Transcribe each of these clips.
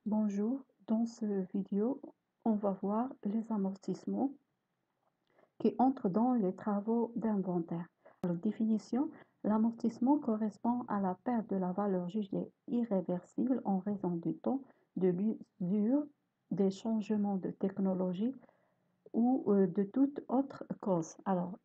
Bonjour, dans ce vidéo, on va voir les amortissements qui entrent dans les travaux d'inventaire. Alors, définition, l'amortissement correspond à la perte de la valeur jugée irréversible en raison du temps, de l'usure, des changements de technologie ou de toute autre cause. Alors,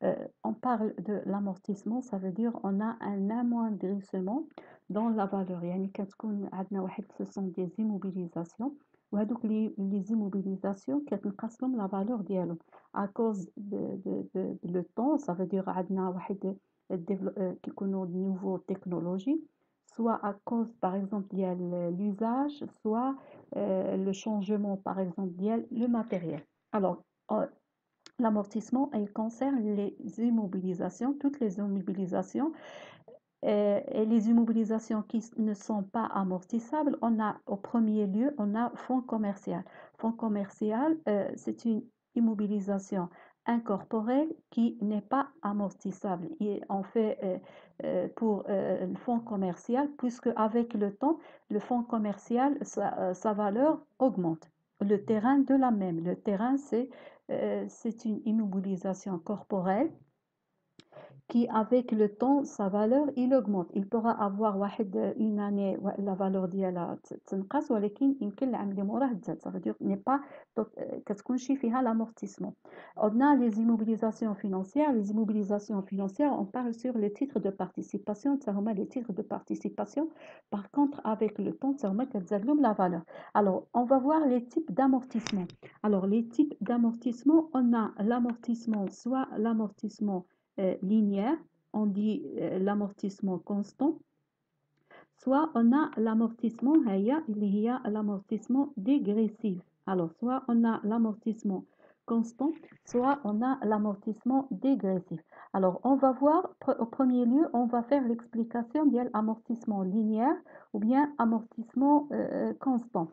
on parle de l'amortissement, ça veut dire on a un amoindrissement dans la valeur. يعني كتكون عندنا ce sont des immobilisations وهذوك les immobilisations كتنقص لهم la valeur ديالهم à cause de le temps, ça veut dire عندنا واحد كيكونوا de nouveaux technologies, soit à cause par exemple ديال l'usage, soit le changement par exemple ديال le matériel. Alors, l'amortissement, il concerne les immobilisations, toutes les immobilisations et les immobilisations qui ne sont pas amortissables. On a au premier lieu, on a fonds commercial. Fonds commercial, c'est une immobilisation incorporelle qui n'est pas amortissable. Et on fait pour le fonds commercial, puisque avec le temps, le fonds commercial, sa valeur augmente. Le terrain de la même. Le terrain, c'est une immobilisation corporelle qui avec le temps sa valeur il augmente. Il pourra avoir une année la valeur ديالها تنقص ولكن يمكن العام اللي موراه تزاد. Ça veut dire n'est pas كتكونشي فيها l'amortissement. On a les immobilisations financières. Les immobilisations financières, on parle sur les titres de participation. Ça remet les titres de participation. Par contre, avec le temps, ça remet la valeur. Alors, on va voir les types d'amortissement. Alors, les types d'amortissement, on a l'amortissement, soit l'amortissement linéaire, on dit l'amortissement constant, soit on a l'amortissement, il y a l'amortissement dégressif. Alors, soit on a l'amortissement constant, soit on a l'amortissement dégressif. Alors, on va voir, au premier lieu, on va faire l'explication de l'amortissement linéaire ou bien amortissement constant.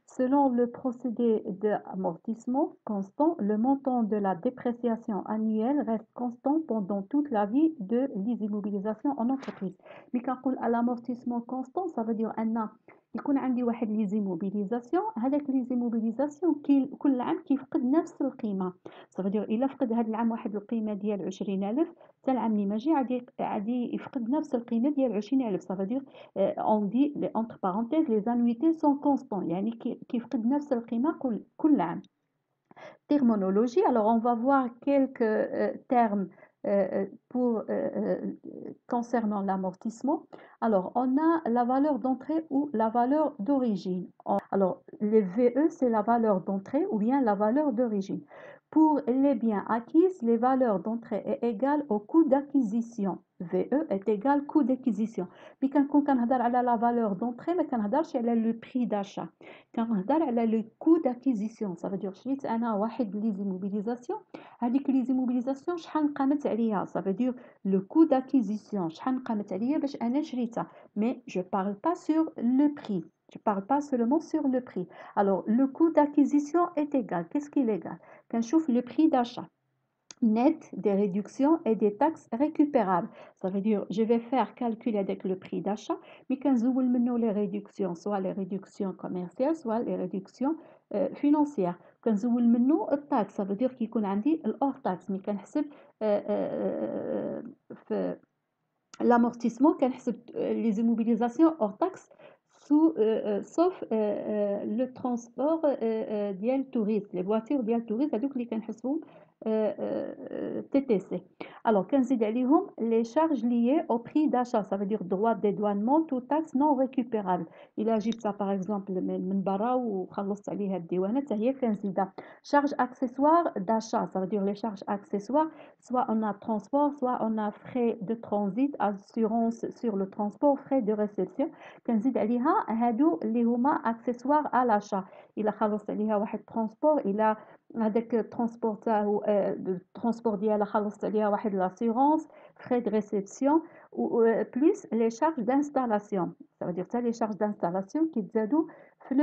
Selon le procédé d'amortissement constant, le montant de la dépréciation annuelle reste constant pendant toute la vie de l'immobilisation en entreprise. Mais quand on a l'amortissement constant, ça veut dire أن يكون عندي واحد لي زيموبيليزاسيون. هذاك لي زيموبيليزاسيون كل عام كيفقد نفس القيمة. ça veut dire إلا فقد هذا العام واحد القيمة ديال 20,000، حتى العام اللي ماجي غادي يفقد نفس القيمة ديال 20,000. ça veut dire on dit entre parenthèses les annuités sont constants، يعني كيفقد نفس القيمة كل عام. Terminologie, alors on va voir quelques termes concernant l'amortissement. Alors, on a la valeur d'entrée ou la valeur d'origine. Alors, les VE, c'est la valeur d'entrée ou bien la valeur d'origine. Pour les biens acquis, les valeurs d'entrée est égale au coût d'acquisition. VE est égal au coût d'acquisition. Mais quand on parle de la valeur d'entrée, on parle de le prix d'achat. كنهضر على لو كو داكيزيسيون. ça veut dire شريت انا واحد لي زيموبيليزاسيون، هذيك لي زيموبيليزاسيون شحال قامت عليا. ça veut dire le coût d'acquisition شحال قامت عليا باش انا شريتها. mais je parle pas sur le prix, je parle pas seulement sur le prix. alors le coût d'acquisition est égal, qu'est-ce qu'il est égal؟ كنشوف le prix d'achat net des réductions et des taxes récupérables. Ça veut dire, je vais faire calculer avec le prix d'achat, mais quand nous les réductions, soit les réductions commerciales, soit les réductions financières. Quand nous taxe, ça veut dire qu'il y a hors taxe, mais quand l'amortissement, quand les immobilisations hors taxe, sauf le transport ديال touristes, les voitures ديال touristes هذوك اللي كنحسبوهم TTC. Alors, كنزيد عليهم les charges liées au prix d'achat, ça veut dire droit de dédouanement, toute taxe non récupérable. إلا جبتها par exemple من برا وخلصت عليها الديوانة حتى هي كنزيدها. Charges accessoires d'achat, ça veut dire les charges accessoires, soit on a transport, soit on a frais de transit, assurance sur le transport, frais de réception. كنزيد عليها هادو اللي هما accessoires à l'achat. إلا خلصت عليها واحد transport، إلا هذاك الترونسبور تاعو الترونسبور ديالها خلصت عليها واحد l'assurance, frais de réception ou plus les charges d'installation. Ça veut dire ça les charges d'installation كيتزادوا في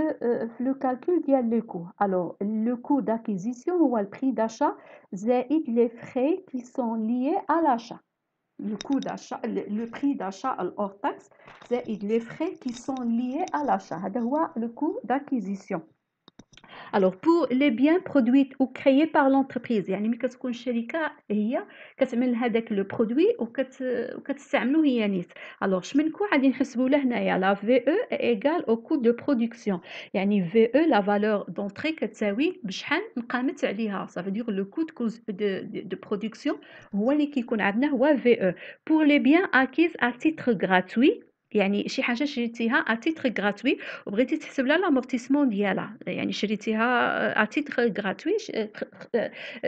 le calcul ديال le coût. Alors le coût d'acquisition هو le prix d'achat زائد les frais qui sont liés à l'achat. le coût d'achat, le prix d'achat hors taxe, زائد les frais qui sont liés à l'achat. هذا هو le coût d'acquisition. Alors pour les biens produits ou créés par l'entreprise، يعني ملي كتكون الشركة هي كتعمل هذاك لو برودوي وكتستعملو هي نيت. alors شمن كو غادي نحسبوا له هنايا لا VE égale au coût de production، يعني VE la valeur d'entrée كتساوي بشحال نقامت عليها. ça veut dire le coût de production هو اللي كيكون عندنا هو VE. pour les biens acquis à titre gratuit، يعني شي حاجة شريتيها à titre gratuit وبغيتي تحسب لها لامورتيسمون ديالها، يعني شريتيها à titre gratuit،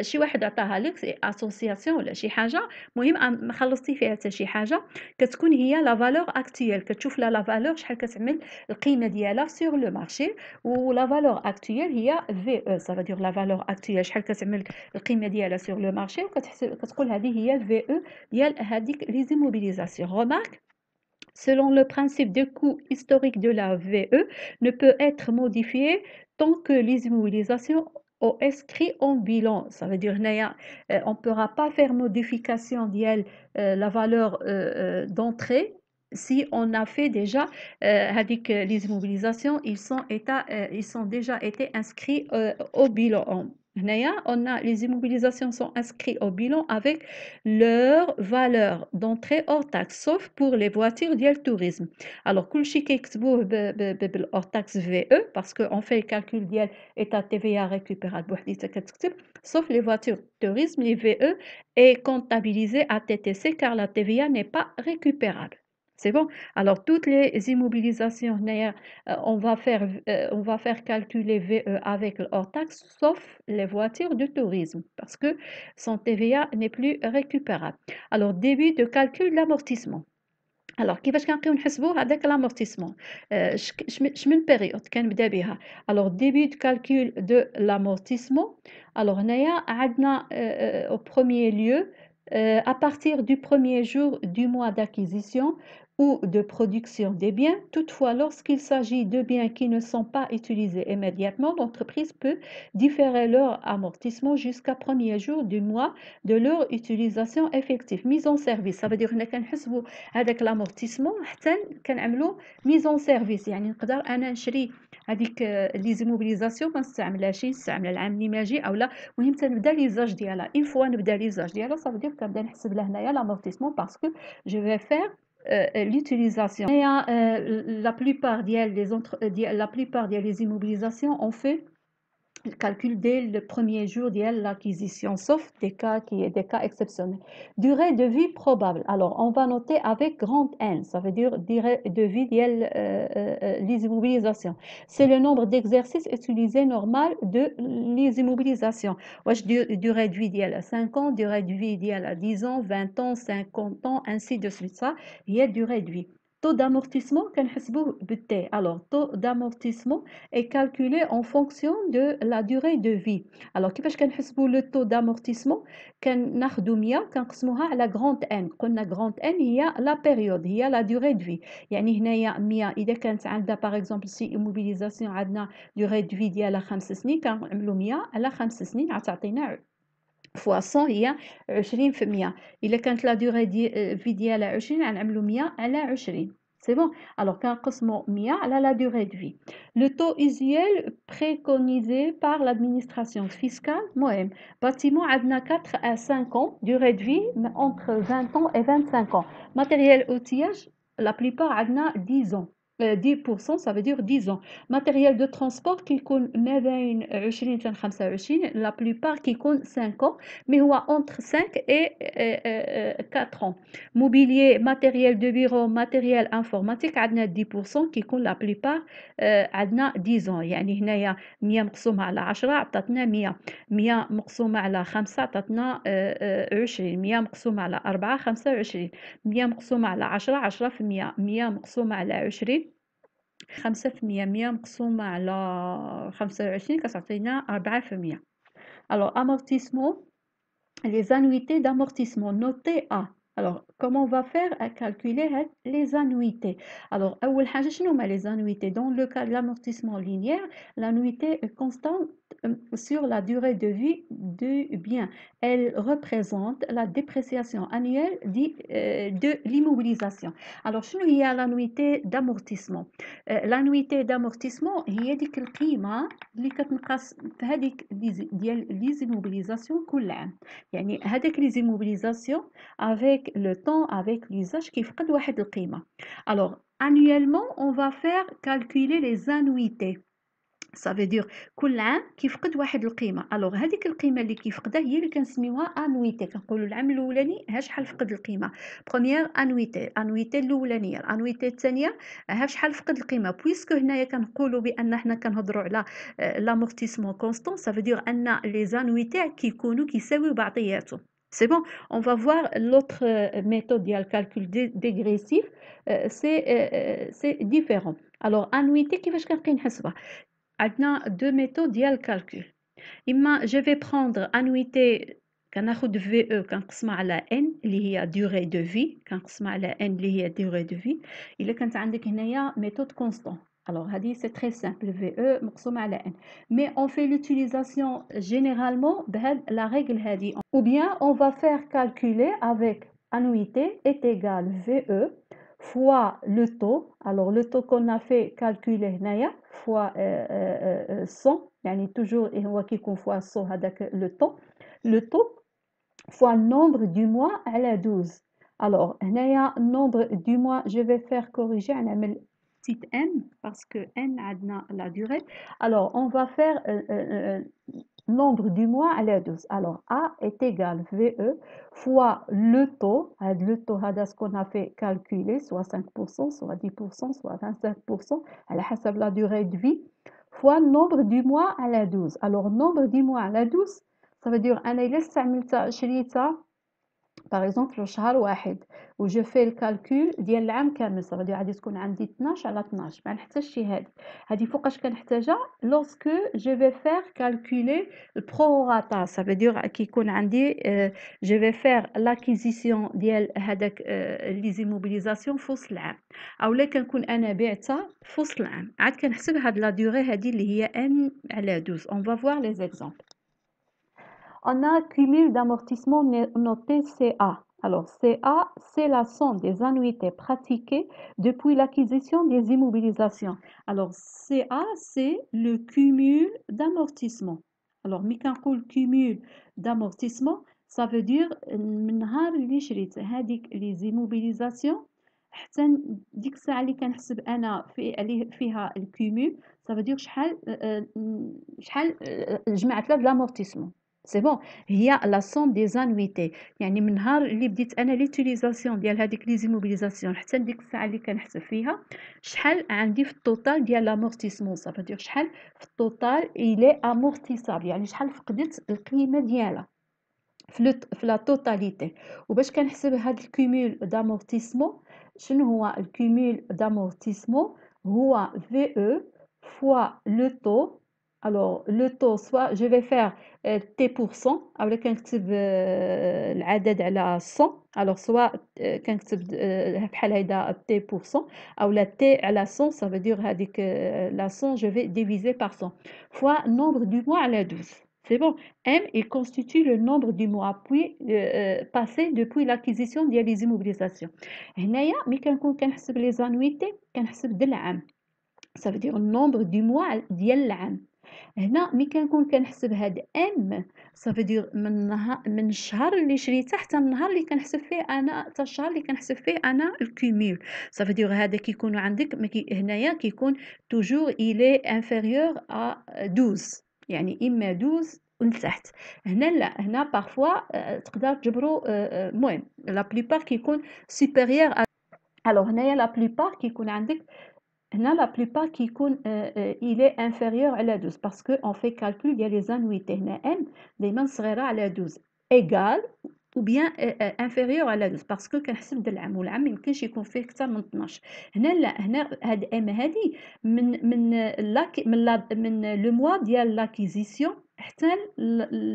شي واحد عطاها لك اسوسياسيون ولا شي حاجه، المهم ما خلصتي فيها حتى شي حاجه، كتكون هي لا فالور اكطويل، كتشوف لها لا فالور شحال كتعمل القيمه ديالها سور لو مارشي، ولا فالور اكطويل هي في او، سا فادير لا فالور اكطويل شحال كتعمل القيمه ديالها سور لو مارشي، وكتحسب كتقول هذه هي في او ديال هذيك لي زيموبيليزاسيون. remarque selon le principe de coût historique de la VE, ne peut être modifié tant que les immobilisations ont inscrit en bilan. Ça veut dire on ne pourra pas faire modification de la valeur d'entrée si on a fait déjà avec les immobilisations, ils sont déjà été inscrits au bilan. On a les immobilisations sont inscrites au bilan avec leur valeur d'entrée hors taxe, sauf pour les voitures du tourisme. Alors, كلشي كيكتبوه hors taxe VE parce qu'on fait le calcul ديال état TVA récupérable بوحديتها كتكتب، sauf les voitures tourisme, les VE est comptabilisé à TTC car la TVA n'est pas récupérable. C'est bon. Alors, toutes les immobilisations, on va faire calculer VE avec le hors taxe, sauf les voitures de tourisme, parce que son TVA n'est plus récupérable. Alors, début de calcul de l'amortissement. Alors كيفاش كنبقيو نحسبوا هذاك l'amortissement شمن période كنبدا بها. alors début de calcul de l'amortissement. alors هنايا عندنا au premier lieu à partir du premier jour du mois d'acquisition ou de production des biens. Toutefois, lorsqu'il s'agit de biens qui ne sont pas utilisés immédiatement, l'entreprise peut différer leur amortissement jusqu'à premier jour du mois de leur utilisation effective. Mise en service, ça veut dire هنا كنحسبوا هذاك l'amortissement حتى كنعملوا mise en service، يعني نقدر انا نشري هذيك لي زيموبيليزاسيون ما نستعملهاش، نستعملها العام اللي ما جي اولا، المهم تنبدا ليزاج ديالها. اون فوا نبدا ليزاج ديالها ça veut dire كنبدا نحسب لها هنايا l'amortissement parce que je vais faire l'utilisation. La plupart des les immobilisations ont fait le calcul dès le premier jour de l'acquisition, sauf des cas exceptionnels. Durée de vie probable. Alors, on va noter avec grande N, ça veut dire durée de vie de les immobilisations. C'est le nombre d'exercices utilisés normal de les immobilisations. Durée de vie d'elle 5 ans, durée de vie d'elle 10 ans, 20 ans, 50 ans, ainsi de suite. Ça, il y a durée de vie. Taux d'amortissement, alors taux d'amortissement est calculé en fonction de la durée de vie. alors كيفاش كنحسبوا le taux d'amortissement؟ كناخذوا 100 كنقسموها على grande n. قلنا grande n هي la période، هي la durée de vie. يعني هنايا 100 اذا كانت عندها par exemple سي immobilisation عندنا durée de vie ديالها 5 سنين، كنعملوا 100 على 5 سنين غتعطينا fois 100 هي 20%. إلا كانت لا durée في ديالها 20 غنعملوا 100 على 20. C'est bon. Alors كنقسموا 100 على la durée de vie. Le taux usuel préconisé par l'administration fiscale. المهم bâtiment عندنا 4 à 5 ans, durée de vie entre 20 ans et 25 ans. Matériel outillage, la plupart عندنا 10 ans. 10%, ça veut dire 10 ans. Matériel de transport qui يكون ما بين 20 حتى 25، la plupart qui يكون 5 ans، mais هو entre 5 et 4 ans. Mobilier, matériel de bureau, matériel informatique عندنا 10% qui يكون la plupart عندنا 10 ans. يعني هنايا 100 مقسومة على 10 عطاتنا 100، 100 مقسومة على 5 عطاتنا 20، 100 مقسومة على 4 25، 100 مقسومة على 10 10%، 100 مقسومة على 20 5%، 100 مقسومة على 25 كتعطينا 4%. alors amortissement, les annuités d'amortissement notées A. alors comment on va faire à calculer les annuités؟ alors أول حاجة شنو هما les annuités؟ dans le cas de l'amortissement linéaire, l'annuité constante sur la durée de vie du bien. Elle représente la dépréciation annuelle de l'immobilisation. Alors شنو هي l'annuité d'amortissement؟ l'annuité d'amortissement هي ديك القيمة اللي كتنقص في هذيك ديال لي زيموبيليزاسيون كل عام. يعني هذاك لي زيموبيليزاسيون avec le temps, avec l'usage كيفقد واحد القيمة. Alors annuellement on va faire calculer les annuités. Ça veut dire كل عام كيفقد واحد القيمه. الوغ هذيك القيمه اللي كيفقدها هي اللي كنسميوها انويتي. كنقولوا العام الاولاني ها شحال فقد القيمه، بروميير انويتي الاولانيه. الانويتي الثانيه ها شحال فقد القيمه. بويسكو هنايا كنقولوا بان حنا كنهضروا على لامورتيسمون كونستون، ça veut dire ان لي زانويتي كيكونوا كيساويو بعضياتهم. C'est bon, on va voir l'autre méthode ديال calcul dégressif. C'est différent. Alors annuité كيفاش كنبقي نحسبها؟ عندنا deux méthodes ديال الكالكول. اما je vais prendre annuité كناخد VE كنقسمها على N اللي هي durée de vie، كنقسمها على N اللي هي durée de vie. الا كانت عندك هنايا méthode constant، alors هذه c'est très simple، VE مقسومة على N. mais on fait l'utilisation généralement بهاد la règle هذه، ou bien on va faire calculer avec annuité est égal VE fois le taux. Alors le taux qu'on a fait calculer هنايا fois 100، يعني toujours هو كيكون fois 100 هذاك le taux fois nombre du mois على 12. alors هنايا nombre du mois je vais faire corriger نعمل petite n parce que n عندنا la durée. alors on va faire nombre du mois على 12. alors A est égal VE fois le taux هذا ce qu'on a fait calculer، soit 5%, soit 10%, soit 25% على حسب la durée de vie، fois nombre du mois على 12. alors nombre du mois على 12 ça veut dire أنا إلا استعملتها شريتها par exemple شهر واحد و je fais le calcul ديال العام كامل، ça veut dire غادي تكون عندي 12 على 12. ما نحتاجش هذه فوقاش كنحتاجها lorsque je vais faire calculer le prorata، ça veut dire كيكون عندي je vais faire l'acquisition ديال هذاك لي زيموبيليزاسيون في وسط العام، اولا كنكون انا بعتها في وسط العام. عاد كنحسب هاد لا دوري هذه اللي هي n على 12. on va voir les exemples. On a un cumul d'amortissement noté CA. Alors CA, c'est la somme des annuités pratiquées depuis l'acquisition des immobilisations. Alors CA, c'est le cumul d'amortissement. Alors ملي كنقول cumul d'amortissement ça veut dire من نهار اللي شريت هذيك لي زيموبيليزاسيون حتى ديك الساعه اللي كنحسب انا فيها الكومول، ça veut dire شحال جمعت لها l'amortissement. سي بون هي لا سوم دي زانويتي، يعني من نهار اللي بديت انا ليوتيليزاسيون ديال هذيك لي زيموبيليزاسيون حتى ديك الساعه اللي كنحسب فيها شحال عندي في التوتال ديال لامورتيسمون، صافي دير شحال في التوتال الي امورتيسابل، يعني شحال فقدت القيمه ديالها في لا توتاليتي. وباش كنحسب هذا الكومول دامورتيسمون، شنو هو الكومول دامورتيسمون؟ هو VE fois le taux. alors le taux soit je vais faire T%، اولا كنكتب العدد على 100، alors soit كنكتب بحال هيدا T% اولا T على 100، ça veut dire هذيك la 100 je vais diviser par 100 fois nombre du mois على 12. C'est bon. M, il constitue le nombre du mois puis passé depuis l'acquisition ديال les immobilisations. هنايا ملي كنكون كنحسب لي زانويتي كنحسب ديال العام، ça veut dire nombre du mois ديال العام. هنا ملي كنكون كنحسب هاد ام ça veut dire من الشهر اللي شريته حتى النهار اللي كنحسب فيه انا، حتى الشهر اللي كنحسب فيه انا الكومول، ça veut dire هذا كيكون عندك هنايا كيكون toujours il est inférieur à 12، يعني اما 12 لتحت. هنا لا، هنا بارفوا تقدر تجبروا المهم لا بليبار كيكون supérieur à. alors هنايا لا بليبار كيكون عندك هنا لا بليبار كيكون il est inférieur على 12 parce que on fait calcul ديال les annuités. هنا n دائما صغيره على 12 égal ou bien inférieur على 12 parce que كنحسب ديال العام، والعام ميمكنش يكون فيه اكثر من 12. هنا لا، هنا هاد ام هادي من لو موا ديال لاكيزيسيون حتى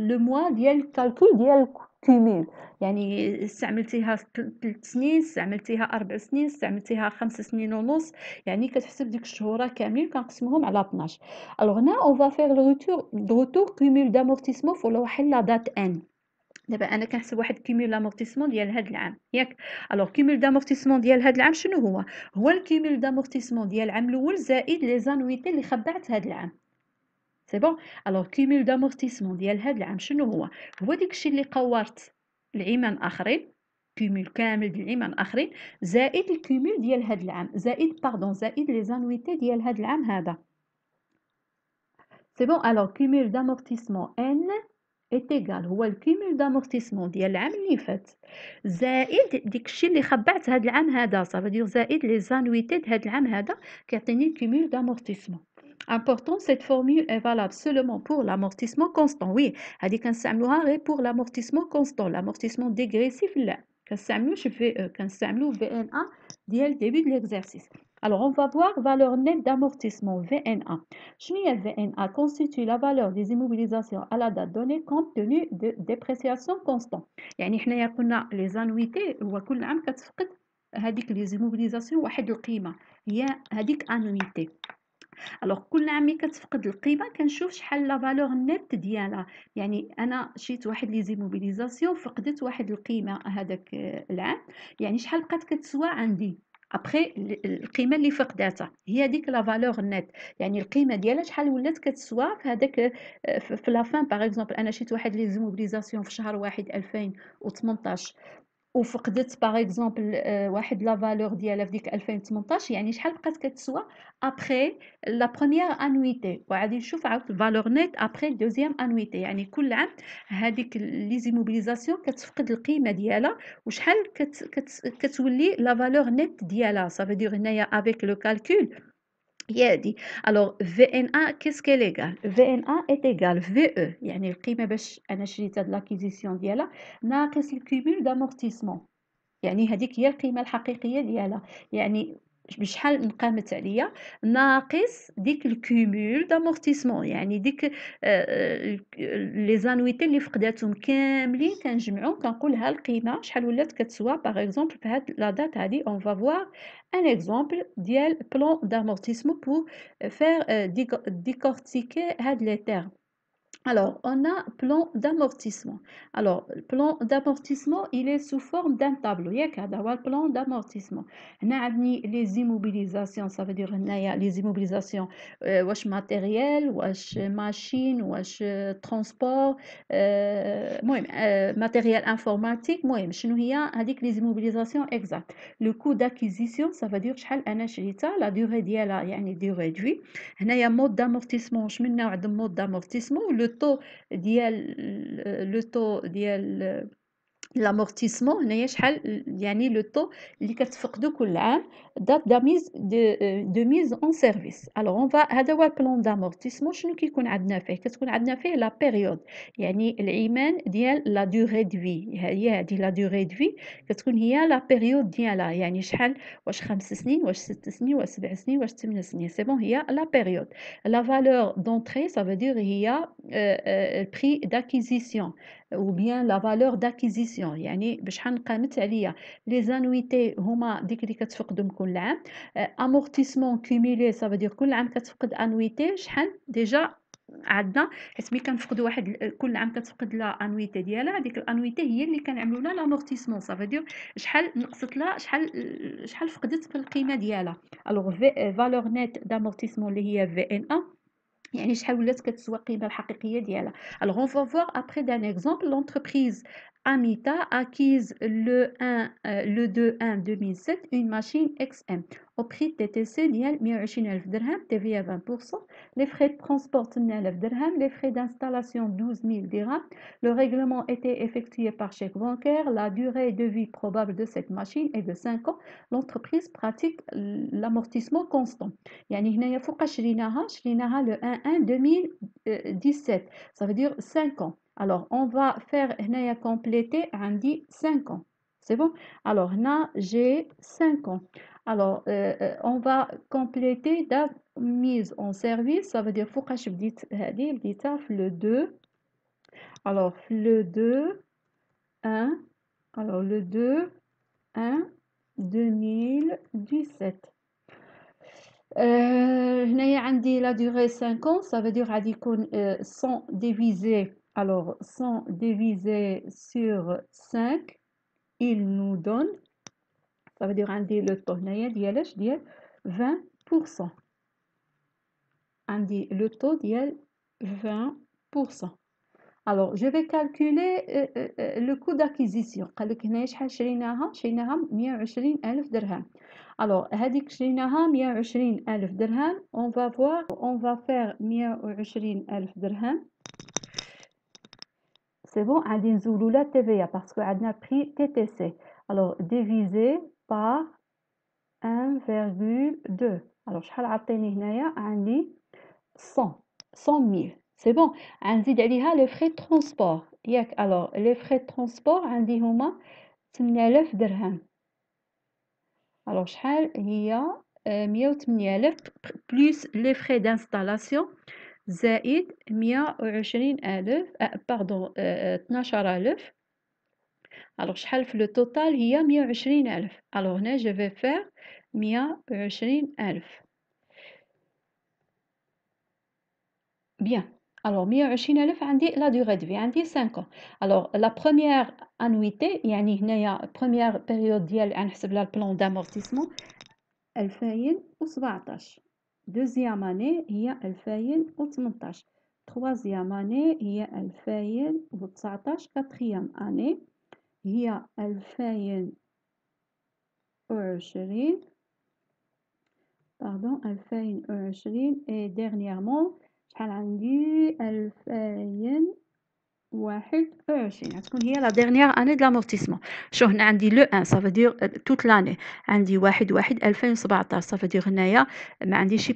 لو موا ديال الكالكول ديال الكومول، يعني استعملتيها 3 سنين، استعملتيها 4 سنين، استعملتيها 5 سنين ونص، يعني كتحسب ديك الشهورة كاملين كنقسموهم على 12. الوغ هنا اون فا فير لو روتور كومول دامورتيسمون فور واحد لا دات ان. دابا انا كنحسب واحد كيمول لامورتيسمون ديال هذا العام ياك. الوغ كيمول دامورتيسمون ديال هذا العام شنو هو؟ هو الكيمول دامورتيسمون ديال العام الاول زائد لي زانويتي اللي خبعت هذا العام. سي بون. الوغ كيمول دامورتيسمون ديال هذا العام شنو هو؟ هو داكشي اللي قورت العيمان اخرين، كيمول كامل ديال العيمان اخرين زائد الكيمول ديال هذا العام، زائد لي زانويتي ديال هذا العام هذا. سي بون. الوغ كيمول دامورتيسمون ان est égal هو الكيمول دامورتيسمون ديال العام اللي فات زائد داكشي اللي خبعت هذا العام هذا، صافي دير زائد لي زانويتي د هذا العام هذا كيعطيني الكيمول دامورتيسمون. Important, cette formule est valable seulement pour l'amortissement constant. Oui, هذه كنستعملوها غير pour l'amortissement constant. L'amortissement dégressif لا كنستعملوش VE، كنستعملو VNA ديال début de l'exercice. Alors on va voir valeur nette d'amortissement VNA. شنو هي VNA؟ constitue la valeur des immobilisations à la date donnée compte tenu de dépréciation constante. يعني حنايا قلنا لي زانويتي هو كل عام كتفقد هذيك لي زيموبيليزاسيون واحد القيمه، هي هذيك انويتي. الوغ كل عام ملي كتفقد القيمه كنشوف شحال لا فالور نيت ديالها، يعني انا شيت واحد لي زيموبيليزاسيون فقدت واحد القيمه هذاك العام، يعني شحال بقات كتسوى عندي ابخي القيمه اللي فقداتها هي ديك لا فالور نيت، يعني القيمه ديالها شحال ولات كتسوى في هذاك في لا فان. باغ اكزومبل انا شيت واحد لي زيموبيليزاسيون في شهر 1 2018 وفقدت باغ اكزومبل واحد لا فالور ديالها في ديك 2018، يعني شحال بقات كتسوى ابخي لا بروميير انويتي، وغادي نشوف عاود الفالور نيت ابخي دوزيام انويتي. يعني كل عام هذيك لي زيموبيليزاسيون كتفقد القيمه ديالها وشحال كتولي لا فالور نيت ديالها. صافي دير هنايا افيك لو كالكول هي هادي. الوغ VNA qu'est-ce qu'elle égale؟ VNA est égal VE، يعني القيمة باش أنا شريت هاد لاكيزيسيون ديالها ناقص الكومول دامورتيسمون، يعني هذيك هي القيمة الحقيقية ديالها، يعني بشحال نقامت عليا ناقص ديك الكومول دامورتيسمون، يعني ديك لي زانويتي اللي فقداتهم كاملين كنجمعهم كنقولها القيمة شحال ولات كتسوى. باغ اكزومبل في هاد لا دات هادي اون فا فوار ان اكزومبل ديال بلان دامورتيسمون بور فير ديكورتيكي هاد لي تيرم. Alors, on a plan d'amortissement. Alors, le plan d'amortissement, il est sous forme d'un tableau. ياك هذا هو البلان d'amortissement. هنا عندي les immobilisations، ça veut dire هنايا les immobilisations واش ماتيريال، واش ماشين، واش ترونسبور، المهم ماتيريال انفورماتيك. المهم شنو هي هذيك les immobilisations exact. Le coût d'acquisition، ça veut dire شحال انا شريتها، لا durée ديالها يعني durée de vie. هنايا مود دامورتيسمون، شمن نوع د مود دامورتيسمون، لو طو ديال l'amortissement هنايا شحال، يعني لو طو اللي كتفقدو كل عام دات دو ميز اون سيرفيس. الوغ اون فا هذا هو البلان دامورتيسمون. شنو كيكون عندنا فيه؟ كتكون عندنا فيه لا بيريود، يعني العيمان ديال لا دوغي دو في، هي هذه لا دوغي دو في كتكون هي لا بيريود ديالها، يعني شحال، واش 5 سنين، واش 6 سنين، واش 7 سنين، واش 8 سنين. سي بون، هي لا بيريود. لا فالور دونطري ça veut dire هي البري d'acquisition ou bien la valeur d'acquisition، يعني بشحال قامت عليا لي زانويتي هما ديك اللي كتفقدهم كل عام. امورتيسمون كوميلي ça veut dire كل عام كتفقد انويتي شحال ديجا عندنا، حيت ملي كنفقدوا واحد كل عام كتفقد لا انويتي ديالها، هذيك الانويتي هي اللي كنعملوا لها لامورتيسمون. صافي دير شحال نقصت لها، شحال فقدت في القيمه ديالها. الوغ فالور نيت دامورتيسمون اللي هي في ان ا، يعني شحال ولات كتسوى القيمه الحقيقيه ديالها. Alors on va voir après d'un exemple l'entreprise Amita acquise le 2/1/2007 une machine XM au prix de TTC ديال 120,000 درهم، TVA 20%, les frais de transport 8,000 درهم, les frais d'installation 12,000 dirhams. Le règlement était effectué par chèque bancaire. La durée de vie probable de cette machine est de 5 ans. L'entreprise pratique l'amortissement constant. يعني هنايا فوقاش شريناها le 1/1/2017، ça veut dire 5 ans. Alors on va faire هنايا compléter عندي 5 ans. C'est bon. Alors هنا j'ai 5 ans. Alors, on va compléter date mise en service. Ça veut dire فوقاش بديت هذه بديتها في le 2. Alors, le 2, 1. Alors, le 2, 1, 2017. هنايا عندي la durée 5 ans. Ça veut dire غادي يكون 100 divisé. Alors, 100 divisé sur 5, il nous donne. Ça veut dire عندي le taux هنايا ديال ديال 20%. عندي le taux ديال 20%. Alors, je vais calculer le coût d'acquisition. قال لك هنا شحال شريناها 120,000 درهم. Alors, هذيك شريناها 120,000 درهم. On va faire 120,000 درهم. C'est bon, عندي نزولوا لا TVA parce que عندنا prix TTC. Alors, divisé par 1,2. Alors, شحال عطيني هنايا عندي 100,000. C'est bon. غنزيد عليها les frais de transport. ياك. Alors, les frais de transport عندي هما 8,000 درهم. Alors, شحال هي 108,000 plus les frais d'installation زائد 120,000 pardon 12,000. Alors, شحال في le total هي 120,000. Alors, هنا je vais faire 120,000. Bien. Alors, 120,000 عندي la durée de vie عندي 5 ans. Alors, la première annuité يعني هنايا première période ديال غنحسب لها البلان d'amortissement 2017. Deuxième année هي 2018. Troisième année هي 2019. Quatrième année هي 2020. Pardon, 2020 et dernièrement شحال عندي 2021 غتكون هي la dernière année de l'amortissement. شو هنا عندي le 1 ça veut dire toute l'année. عندي 1/1/2017 ça veut dire هنايا ما عنديش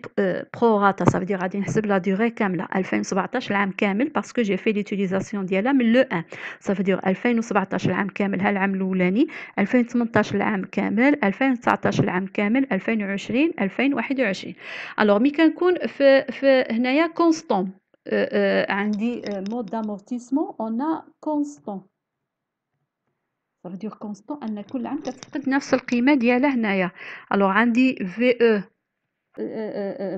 prorata ça veut dire غادي نحسب la durée كاملة 2017 العام كامل parce que j'ai fait l'utilisation ديالها من le 1 ça veut dire 2017 العام كامل ها العام الأولاني 2018 العام كامل 2019 العام كامل 2020 2021. alors ملي كنكون في هنايا constant عندي mode d'amortissement on a constant. Ça veut dire constant أن كل عام كتفقد نفس القيمة ديالها هنايا. alors عندي VE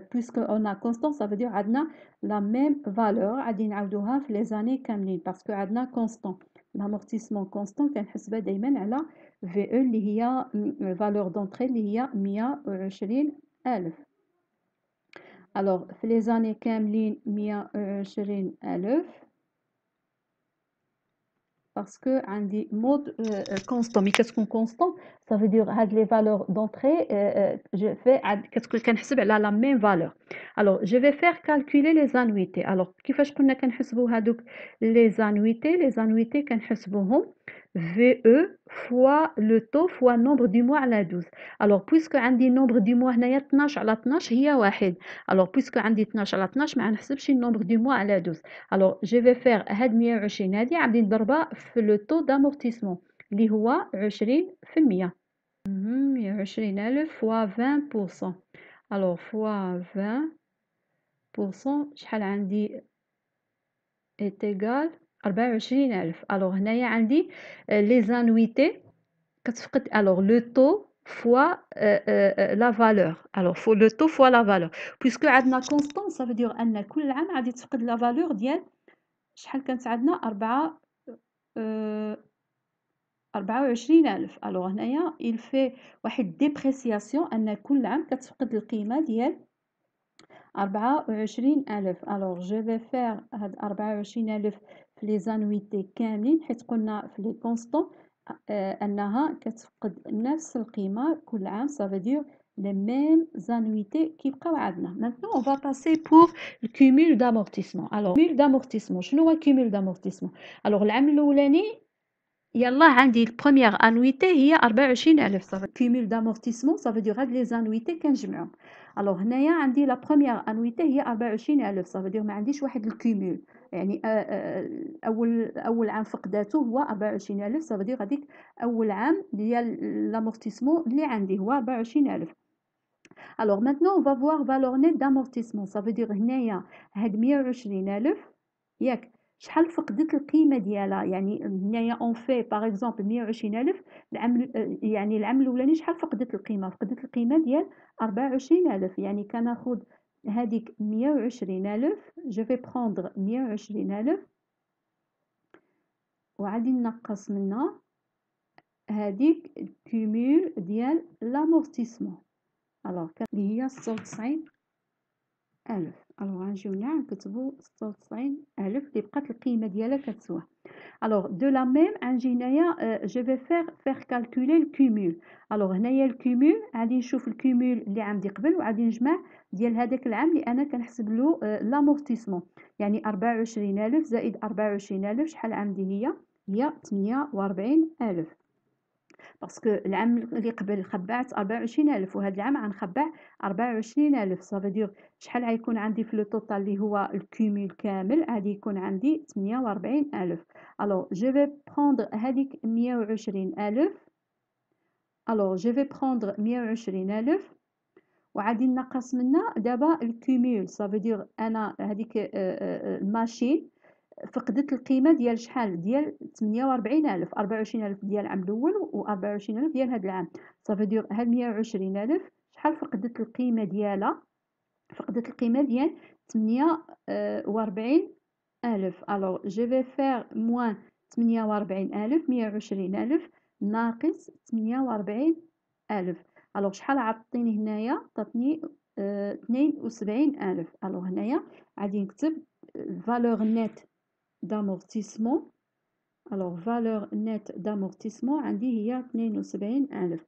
puisque on a constant ça veut dire عندنا la même valeur غادي نعاودوها في les années كاملين parce que عندنا constant. l'amortissement constant كنحسبها دايما على VE اللي هي valeur d'entrée اللي هي 120,000. alors في les années كاملين 120,000 parce que عندي mode constant. ملي كتكون constant ça veut dire هاد les valeurs d'entrée je fais كتكون كنحسب على la même valeur. alors je vais faire calculer les annuités. alors كيفاش كنا كنحسبوا هادوك les annuités كنحسبوهم VE fois le taux fois nombre du mois على 12. alors puisque عندي nombre du mois هنايا 12 على 12 هي 1. alors puisque عندي 12 على 12 ما غنحسبش nombre du mois على 12. alors je vais faire هاد 120 هادي غادي نضربها في le taux d'amortissement اللي هو 20%. 120,000 fois 20%. alors fois 20% شحال عندي est égal 24,000. alors هنايا عندي les annuités كتفقد alors le taux fois la valeur. alors faut le taux fois la valeur puisque عندنا constant ça veut dire أن كل عام غادي تفقد la valeur ديال شحال كانت عندنا 24,000. alors هنايا il fait واحد ديبريسياسيون أن كل عام كتفقد القيمة ديال 24,000. alors je vais faire هاد 24,000 في les annuités كاملين حيت قلنا في les constants أنها كتفقد نفس القيمة كل عام ça veut dire les mêmes annuités كيبقاو عندنا. maintenant on va passer pour le cumul d'amortissement. alors cumul d'amortissement شنو هو cumul d'amortissement؟ alors العام الأولاني يلا عندي البروميير انويتي هي 24000 صافي كومول دامورتيسمون صافي دير هاد لي زانويتي كنجمعهم. الوغ هنايا عندي لا بروميير انويتي هي 24000 صافي دير ما عنديش واحد الكومول يعني اول عام فقداتو هو 24000 صافي دير هذيك اول عام ديال لامورتيسمون اللي عندي هو 24000. الوغ مانتنون اون فا فوار فالور نيت دامورتيسمون صافي دير هنايا هاد 120000 ياك شحال فقدت القيمة ديالها يعني هنايا اون في باغ اكزومبل 120000 العام يعني العام الأولاني شحال فقدت القيمة فقدت القيمة ديال 24000 يعني كناخد هاديك 120000 جو في بروندر 120000 وغادي نقص منها هاديك الكومول ديال لامورتيسمون الوغ اللي هي 96000. الوغ غنجيو هنا نكتبو 96000 اللي بقات القيمة ديالها كتسوى. Alors, de la même, je vais faire calculer le cumul. Alors, هنايا الكومول غادي نشوف الكومول اللي عندي قبل وغادي نجمع ديال هذاك العام اللي انا كنحسب له لامورتيسمون يعني 24000 زائد 24000 شحال عندي هي 48000 باسكو العام اللي قبل خبعت 24000 وهذا العام غنخبع 24000 صافي دير شحال غيكون عندي في لو توتال اللي هو الكومول كامل غادي يكون عندي 48000. الوغ جو في بروندر هذيك 120000 الوغ جو في بروندر 120000 وغادي نقص منها دابا الكومول صافي دير انا هذيك الماشين فقدت القيمة ديال شحال ديال 48000 24000 ديال العام الأول و24000 ديال هذا العام صافي دير هاد 120000 شحال فقدت القيمة ديالها فقدت القيمة ديال 48000. الوغ جو في فير موان 48000 120000 ناقص 48000 الوغ شحال عطيني هنايا عطاتني 72000. الوغ هنايا غادي نكتب valeur nette d'amortissement. Alors, valeur nette d'amortissement عندي هي 72000.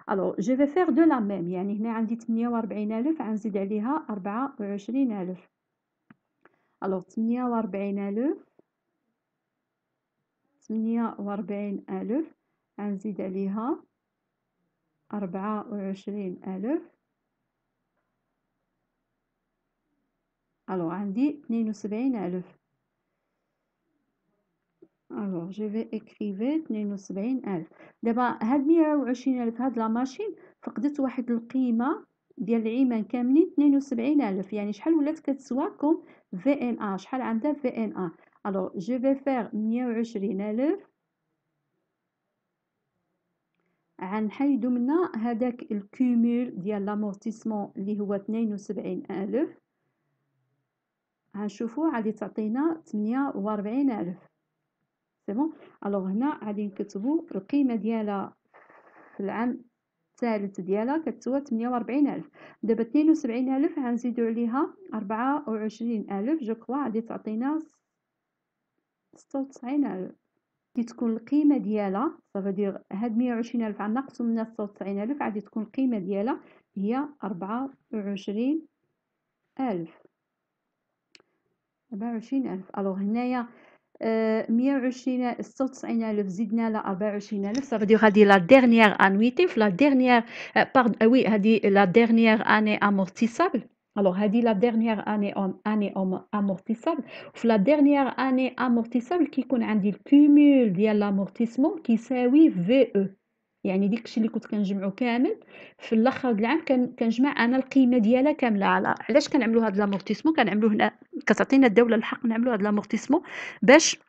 Alors, je vais faire de la même يعني هنا عندي 48000 غنزيد عليها 24000. Alors, 48000 غنزيد عليها 24000. Alors, عندي 72000. Alors, je vais écrire 72000. دابا هاد 120000 هاد لا ماشين فقدت واحد القيمة ديال العيمان كاملين 72000 يعني شحال ولات كتسوى كوم في ان ا شحال عندها في ان ا. الوغ جو في فير 120000 غنحيدو منها هداك الكومول ديال لامورتيسمون اللي هو 72000 غنشوفو غادي تعطينا 48000 سي بون. الوغ هنا غادي نكتبو القيمة ديالها في العام الثالث ديالها كتسوى 48000. دابا 72000 غنزيدو عليها 24000 جو كوا غادي تعطينا 96000 كي تكون القيمة ديالها صافي دير هاد 120000 غنقصو منها 96000 غادي تكون القيمة ديالها هي 24000. الوغ هنايا 120 96000 زدنا لها 24000 صافي دير هادي لا ديرنيير انويتي في لا ديرنيير وي هادي لا ديرنيير اني امورتيسابل. الوغ هادي لا ديرنيير اني امورتيسابل في لا ديرنيير اني امورتيسابل كيكون عندي الكومول ديال لامورتيسمون كيساوي في او يعني داكشي اللي كنت كنجمعو كامل في الاخر د العام كنجمع انا القيمه ديالها كامله. علاش كنعملوا هاد لامورتيسمون كنعملوه هنا كتعطينا الدوله الحق نعملوا هاد لامورتيسمون باش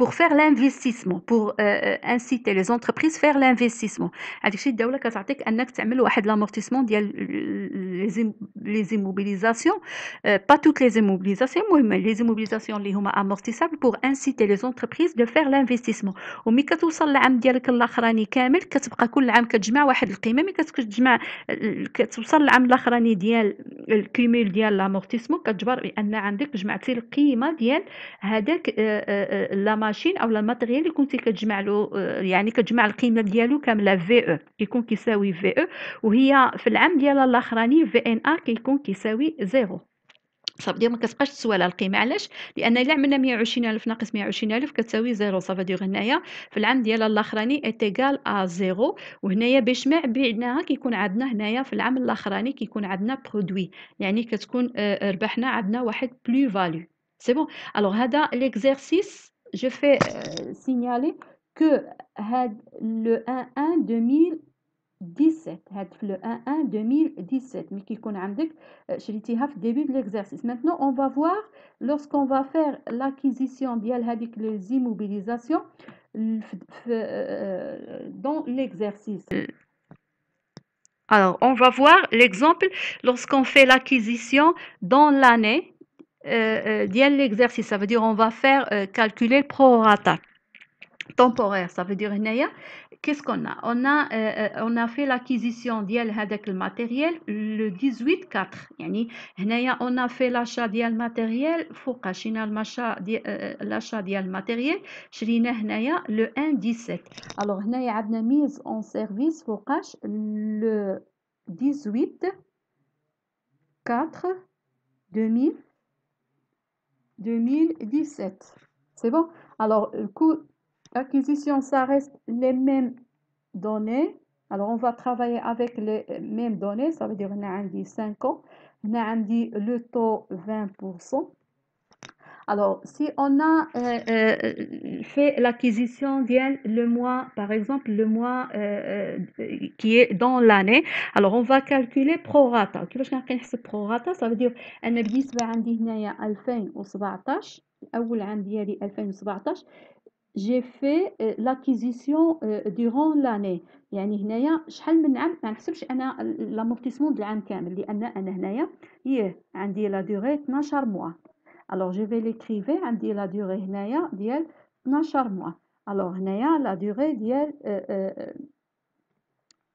pour faire l'investissement pour inciter les entreprises faire l'investissement. هذاك الشيء الدوله كتعطيك انك تعمل واحد لامورتيسمون ديال لي زيموبيليزاسيون pas toutes les immobilisations المهم لي زيموبيليزاسيون اللي هما amortissables pour inciter les entreprises de faire l'investissement. وملي كتوصل العام ديالك الاخراني كامل كتبقى كل عام كتجمع واحد القيمه ملي كتجمع كتوصل العام الاخراني ديال الكومول ديال لامورتيسمون كتجبر بان عندك جمعتي القيمه ديال هذاك لا ماشين او لا ماتيريال اللي كنتي كتجمع له يعني كتجمع القيمه ديالو كامله في او كيكون كيساوي في او وهي في العام ديالها الاخراني في ان ا كيكون كيساوي 0. صافي ما كتبقاش تسوى لها القيمة. علاش؟ لأن إلا عملنا 120,000 ناقص 120,000 كتساوي 0. صافي هنايا في العام ديالها الأخراني est égal à 0. وهنايا باش ما بعناها كيكون عندنا هنايا في العام الأخراني كيكون عندنا produit، يعني كتكون ربحنا عندنا واحد plus value. C'est bon. Alors هذا l'exercice je fais signaler que هاد le 1-1 2017 هاد في le 1-1 2017 ملي كيكون عندك شريتيها في début de l'exercice. Maintenant on va voir lorsqu'on va faire l'acquisition ديال هذيك les immobilisations dans l'exercice. Alors on va voir l'exemple lorsqu'on fait l'acquisition dans l'année ديال l'exercice. Ça veut dire on va faire calculer le prorata temporaire. Ça veut dire هنايا qu'est-ce qu'on a? On a fait l'acquisition ديال هذاك الماتيريال le 18/4. يعني هنايا on a fait l'achat ديال الماتيريال فوقاش شرينا l'achat ديال الماتيريال شريناه هنايا le 1/17. alors هنايا عندنا mise en service فوقاش le 18/4 2017. C'est bon? Alors le coût acquisition, ça reste les mêmes données. Alors, on va travailler avec les mêmes données. Ça veut dire qu'on a dit 5 ans. On a dit le taux 20%. Alors, si on a fait l'acquisition le mois, par exemple, le mois qui est dans l'année, alors on va calculer prorata. كيفاش كنحسب prorata? Ça veut dire أنا بالنسبة عندي هنايا 2017 الأول عام ديالي 2017 j'ai fait l'acquisition durant l'année. يعني هنايا شحال من عام ما نحسبش انا l'amortissement ديال العام كامل لان انا هنايا عندي لا durée 12 mois. alors je vais l'écrire عندي لا durée هنايا ديال 12 mois. alors هنايا لا durée ديال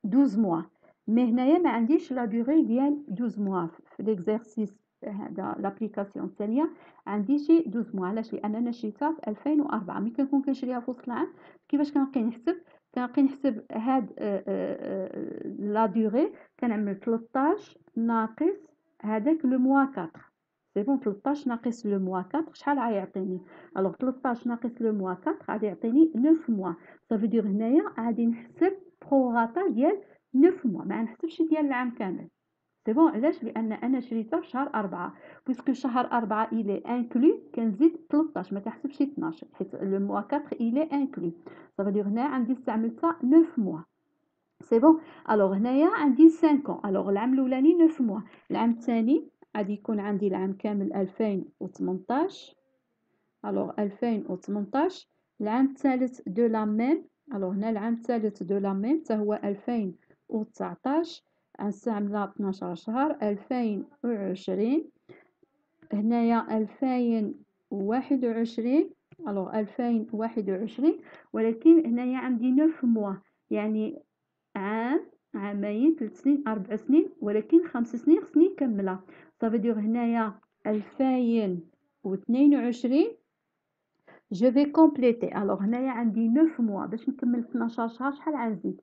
12 mois. mais هنايا ما عنديش لا durée ديال 12 mois في l'exercice هذا لابليكاسيون الثانيه عندي شي 12 موا. علاش؟ لان انا شريتها في 2004 ملي كنكون كنشريها في وسط العام. كيفاش كنبقى نحسب هاد لا دوري كنعمل 13 ناقص هذاك لو موا 4. سي بون 13 ناقص لو موا 4 شحال غيعطيني؟ الوغ 13 ناقص لو موا 4 غادي يعطيني 9 موا. صافي دير هنايا غادي نحسب بروغاتا ديال 9 موا ما نحسبش ديال العام كامل. سي بون. علاش؟ لان انا شريتها في شهر 4 بويسكو شهر 4 الي انكلو كنزيد 13 ما كنحسبش 12 حيت لو موا 4 الي انكلو. صافي دير هنا عندي استعملتها 9 موا. سي بون. الوغ هنايا عندي 5 الوغ العام الاولاني 9 موا. العام الثاني غادي يكون عندي العام كامل 2018. الوغ 2018 العام الثالث دو لا ميم. الوغ هنا العام الثالث دو لا ميم حتى هو 2019 غنستعملها 12 شهر 2020. هنايا 2021 الوغ 2021 ولكن هنايا عندي 9 موا يعني عام عامين 3 سنين 4 سنين ولكن 5 سنين خصني نكملها. صافي دير هنايا 2022 جو في كومبليتي. الوغ هنايا عندي 9 موا باش نكمل 12 شهر شحال غنزيد؟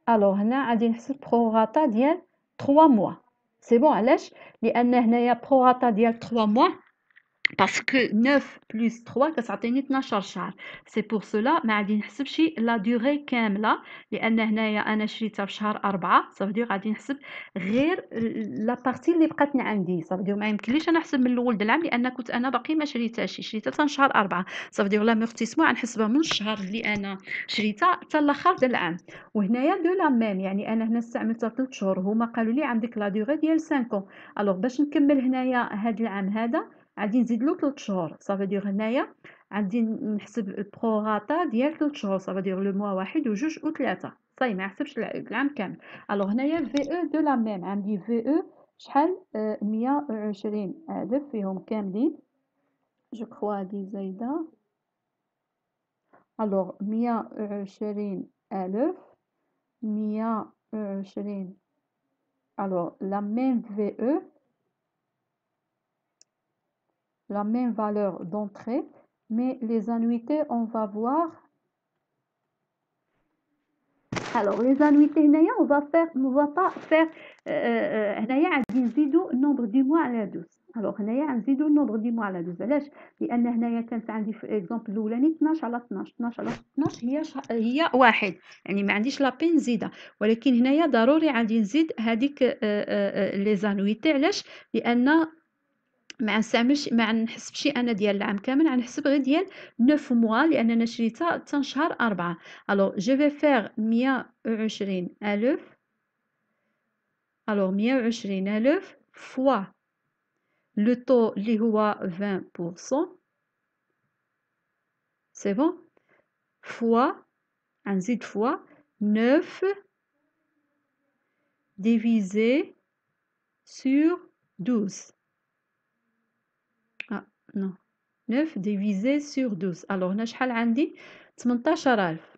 الوغ هنا غادي نحسب بروغاتا ديال 3 موا. سي بون. علاش؟ لان هنايا بروغاتا ديال 3 موا باسكو 9 بلس 3 كتعطيني 12 شهر. سي بور سولا ما غادي نحسبش لا دوري كامله لان هنايا انا شريتها في شهر 4. صافي دير غادي نحسب غير لا بارتي اللي بقاتني عندي. صافي دير ما يمكنليش انا نحسب من الاول د العام لان كنت انا باقي ما شريتهاش شريتها حتى شهر 4. صافي دير لامورتيسمون غنحسبها من الشهر اللي انا شريتها حتى الاخر د العام. وهنايا دو لا ميم يعني انا هنا استعملتها 3 شهور هما قالوا لي عندك لا دوري ديال 5 الوغ باش نكمل هنايا هذا العام هذا غادي نزيد له 3 شهور. صافي دير هنايا غادي نحسب البروغاتا ديال 3 شهور. صافي دير لو موا 1 و 2 و 3 صاي ما نحسبش العام كامل. الوغ هنايا في او دو لا ميم عندي في او شحال 120,000 فيهم كاملين جو كخوا هادي زايده. الوغ 120,000 120 الوغ لا ميم في او la même valeur d'entrée, mais les annuités, on va voir Alors les annuités هنايا on va pas faire هنايا غادي نزيدو النومبر دو موا على 12. الوغ هنايا غنزيدو النومبر دو موا على 12 علاش؟ لان هنايا كانت عندي في الاكزومبل الاولاني 12 على 12 12 على 12 هي واحد، يعني ما عنديش لابين نزيدها، ولكن هنايا ضروري غادي نزيد هذيك لي زانويتي. علاش؟ لان ما نحسبش انا ديال العام كامل، غنحسب غير ديال 9 موا لاننا شريتها حتى شهر 4. الوغ جو في فيغ 120,000. الوغ 120,000 فوا لو طو اللي هو 20%، سي بون، فوا غنزيد فوا 9 ديفيزي sur 12. Ah non, 9 divisé sur 12. Alors هنا شحال عندي؟ 18,000.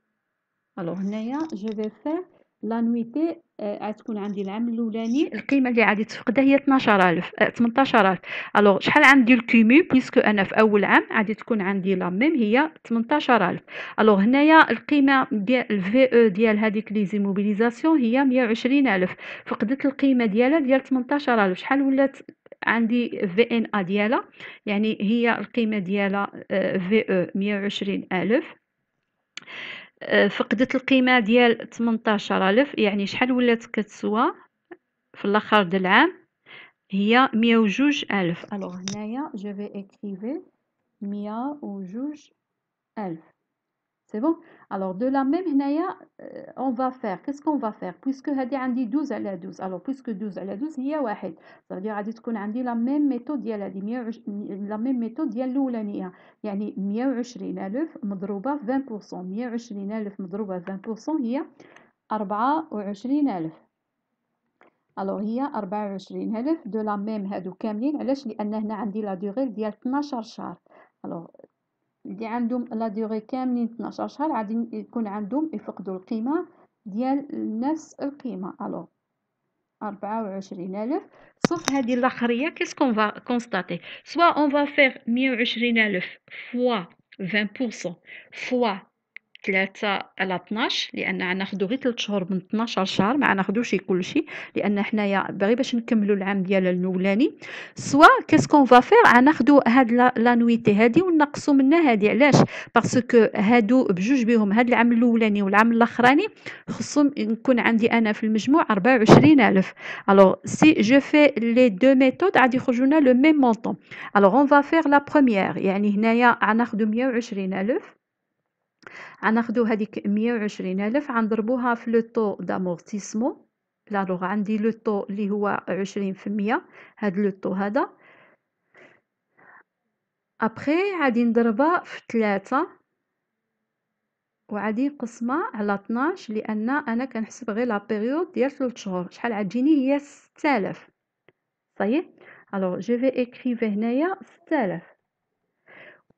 الوغ هنايا جو في فيغ لانويتي غتكون عندي العام الاولاني القيمه اللي غادي تفقدها هي 12000 18,000. الوغ شحال غندير الكومول بويسكو انا في اول عام غادي تكون عندي لا ميم هي 18,000. الوغ هنايا القيمه ديال الفي او ديال هذيك لي زيموبيليزاسيون هي 120,000، فقدت القيمه ديالها ديال 18,000. شحال ولات عندي في ان ا ديالها؟ يعني هي القيمه ديالها في او 120,000، فقدت القيمة ديال 18,000، يعني شحال ولات كتسوى في الآخر د العام؟ هي 102,000. الوغ هنايا جو في écrire 102,000. C'est bon. Alors de la même هنايا on va faire qu'est-ce qu'on va faire puisque هادي عندي 12 على 12. alors puisque 12 على 12 هي واحد، صافي غادي تكون عندي لا ميم ميثود ديال هادي لا ميم ميثود ديال الاولانيه، يعني 120,000 مضروبه في 20%. 120,000 مضروبه في 20% هي 24,000. الوغ هي 24,000 دو لا ميم هادو كاملين. علاش؟ لان هنا عندي لا دوغي ديال 12 شهر. الوغ اللي عندهم لا دوغي كاملين 12 شهر غادي يكون عندهم يفقدوا القيمة ديال نفس القيمة. الوغ 24,000 صوف هذه الاخرية كيس كون فا كونستاتي سوا اون فا فيغ 120,000 فوا 20% فوا 3 على 12 لان غناخدو غير 3 شهور من 12 شهر، ما غناخدوش كلشي لان حنايا باغي باش نكملوا العام ديال الاولاني. سوا كيسكون فا فيغ غناخدو هاد لانويتي هادي ونقصوا منها هادي. علاش؟ باسكو هادو بجوج بهم هاد العام الاولاني والعام الاخراني خصهم نكون عندي انا في المجموع 24,000. الوغ سي جو في لي دو ميثود غادي يخرجوا لنا لو ميم مونطون. الوغ اون فا فيغ لا بروميير، يعني هنايا غناخدو 120,000، غناخدو هذيك 120,000 غنضربوها في لو طو دامورتيسمون. الوغ عندي لو طو اللي هو 20%، هاد لو طو هذا ابخي غادي نضربها في 3 وغادي نقسمها على 12 لان انا كنحسب غير لا بيريود ديال 3 شهور. شحال غتجيني؟ هي 6000. صايي. الوغ جو في اكريفي هنايا 6000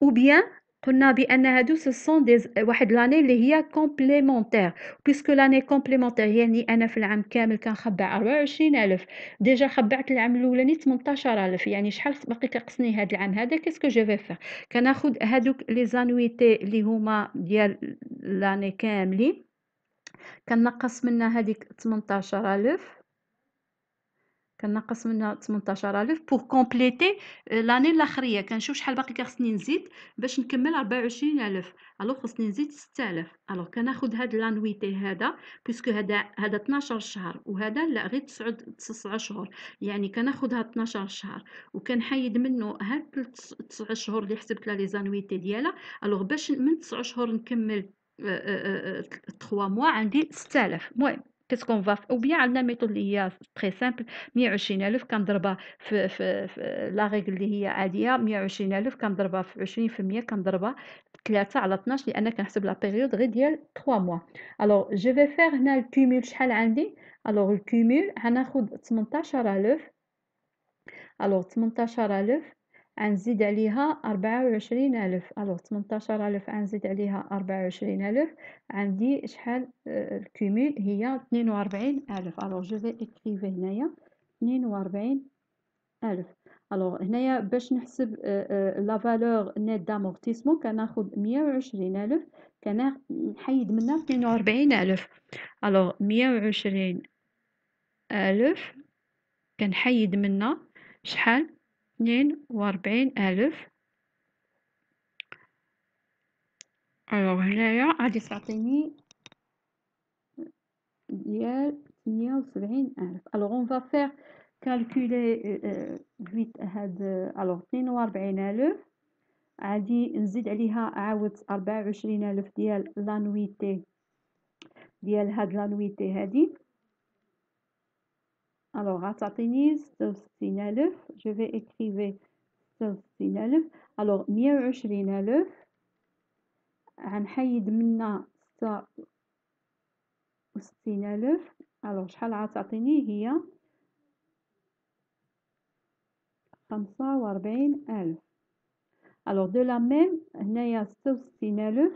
ou bien قلنا بان هادو سو سون دي واحد لاني اللي هي كومبليمونتير. بيسكو لاني كومبليمونتير يعني انا في العام كامل كنخبع 24,000، ديجا خبعت العام الاولاني 18,000، يعني شحال باقي كيقصني هاد العام هذا؟ كيسكو جو في فير كناخد هادوك لي زانويتي اللي هما ديال لاني كاملين، كنقص منها هذيك 18,000، كنقص منها 18,000 بور كومبليتي لاني الاخريه. كنشوف شحال باقي كخصني نزيد باش نكمل 24,000. الوغ خصني نزيد 6000. الوغ كناخد هاد لانويتي هذا بيسكو هذا 12 شهر وهذا لا غير 9 شهور، يعني كناخد هاد 12 شهر وكنحيد منه هاد 9 شهور اللي حسبت لها لي زانويتي ديالها. الوغ باش من 9 شهور نكمل 3 موا عندي 6000. المهم qu'est-ce qu'on va ou bien عندنا ميثود اللي هي très simple. 120,000 كنضربها في لا ريغل اللي هي عادية. 120,000 كنضربها في 20% كنضربها في 3 على 12 لأن كنحسب لا بيريود غير ديال 3 موا. الوغ جو في فيغ هنا الكومول شحال عندي؟ الوغ الكومول غناخد 18,000. الوغ 18,000 غنزيد عليها 24,000. الوغ 18,000 غنزيد عليها 24,000 عندي شحال؟ الكومول هي 42,000. الوغ جو في اكريفي هنايا 42,000. الوغ هنايا باش نحسب لا فالور نيت دامورتيسمون كناخد 120,000 كنحيد منها 42,000. الوغ 120,000 كنحيد منها شحال 42,000. الوغ هنايا غادي تعطيني ديال 78,000. الوغ اون فا فيغ كالكولي فيت هاد. الوغ 42,000 غادي نزيد عليها عاود 24,000 ديال لانويتي ديال هاد لانويتي هادي. الوغ غتعطيني 66,000. جو في اكريفي 66,000. الوغ 120,000 غنحيد منها 66,000. الوغ شحال غتعطيني هي 45,000. الوغ دو لا ميم هنايا 66,000.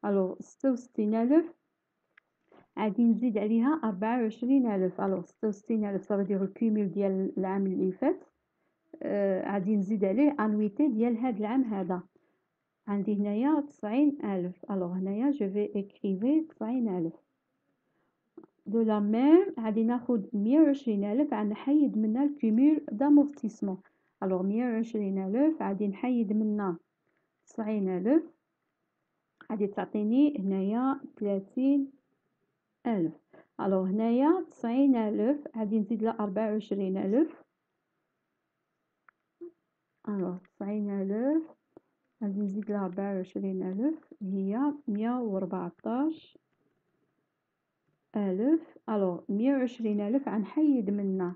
الوغ 66,000 غادي نزيد عليها 24,000. الوغ 66,000 صافي دير الكومول ديال العام اللي فات. غادي نزيد عليه انويتي ديال هاد العام هذا. عندي هنايا 90,000. الوغ هنايا جو في اكريفي 90,000. دو لا ميم غادي ناخد 120,000 غنحيد منها الكومول دامورتيسمون. الوغ 120,000 غادي نحيد منها 90,000 غادي تعطيني هنايا 30,000. الوغ هنايا 90,000 غادي نزيد لها 24,000. الوغ 90,000 غادي نزيد لها 24,000 هي 114,000. الوغ 120,000 غنحيد منها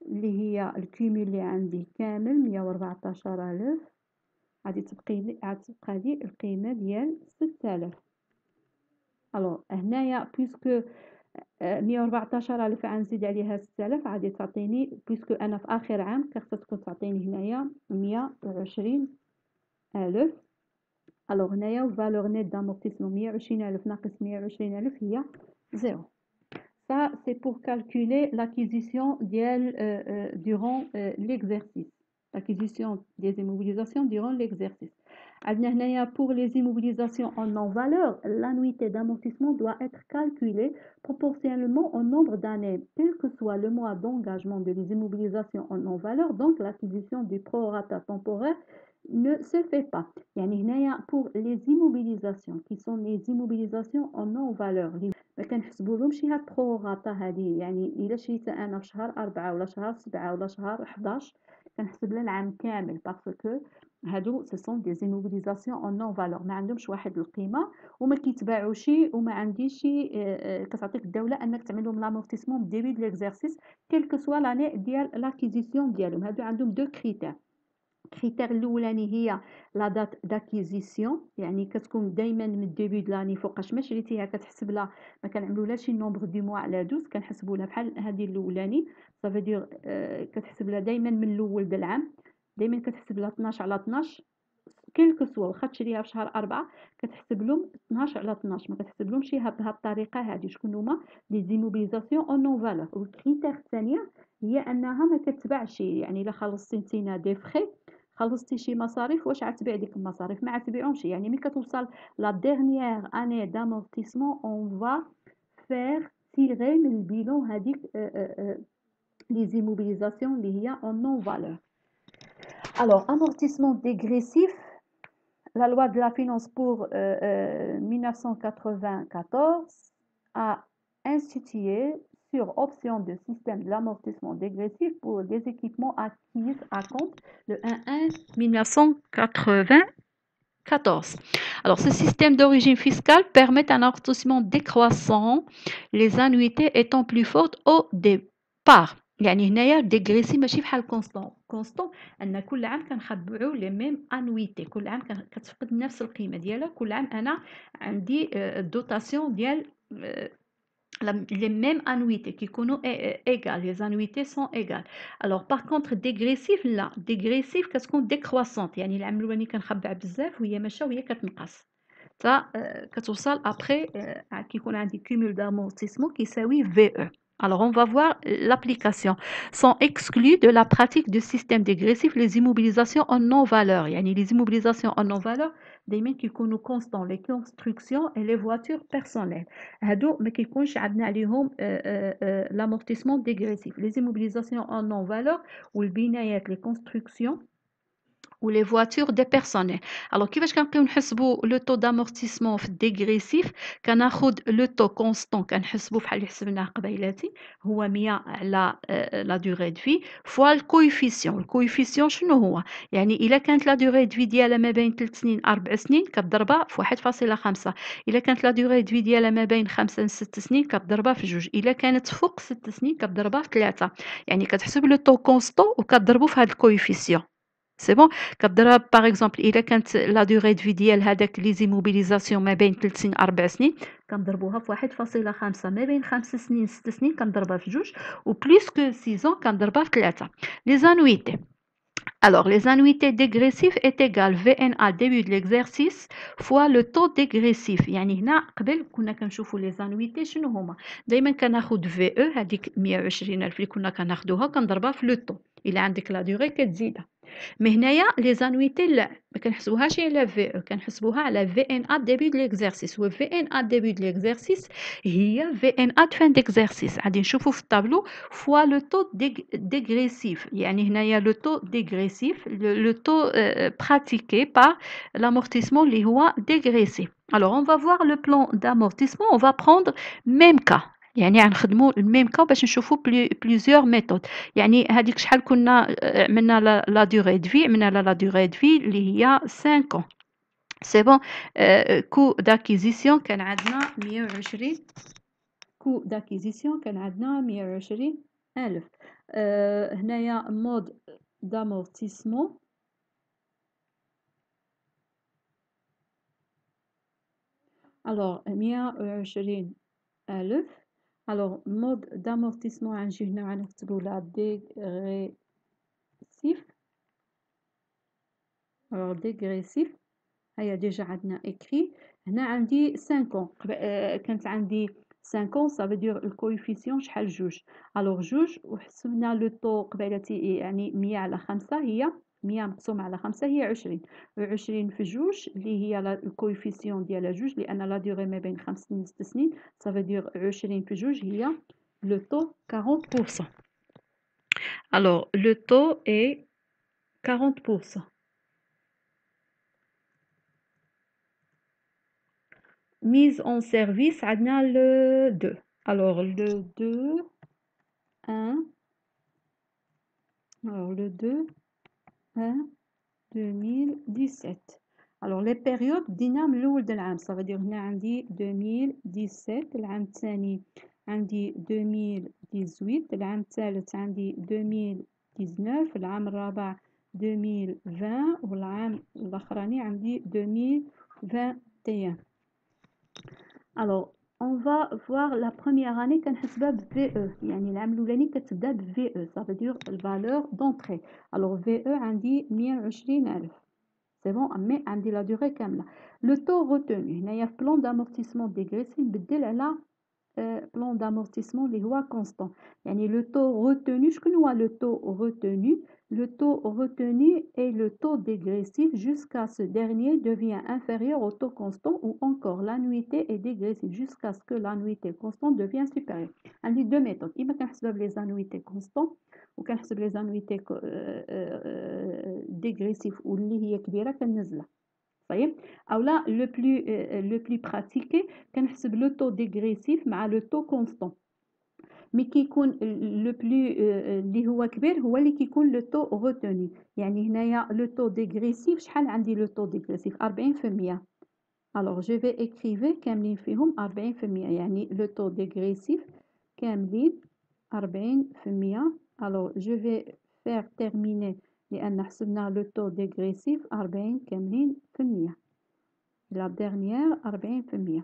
اللي هي الكومول اللي عندي كامل 114,000. غادي تبقى لي القيمة ديال 6,000. الوغ هنايا بويسكو 114,000 غنزيد عليها 6,000 غادي تعطيني بويسكو انا في اخر عام خاصها تكون تعطيني هنايا 120,000. الوغ هنايا فالور نيت دامورتيسمون 120,000 ناقص 120,000 هي 0. Ça, c'est pour calculer l'acquisition durant l'exercice. L'acquisition des immobilisations durant l'exercice. Pour les immobilisations en non-valeur, l'annuité d'amortissement doit être calculée proportionnellement au nombre d'années, quel que soit le mois d'engagement de les immobilisations en non-valeur. Donc, l'acquisition du prorata temporaire ne se fait pas. Pour les immobilisations qui sont les immobilisations en non-valeur, ما كنحسبولهمش هاد البروغاطا هادي. يعني الا شريت انا في شهر 4 ولا شهر 7 ولا شهر 11 كنحسب لها العام كامل باسكو هادو سي سون دي زيموبيليزاسيون اون نون فالور ما عندهمش واحد القيمه وما كيتباعوش وما عنديش كتعطيك الدوله انك تعمل لهم لامورتيسمون ديبي دو ليكزارسيس كيلكو سوا لاني ديال لاكيزيسيون ديالهم. هادو عندهم دو كريتير. الكريتير الاولاني هي لا دات داكيزيسيون يعني كتكون دائما من الديبي د لاني فوقاش ما شريتيها كتحسب لها ما كنعملولهاش نومبر دو موا على 12 كنحسبوا لها بحال هذه الاولاني صافي دير كتحسب لها دائما من الاول د العام دائما كتحسب لها 12 على 12 كيلكو سوا واخا تشريها في شهر 4 كتحسب لهم 12 على 12 ما كتحسب لهمش بهذه الطريقه هذه. شكون هما لي زيموبيليزاسيون اون نون فالور. والكريتير الثانيه هي انها ما كتباعش يعني الا خلصتي نتينا دي فري خلصتي شي مصاريف واش غتبيع ديك المصاريف ما غتبيعهمش. يعني ملي كتوصل لا ديرنيير اني دامورتيسمون اون فا فير تيغي من البيلون هذيك لي زيموبيليزاسيون اللي هي اون نون فالور. الوغ امورتيسمون ديغريسيف. La loi de la finance pour 1994 a institué sur option de système de l'amortissement dégressif pour des équipements acquis à compte le 1/1/1994. Alors, ce système d'origine fiscale permet un amortissement décroissant, les annuités étant plus fortes au départ. يعني هنايا ديغريسي ماشي بحال كونستون ان كل عام كنخبعوا لي ميم انويتي كل عام كتفقد نفس القيمه ديالها. كل عام انا عندي دوتاسيون ديال les mêmes annuités qui sont égales, les annuités sont égales. Alors par contre dégressif لا dégressif كتكون décroissante يعني العام الاولاني كنخبع بزاف وهي ماشيه وهي كتنقص كتوصل ابري كيكون عندي كومول دامورتيسمون كيساوي في او. Alors, on va voir l'application. Sont exclues de la pratique du système dégressif les immobilisations en non-valeur. يعني les immobilisations en non-valeur دايما كيكونوا constants les constructions et les voitures personnelles. هادو ما كيكونش عندنا عليهم l'amortissement dégressif. Les immobilisations en non-valeur والبنايات les constructions ou les voitures des personnels. Alors كيفاش كنبقيو نحسبوا لو طو d'amortissement في الديغريسيف كناخد لو طو كونستون كنحسبوا بحال اللي حسبناه قبيلاتي هو 100 على لا دوغي دو في فوا الكويفيسيون. الكويفيسيون شنو هو؟ يعني الا كانت لا دوغي دو في ديالها ما بين 3 سنين 4 سنين كتضربها في 1.5. الا كانت لا دوغي دو في ديالها ما بين 5 ل 6 سنين كتضربها في 2. الا كانت فوق 6 سنين كتضربها في 3. يعني كتحسب لو طو كونستون وكتضربو في هاد الكويفيسيون. سي بون كتضرب باغ اكزومبل الا كانت لا دوغي دو في ديال هذاك لي زيموبيليزاسيون ما بين 3 سنين 4 سنين كنضربوها في 1.5 ما بين 5 سنين 6 سنين كنضربها في 2 و بليس كو 6 كنضربها في 3. لي زانويتي Alors, les annuités dégressives est égal VNA début de l'exercice fois le taux dégressif. يعني هنا قبل كنا كنشوفوا les annuités شنو هما دائما كناخد VE هذيك 120,000 اللي كنا كناخدوها كنضربها في لو طو إلا عندك لا دوغي كتزيدها. مي هنايا لي زانويتي لا ما كنحسبوهاش على في كنحسبوها على في ان ا ديبي د ليكزارسيس و في ان ا ديبي د ليكزارسيس هي في ان ا فان ديكزارسيس. غادي نشوفوا في الطابلو فوا لو طو ديغريسيف يعني هنايا لو طو ديغريسيف لو طو براتيكي بار l'amortissement اللي هو dégressif. Alors on va voir le plan d'amortissement, on va prendre même cas يعني غنخدموا الميم كا باش نشوفوا بليزيور ميثود. يعني هذيك شحال كنا عملنا لا دوغي دو في عملنا لا دوغي دو في اللي هي 5 ans. سي بون كو داكيزيسيون كان عندنا 120 كو داكيزيسيون كان عندنا 120,000. هنايا مود دامورتيسمون الوغ 120,000. Alors, mode d'amortissement غنجي هنا غنكتبو لا dégressif. Alors, dégressif هيا ديجا عندنا écrit. هنا عندي 5 ans كانت عندي 5 ans ça veut dire الكويفيسيون شحال 2. alors 2 وحسبنا لو طو قبيلتي يعني 100 على 5 هي 100 مقسوم على 5 هي 20 20 في 2 اللي هي الكويفيسيون ديالها 2 لان لا دوغي ما بين 5 سنين 6 سنين ça veut dire 20 في 2 هي le taux 40%. Alors le taux est 40%. Mise en service عندنا le 2. Alors le 2 1 alors le 2 1 2017. alors les périodes بدينا من الاول د العام ça veut dire هنا عندي 2017 العام الثاني عندي 2018 العام الثالث عندي 2019 العام الرابع 2020 والعام الاخراني عندي 2021. Alors, on va voir la première année كنحسبها ب VE يعني العام الأولاني كتبدا ب VE ça veut dire الفالور d'entrée. alors VE عندي 120,000 c'est bon مي عندي لا دوغي كاملة. لو طو روتوني هنايا في بلان دامورتيسمون ديغريسيف نبدل على بلان دامورتيسمون اللي هو كونستون. يعني لو طو روتوني شكون هو لو طو روتوني؟ Le taux retenu est le taux dégressif jusqu'à ce dernier devient inférieur au taux constant ou encore l'annuité est dégressive jusqu'à ce que l'annuité constante devienne supérieure. عندي deux méthodes. إما كنحسبها بلي annuités constants وكنحسب لي annuités dégressif واللي هي كبيرة كننزلها. طيب او لا لو بلو براتيكي كنحسب لو طو ديغريسيف مع لو طو كونستون. مي كيكون لو بلو اللي هو كبير هو اللي كيكون لو طو روتوني. يعني هنايا لو طو ديغريسيف شحال عندي لو طو ديغريسيف 40%. alors je vais écrire كاملين فيهم 40% يعني لو طو ديغريسيف كاملين 40%. alors je vais faire terminer لأن حسبنا لو طو ديغريسيف 40 كاملين في المية. لا ديرنيير 40%.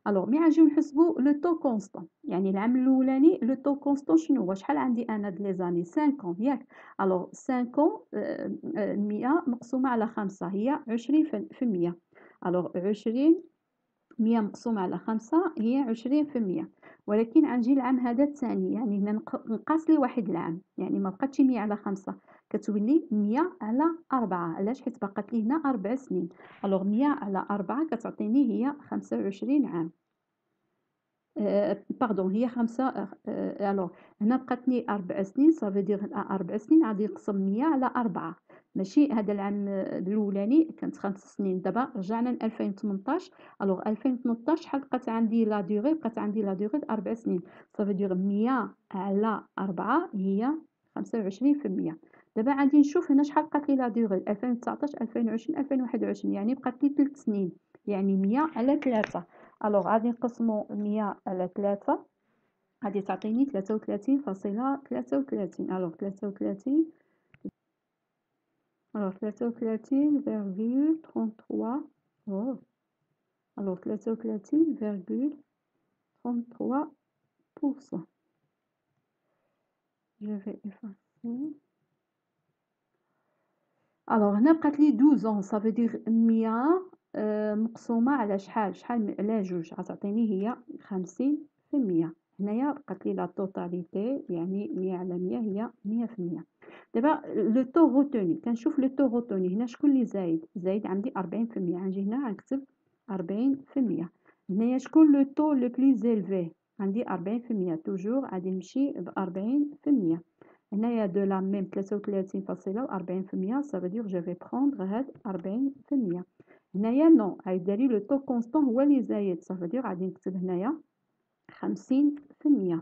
الوغ مي غنجيو نحسبو لو طو كونستون يعني العام الاولاني لو طو كونستون شنو هو شحال عندي انا د لي زاني 5 ans ياك. الوغ 5 ans 100 مقسومه على 5 هي 20%. الوغ 20 100 مقسومه على 5 هي 20%. ولكن غنجي العام هذا الثاني، يعني هنا نقص لي واحد العام، يعني ما بقاتش 100 على 5، كتولي 100 على 4. علاش؟ حيت بقات لي هنا 4 سنين. الوغ 100 على 4 كتعطيني هي 25 عام. باردون، هي 5. ألوغ هنا بقاتني 4 سنين، صافي دير 4 سنين غادي نقسم 100 على 4. ماشي هذا العام الأولاني كانت 5 سنين، دابا رجعنا ل2018. ألوغ 2018 شحال بقات عندي لا دوغي؟ بقات عندي لا دوغي د 4 سنين، صافي دير 100 على 4 هي 25%. دابا غادي نشوف هنا شحال بقات لي لا دوغي، 2019 2020 2021، يعني بقات لي 3 سنين، يعني 100 على 3. ألوغ غادي نقسمو 100 على 3، غادي تعطيني 33.33. ألوغ 33، ألوغ 33,33. أوه، ألوغ 33,33%. Je vais effacer. ألوغ هنا بقات لي 12 ans، صافي دير 100 مقسومة على شحال؟ شحال على جوج؟ غتعطيني هي 50%. هنايا بقات لي لا توتاليتي، يعني 100 على 100 هي 100%. دابا لو طو غوتوني، كنشوف لو طو غوتوني هنا شكون اللي زايد؟ زايد عندي 40%، غنجي هنا غنكتب 40%. هنايا شكون لو طو لو بلو زيلفي؟ عندي 40%، توجور غادي نمشي ب40%. هنايا دو لا ميم 33.40%، ça veut dire je vais prendre هاد 40%. هنايا نو، غيديري لو طو كونستون هو اللي زايد، ça veut dire غادي نكتب هنايا 50%.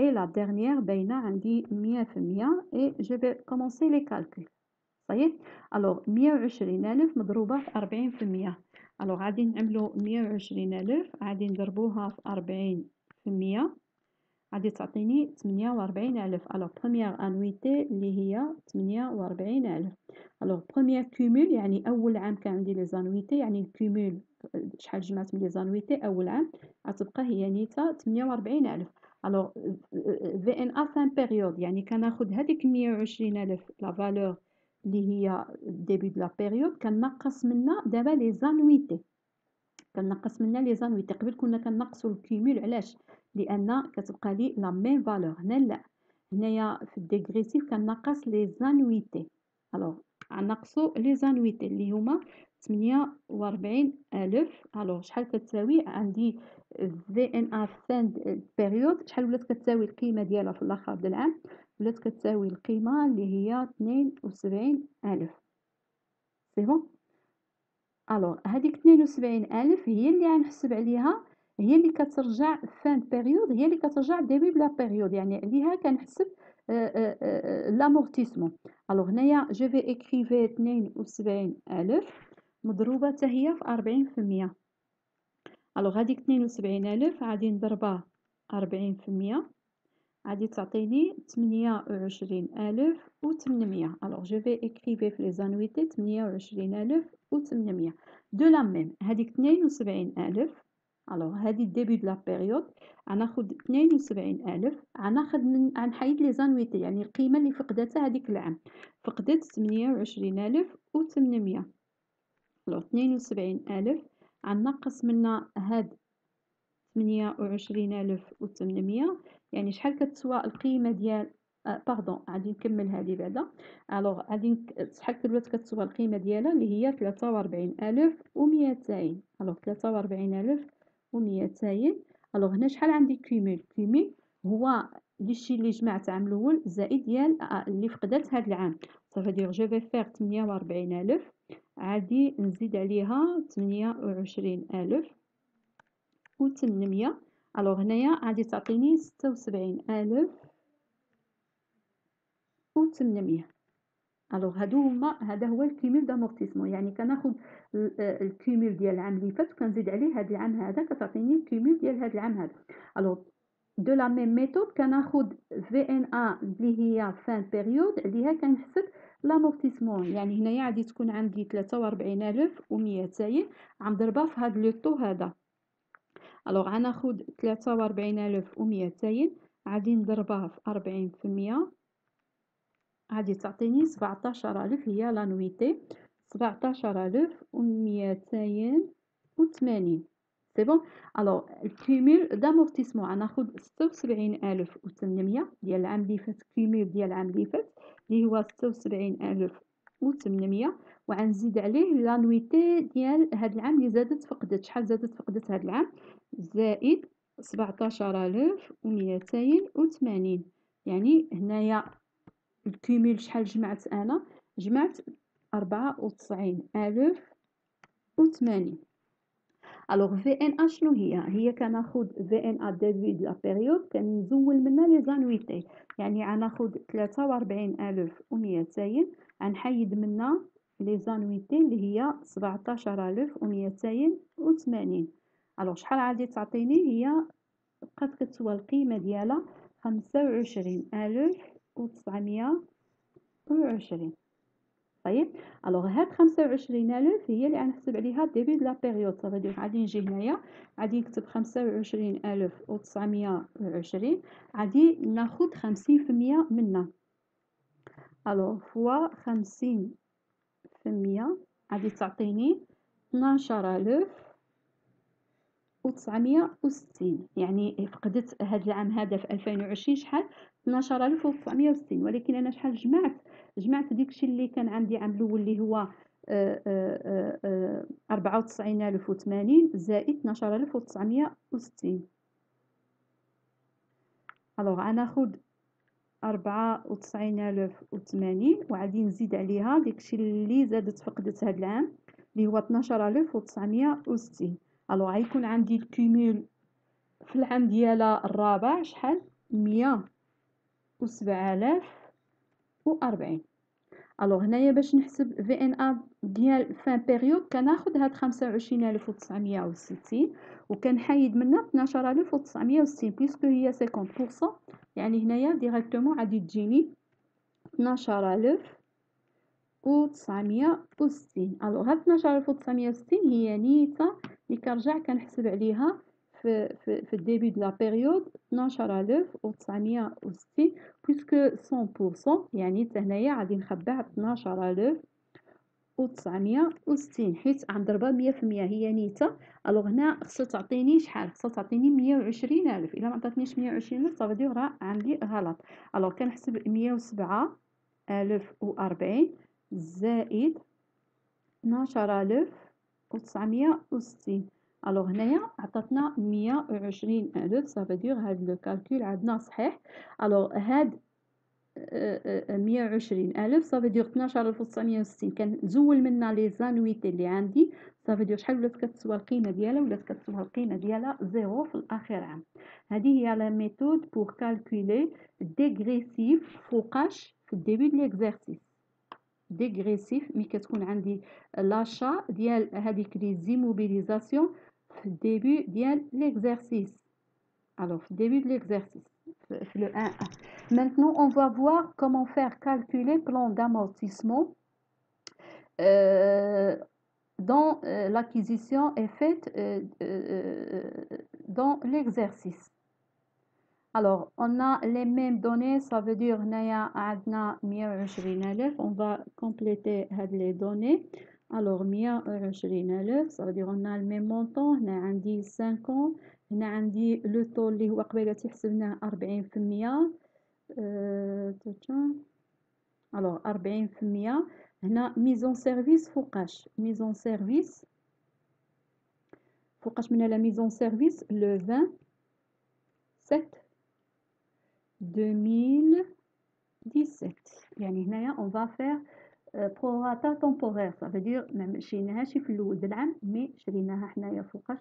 et la dernière باينة عندي 100%. et je vais commencer les calculs. صحيح؟ alors 120,000 مضروبة في 40%. alors غادي نعملو 120,000 غادي نضربوها في 40%، غادي تعطيني 48,000. الوغ بروميير انويتي اللي هي 48,000. الوغ بروميير كومول، يعني اول عام كان عندي لي زانويتي، يعني الكومول شحال جمعت من لي زانويتي اول عام غتبقى هي نيتا 48,000. الوغ في ان ا فان بيريود، يعني كناخد هذيك 120,000 لا فالور اللي هي الديبي د لا بيريود، كنقص منها دابا لي زانويتي، كنقص منها لي زانويتي. قبل كنا كنقصوا الكيمول، علاش؟ لان كتبقى لي لا ميم فالور. هنا لا، هنايا في الديغريسيف كنقص لي زانويتي. الوغ غنقصوا لي زانويتي اللي هما 48,000. الوغ شحال كتساوي؟ عندي في ان ا فان بيريود شحال ولات كتساوي القيمه ديالها في الاخر د العام؟ ولات كتساوي القيمه اللي هي 72,000. سي بون. الوغ هذيك 72,000 هي اللي غنحسب عليها، هي اللي كترجع فان بيريود، هي اللي كترجع ديبي بلا بيريود، يعني عليها كنحسب لامورتيسمون. الوغ هنايا جو في اكريفي 72,000 مضروبة حتى هي في 40%. الوغ هذيك 72,000 غادي نضربها 40%، غادي تعطيني 28,800. الوغ جو في اكريفي في لي زانويتي 28,800. دو لا ميم هذيك 72,000. الوغ هذه الديبي د لا بيريود غناخد 72,000، غنحيد لي زانويتي، يعني القيمة اللي فقدتها هذيك العام، فقدت 28,800. الوغ 72,000 غنقص منها هاد 28,800، يعني شحال كتسوى القيمة ديال باردون غادي نكمل هذه بعدا. الوغ غادي شحال ولات كتسوى القيمة ديالها اللي هي 43,200. الوغ 43,200. الوغ هنا شحال عندي كومول؟ كومول هو داكشي اللي جمعت العام الاول زائد ديال اللي فقدت هذا العام. صافي دير جو في فير 48,000 غادي نزيد عليها 28,800. الوغ هنايا غادي تعطيني 76,800. الوغ هذا هو الكيمول دامورتيسمون، يعني كناخد الكيمول ديال العام اللي فات وكنزيد عليه هذا العام هذا، كتعطيني الكيمول ديال هذا العام هذا. الوغ دو لا ميم ميثود كناخد في ان ا اللي هي فان بيريود، عليها كنحسب لامورتيسمون، يعني هنايا غادي تكون عندي 43,200 غنضربها في هذا لو طو هذا. الوغ غناخد 43,200 غادي نضربها في 40%، غادي تعطيني 17,000 هي لا نويتي. 17,280. سي بون. الوغ الكيمول دامورتيسمون غناخد 76800 ديال العام اللي فات، كيمول ديال العام اللي فات اللي هو 76800، وغنزيد عليه لانويتي ديال هاد العام اللي زادت فقدت. شحال زادت فقدت هاد العام؟ زائد 17280. يعني هنايا الكيمول شحال جمعت انا؟ جمعت 94080. الوغ في ان ا شنو هي كناخد في ان ا ديبي د لا بيريود كنزول منها لي زانويتي، يعني غناخد 43200 غنحيد منها لي زانويتي اللي هي 17280. الوغ شحال غادي تعطيني؟ هي بقات كتسوى القيمه ديالها 25920. طيب الوغ هاد 25000 هي اللي غنحسب عليها ديبي د لا بيريود. صافي غادي نجي هنايا غادي نكتب 25920 غادي ناخد 50% منها. الوغ فوا 50% غادي تعطيني 12960. يعني فقدت هاد العام هذا في 2020 شحال؟ 12960. ولكن انا شحال جمعت داكشي اللي كان عندي عام الاول اللي هو 94080 زائد 12960. الوغ غناخد 94080 وغادي نزيد عليها داكشي اللي زادت فقدت هاد العام اللي هو 12960. الوغ غيكون عندي الكيمول في العام ديالها الرابع شحال؟ 107040. الوغ هنايا باش نحسب في ان ا ديال فان بيريود كناخد هاد 25960 وكنحيد منها 12960 بيسكو هي 50%، يعني هنايا ديريكتومون غادي تجيني 12960. الوغ هاد 12960 هي نيتها اللي كنرجع كنحسب عليها في الديبي د لا بيريود 12960 بيسكو 100%، يعني حتى هنايا غادي نخبع 12960 حيت غنضربها 100% هي نيتها. الوغ هنا خصها تعطيني شحال؟ خصها تعطيني 120000. الا ما عطاتنيش 120000 صافي راه عندي غلط. الوغ كنحسب 107040 زائد 12960. الوغ هنايا عطاتنا 120000. صافي هاد لو كالكول عندنا صحيح. الوغ هاد 120000 صافي 12960 كنزول منها لي زانويتي اللي عندي. صافي شحال ولات كتسوى القيمه ديالها؟ ولات كتسوى القيمه ديالها زيرو في الاخر عام. هذه هي لا ميثود بور كالكولي ديغريسيف فوقاش في الديبي د ليكزارسيس. ديغريسيف ملي كتكون عندي لاشا ديال هذيك لي زيموبيليزاسيون في الديبي ديال ليكزارسيس. Alors, début de l'exercice, le 1A. Maintenant, on va voir comment faire calculer le plan d'amortissement dont l'acquisition est faite dans l'exercice. Alors, on a les mêmes données, ça veut dire on va compléter les données. Alors, ça veut dire on a le même montant, on a 5 ans. هنا عندي لو طول اللي هو قبيله تحسبناه 40%. الوغ 40%. هنا ميزون سيرفيس فوقاش؟ ميزون سيرفيس فوقاش من لا ميزون سيرفيس لو 27/2017. يعني هنايا اون فا فير بروراتا تومبورير، صافي دير ما مشيناهاش في الاول د العام مي شريناها حنايا فوقاش؟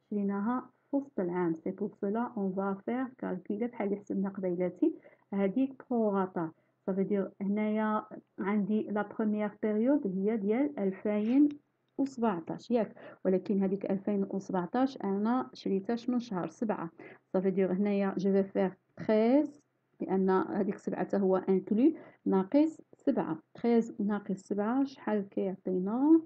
شريناها في وسط العام. سي بور سولا اون فا فير كالكولي بحال اللي حسبنا قبيلاتي هذيك بروراتا. صافي دير هنايا عندي لا بروميير بيريود هي ديال 2017 ياك، ولكن هذيك 2017 انا شريتها شنو؟ شهر 7. صافي دير هنايا جو في فير 13 لان هذيك 7 حتى هو انكلو ناقص 7. 13 ناقص 7 شحال كيعطينا؟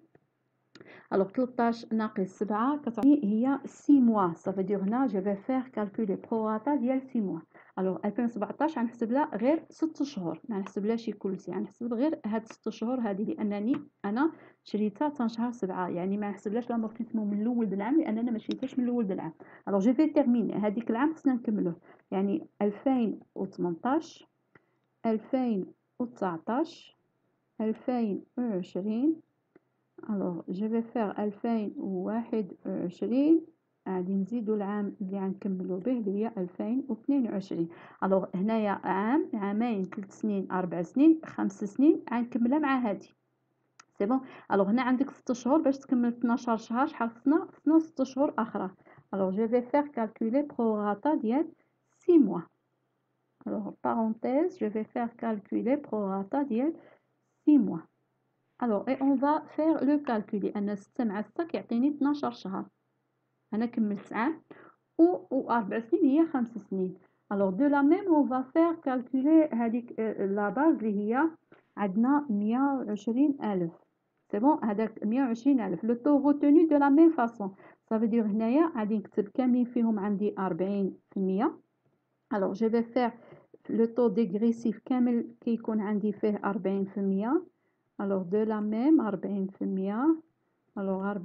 الوغ 13 ناقص 7 كتعطيني هي 6 موا. صافي دير هنا جو في فير كالكول بروراتا ديال 6 موا. الوغ 2017 غنحسب لها غير 6 شهور، ما نحسبلهاش كلشي، غنحسب غير هاد 6 شهور هادي لانني انا شريتها حتى شهر 7، يعني ما نحسبلهاش لامورتيسمون من الاول د العام لان انا ما شريتهاش من الاول د العام. الوغ جو في تيرميني هذيك العام خصنا نكملوه، يعني 2018 2019 2020. الوغ جو في فيغ 2021 غادي نزيدو العام اللي غنكملو به اللي هي 2022. الوغ هنايا عام، عامين، 3 سنين، 4 سنين، 5 سنين غنكملها مع هادي. سي بون. الوغ هنا عندك 6 شهور باش تكمل 12 شهر، شحال خصنا 6 شهور اخرى. الوغ جو في فيغ كالكولي بروراتا ديال 6 mois. الوغ parenthèse je vais faire calculer prorata ديال 6 mois. الوغ et on va faire le calcul لان 6 مع 6 كيعطيني 12 شهر. انا كملت عام و 4 سنين هي 5 سنين. الوغ دو لا ميم on va faire calculer هذيك لا باز اللي هي عندنا 120,000. سي بون، هذاك 120,000 لو طو روتوني دو لا ميم فاصون. صافي دير هنايا غادي نكتب كاملين فيهم عندي 40%. الوغ جو في فيغ لو طو ديغريسيف كامل كيكون عندي فيه 40%. الوغ دو لا ميم 40%. الوغ 40%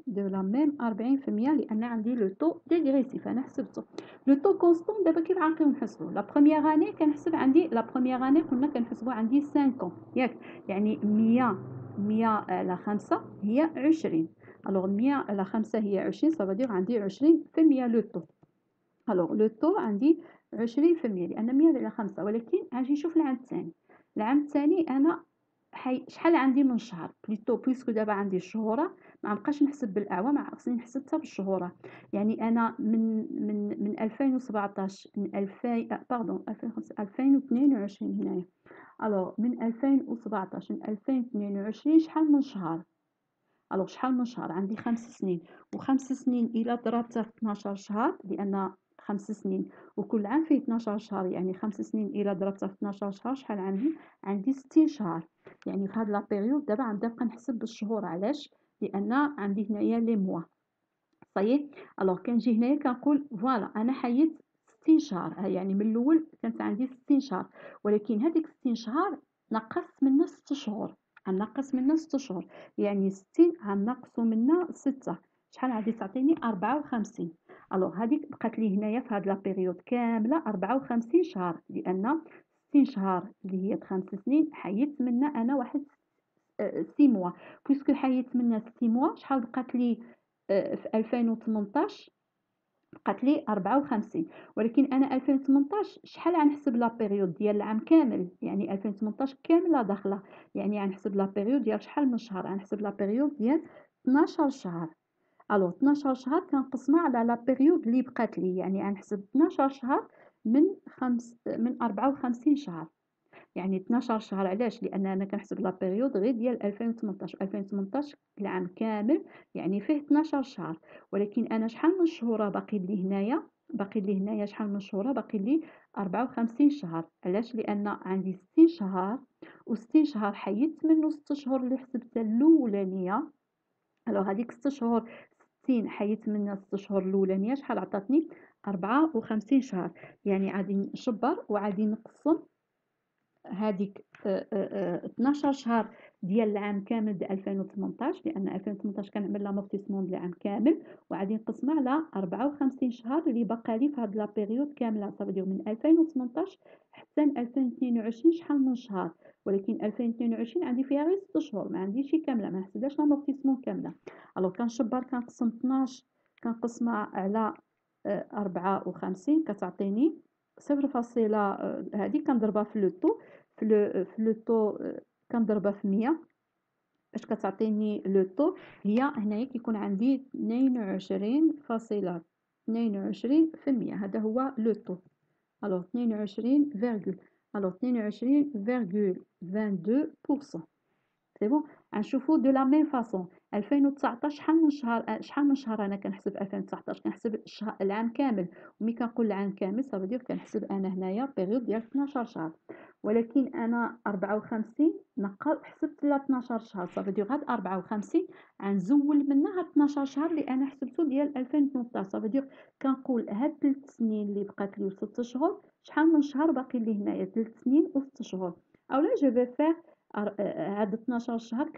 دو لا ميم 40% لان عندي لو طو ديغريسيف انا حسبته. لو طو كونستون دابا كيف غنبقاو نحسبو؟ لا بروميير اني كنحسب عندي، لا بروميير اني قلنا كنحسبو عندي 5 ياك، يعني 100 على 5 هي 20. الوغ 100 على 5 هي 20، صافي دير عندي 20% لو طو. الوغ لو طو عندي 20% لان 100 على 5. ولكن غنجي نشوف العام الثاني. العام الثاني انا شحال عندي من شهر بليتو، بويسكو دابا عندي الشهوره ما نبقاش نحسب بالاعوام، خصني نحسب حتى بالشهوره. يعني انا من 2017 من 2000 باردون 2022 هنايا. الوغ من 2017 ل 2022 شحال من شهر؟ الوغ شحال من شهر؟ عندي 5 سنين، و5 سنين الى ضربتها في 12 شهر لان 5 سنين وكل عام فيه 12 شهر، يعني 5 سنين الى ضربتها في 12 شهر شحال عندي 60 شهر. يعني في هاد لا بيريود دابا غنبدا نحسب بالشهور. علاش؟ لان عندي هنايا لي موا. صايي. الوغ كنجي هنايا كنقول فوالا انا حيدت 60 شهر، يعني من الاول كانت عندي 60 شهر، ولكن هذيك 60 شهر نقصت منها 6 شهور. غنقص منها 6 شهور، يعني 60 غنقصو منها 6 شحال غادي تعطيني 54. الوغ هذيك بقات لي هنايا في هاد لا بيريود كامله 54 شهر، لان 60 شهر اللي هي 5 سنين حيدت منها انا واحد 6 موا. بويسكو حيدت منها 6 موا شحال بقات لي في 2018؟ بقات لي 54. ولكن انا 2018 شحال غنحسب لا بيريود ديال العام كامل؟ يعني 2018 كامله داخله، يعني غنحسب لا بيريود ديال شحال من شهر؟ غنحسب لا بيريود ديال 12 شهر. الو 12 شهر كنقسمها على لا بيريود اللي بقات لي، يعني غنحسب 12 شهر من 54 شهر. يعني 12 شهر. علاش؟ لان انا كنحسب لا بيريود غير ديال 2018. 2018 العام كامل يعني فيه 12 شهر، ولكن انا شحال من شهوره باقي لي هنايا؟ باقي لي هنايا شحال من شهوره؟ باقي لي 54 شهر. علاش؟ لان عندي 60 شهر، و60 شهر حيدت منه 6 شهور اللي حسبتها الاولانيه. الوغ هذيك 6 شهور 60 حيدت منها 6 شهور الاولانيه شحال عطاتني؟ 54 شهر. يعني غادي نشبر وغادي نقسم هذيك 12 شهر ديال العام كامل ديال 2018، لان 2018 كنعمل لامورتيسمون ديال العام كامل، وغادي نقسمها على 54 شهر اللي باقا لي في هاد لا بيريود كامله. صافي دير من 2018 حتى 2022 شحال من شهر؟ ولكن 2022 عندي فيها غير 6 شهور، ما عنديش كامله، ما نحسبهاش لامورتيسمون كامله. الوغ كنشبر كنقسم 12 كنقسمها على 54 كتعطيني 0 هذه كنضربها في لو طو، في لو طو كنضربها في 100 باش كتعطيني لو طو. هي هنايا كيكون عندي 22.22%. هذا هو لو طو. الوغ 22,22,22%. سي بون. غنشوفو دو لا ميم فاصون 2019 شحال من شهر انا كنحسب 2019؟ كنحسب العام كامل، وملي كنقول العام كامل صافي دير كنحسب انا هنايا بيريود ديال 12 شهر. ولكن أنا 54 حسبت لها 12 شهر، صافي دير هاد 54 غنزول منها هاد 12 شهر اللي أنا حسبتو ديال 2018، صافي دير كنقول هاد 3 سنين اللي بقات لي و6 شهور شحال من شهر باقي لي هنايا، 3 سنين و6 شهور. أولا جو في فيغ هاد 12 شهر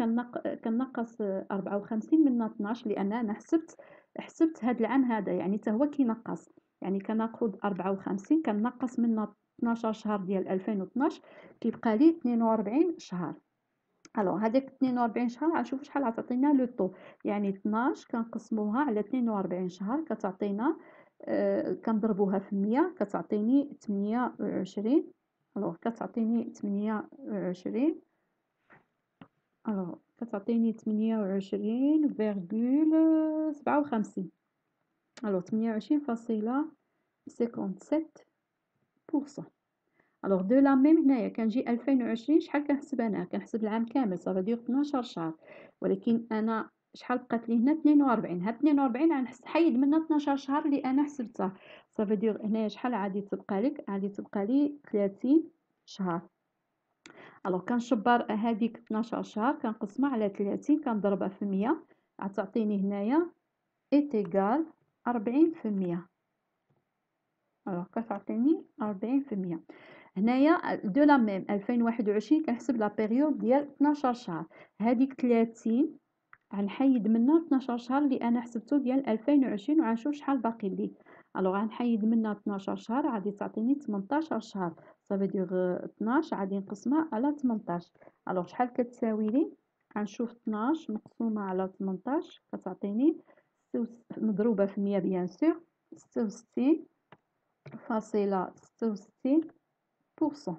كنقص 54 من 12 لأن أنا حسبت هاد العام هذا، يعني حتى هو كينقص، يعني كناخد 54 كنقص منها 12 شهر ديال 2012 كيبقى لي 42 شهر. الوغ هذاك 42 شهر غنشوفو شحال غتعطينا لو طو، يعني 12 كنقسموها على 42 شهر كتعطينا كنضربوها في 100 كتعطيني 28. الوغ كتعطيني 28. الوغ كتعطيني 28,57. الوغ 28,57%. الوغ دو لا ميم هنايا كنجي 2020 شحال كنحسب أنا، كنحسب العام كامل صافي دير 12 شهر، ولكن أنا شحال بقات لي هنا 42، هاد 42 غنحيد منها 12 شهر اللي أنا حسبتها، صافي دير هنايا شحال غادي تبقى لك، غادي تبقى لي 30 شهر. الوغ كنشبر هاديك 12 شهر كنقسمها على 30 كنضربها في 100 غتعطيني هنايا إيت إيكال 40%. الوغ كتعطيني 40%. هنايا دو لا ميم 2021 كنحسب لا بيريود ديال 12 شهر، هاديك 30 غنحيد منها 12 شهر اللي انا حسبته ديال 2020 وغنشوف شحال باقي لي. الوغ غنحيد منها 12 شهر غادي تعطيني 18 شهر، صافي دير 12 غادي نقسمها على 18. الوغ شحال كتساوي لي؟ غنشوف 12 مقسومه على 18 كتعطيني مضروبه في 100 بيان سور 66.66%.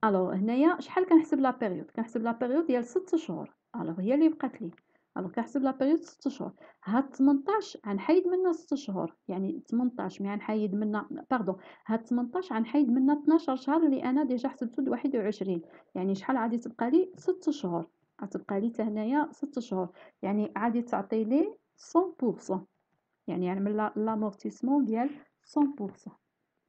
الوغ هنايا شحال كنحسب لا بيريود؟ كنحسب لا بيريود ديال 6 شهور، الوغ هي اللي بقات لي. الوغ كنحسب لا بيريود 6 شهور، هاد 18 غنحيد منها 6 شهور، يعني 18 مي غنحيد منها باردون، هاد 18 غنحيد منها 12 شهر اللي أنا ديجا حسبتو د21، يعني شحال غادي تبقى لي 6 شهور، غتبقى لي حتى هنايا 6 شهور، يعني غادي تعطي لي 100%، يعني غنعمل لامورتيسمون ديال 100%.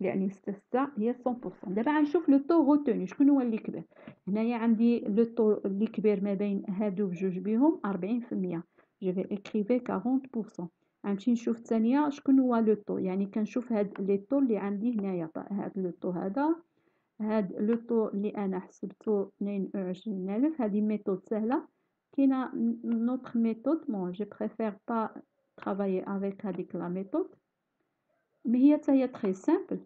يعني استثناء هي 100%. دابا غنشوف لو طو غوتوني شكون هو اللي كبير. هنايا عندي لو طو اللي كبير ما بين هادو بجوج بهم 40%، جو في اكريفي 40%. غنمشي نشوف الثانيه شكون هو لو طو، يعني كنشوف هاد لي طو اللي عندي هنايا، هاد لو طو هذا، هاد لو طو اللي انا حسبته 22,000. هذه ميثود سهله، كاينه نوتر ميثود بون جو بريفير با travailler avec هذيك لا ميثود مي هي حتى هي تري سامبل.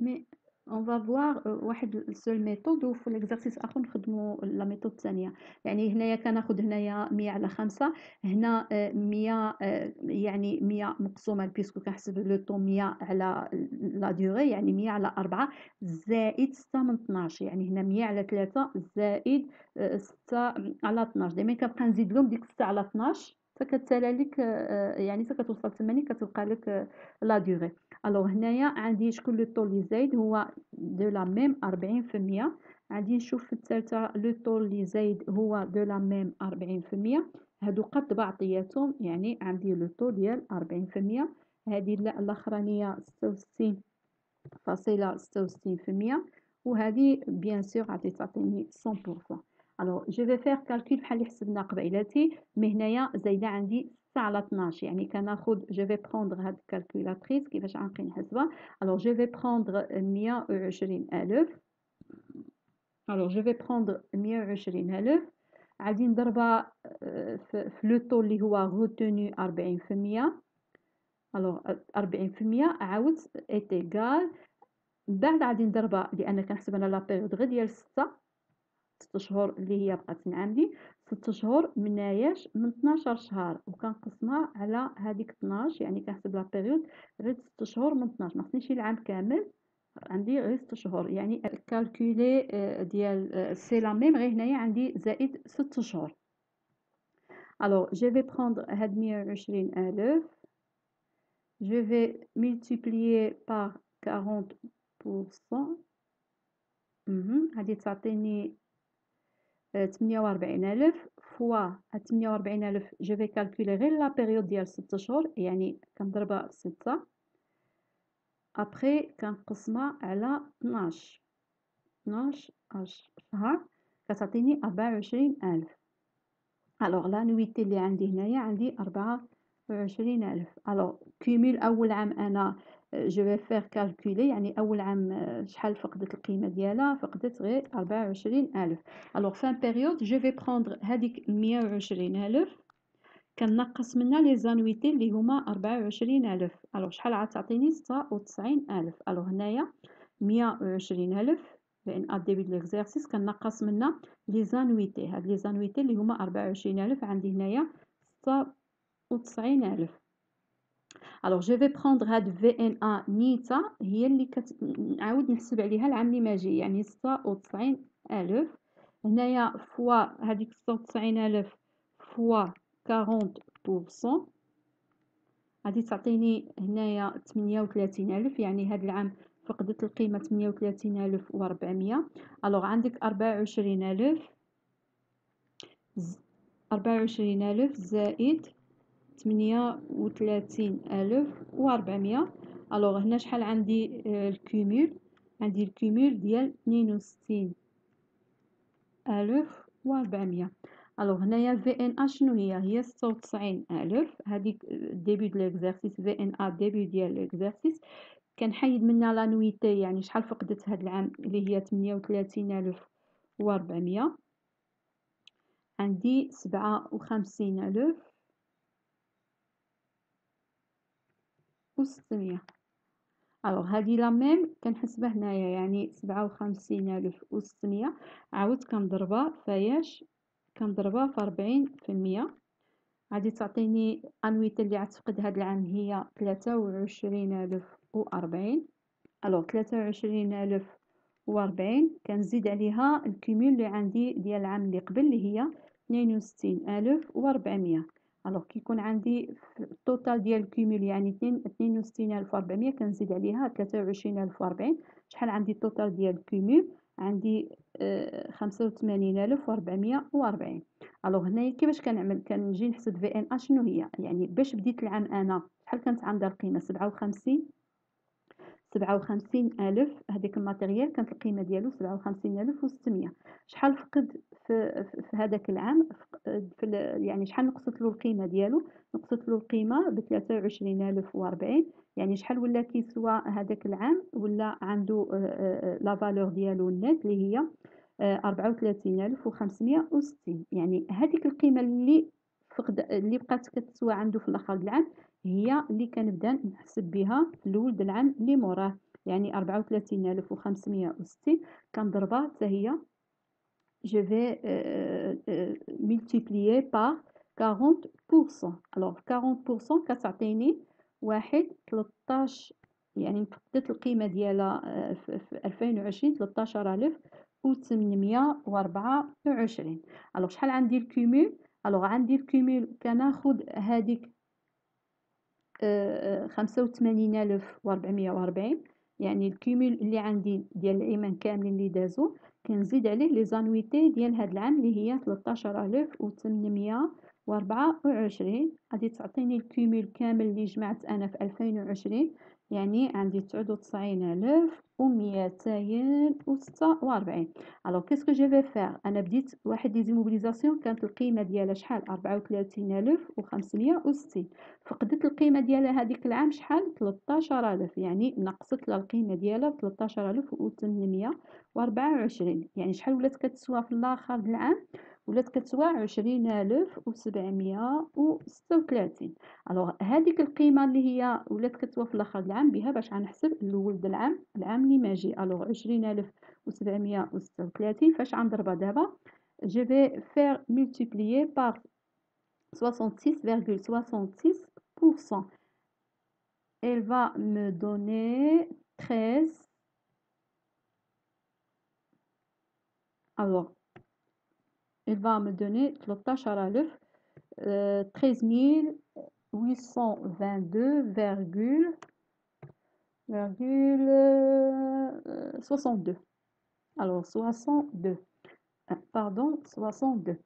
Mais on va voir واحد السول ميثود وفي الاكزرسيس اخر نخدموا لا ميثود الثانيه. يعني هنايا كناخذ هنايا 100 على 5 هنا 100 يعني 100 مقسومه بيسكو كنحسب لو طو 100 على لا ديوري، يعني 100 على 4 زائد 6 من 12، يعني هنا 100 على 3 زائد 6 على 12. دائما كنبقى نزيد لهم ديك 6 على 12 حتى كتسالى لك يعني حتى كتوصل 80 كتبقى لك لا ديوري. الوغ هنايا عندي شكون لو طو اللي زايد هو دو لا ميم 40%. غادي نشوف في الثالثه لو طو اللي زايد هو دو لا ميم 40%. هادو قد بعضياتهم، يعني عندي لو طو ديال 40%. هذه الاخرانيه 66.66%، وهذه بيان سور غادي تعطيني 100%. الوغ جو في فيغ كالكول بحال اللي حسبنا قبيلاتي، مي هنايا زايده عندي 6 على 12، يعني كناخد جو في بروندر هاد الكالكولاتريس كيفاش غنبقي نحسبها. الوغ جو في بروندر 120,000. الوغ جو في بروندر 120,000 غادي نضربها في لو طو اللي هو غوتوني 40%. الوغ 40% عاود ايت ايكال، من بعد غادي نضربها لان كنحسب انا لا بيريود غير ديال 6 شهور اللي هي بقات عندي 6 شهور مناياش من 12 شهر، وكنقسمها على هذيك 12، يعني كنحسب لا بيريود غير 6 شهور من 12، ما خصنيش العام كامل، عندي غير 6 شهور، يعني كالكولي ديال سي لا ميم غير هنايا عندي زائد 6 شهور. الوغ جو في بروندر هاد 120,000 je vais multiplier par 40%. غادي تعطيني 48,000 فوا هاد 48,000 جو في كالكولي غير لا بيريود ديال 6 شهور، يعني كنضربها في 6 ابخي كنقسمها على 12 شهر كتعطيني 24,000. الوغ لا نويتي اللي عندي هنايا عندي 24,000. الوغ كومول اول عام انا جو في فير كالكولي، يعني اول عام شحال فقدت القيمه ديالها، فقدت غير 24,000. الوغ فان بيريود جو في بروندر هذيك 120,000 كنقص منها لي زانويتي اللي هما 24,000. الوغ شحال عتعطيني 96,000. الوغ هنايا 120,000 لان ا ديبي دو ليكزارسيس كنقص منها لي زانويتي، هاد لي زانويتي اللي هما 24,000 عندي هنايا 96,000. الوغ جو في بروندر هاد في ان ا نيتا هي اللي كنعاود نحسب عليها العام اللي ماجي، يعني 96,000 هنايا فوا هاديك 96,000 فوا 40% غادي تعطيني هنايا 38,000. يعني هاد العام فقدت القيمة 38,400. الوغ عندك 24,000 زائد 38,400. الوغ هنا شحال عندي الكومول؟ عندي الكومول ديال 62,400. الوغ هنايا في ان ا شنو هي 96,000. هذيك ديبي دو ليكزارسيس في ان ا ديبي ديال ليكزارسيس كنحيد منها لا نويتي، يعني شحال فقدت هاد العام اللي هي 38,400. عندي 57,600. الوغ هادي لا ميم كنحسبها هنايا، يعني 57,600 عاود كنضربها فياش، كنضربها في 40%. غادي تعطيني انويتي اللي غتفقد هاد العام هي 23,040. الوغ 23,040 كنزيد عليها الكومول اللي عندي ديال العام اللي قبل اللي هي 62,400. الوغ كيكون عندي التوتال ديال الكومول يعني 62,400 كنزيد عليها 23,040. شحال عندي التوتال ديال الكومول؟ عندي 85,440. الوغ هنايا كيفاش كنعمل؟ كنجي نحسب في ان ا شنو هي، يعني باش بديت العام انا شحال كانت عندها القيمه 57,000. هذيك الماتيريال كانت القيمه ديالو 57,600. شحال فقد في هذاك العام؟ يعني شحال نقصت له القيمه ديالو؟ نقصت له القيمه ب 23,040. يعني شحال ولا كيسوى هذاك العام؟ ولا عنده لا فالور ديالو النت اللي هي 34,560. يعني هذيك القيمه اللي اللي بقات كتسوى عنده في الاخر العام هي اللي كنبدا نحسب بها في الاول د العام اللي موراه. يعني 34,560 كنضربها حتى هي je vais multiplier par 40%. alors 40% كتعطيني واحد 13، يعني فقدت القيمة ديالها في 2020 13,824. alors شحال عندي الكومول؟ alors عندي الكومول كناخد هذيك 85,440 يعني الكومول اللي عندي ديال العيمان كاملين اللي دازو كنزيد عليه لي زانويتي ديال هاد العام اللي هي 13,824. غادي تعطيني الكومول كامل اللي جمعت انا في 2020، يعني عندي 99,246. الوغ كيسكو جو في فير؟ انا بديت واحد ديزيموبيليزاسيون كانت القيمه ديالها شحال؟ 34,560. فقدت القيمه ديالها هذيك العام شحال؟ 13,000. يعني نقصت لها القيمه ديالها ب 13,824. يعني شحال ولات كتسوى في الاخر العام؟ ولات كتسوى 20,736. الوغ هذيك القيمه اللي هي ولات كتسوى في الاخر العام بها باش غنحسب الاول د العام اللي ماجي. الوغ 20,736 فاش غنضربها دابا؟ je vais faire multiplier par 66,66%. Elle va me donner 13. Alors, elle va me donner 13,822,62. Alors, 62. Pardon, 62.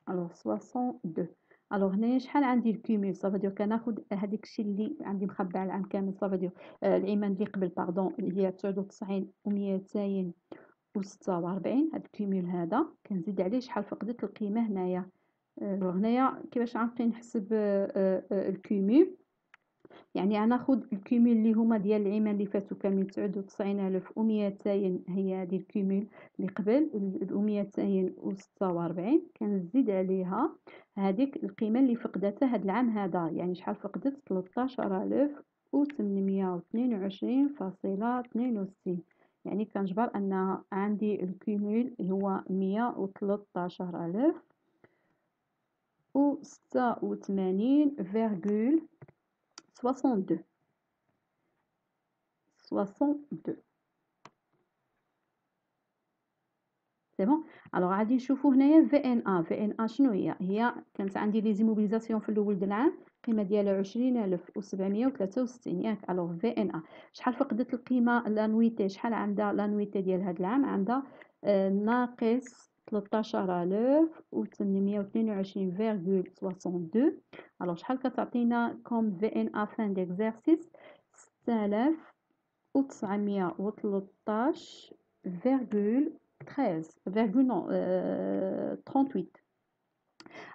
Alors, 62. الوغ هنايا شحال عندي الكومول صافا كناخد هذاك الشيء اللي عندي مخبى العام كامل صافا العيمان اللي قبل باردون اللي هي 99 و246 هاد الكومول هذا كنزيد عليه شحال فقدت القيمة هنايا. هنايا كيفاش غنبقي نحسب الكومول؟ يعني غناخد الكومول اللي هما ديال العيمان اللي فاتوا كاملين 99200 هي هادي الكومول اللي قبل و246 كنزيد عليها هذيك القيمة اللي فقدتها هاد العام هذا، يعني شحال فقدت 13822.62، يعني كنجبر أن عندي الكومول هو 183,62. سي بون. الوغ غادي نشوفو هنايا في ان شنو هي كانت عندي لي زيموبيليزاسيون في الاول د العام القيمه ديالها 20763 ياك. الوغ في ان شحال فقدت القيمه لانويتي، شحال عندها لانويتي ديال هاد العام؟ عندها ناقص 13822.62. الوغ شحال كتعطينا كوم في ان فان ديكزارسيس؟ 6913,38.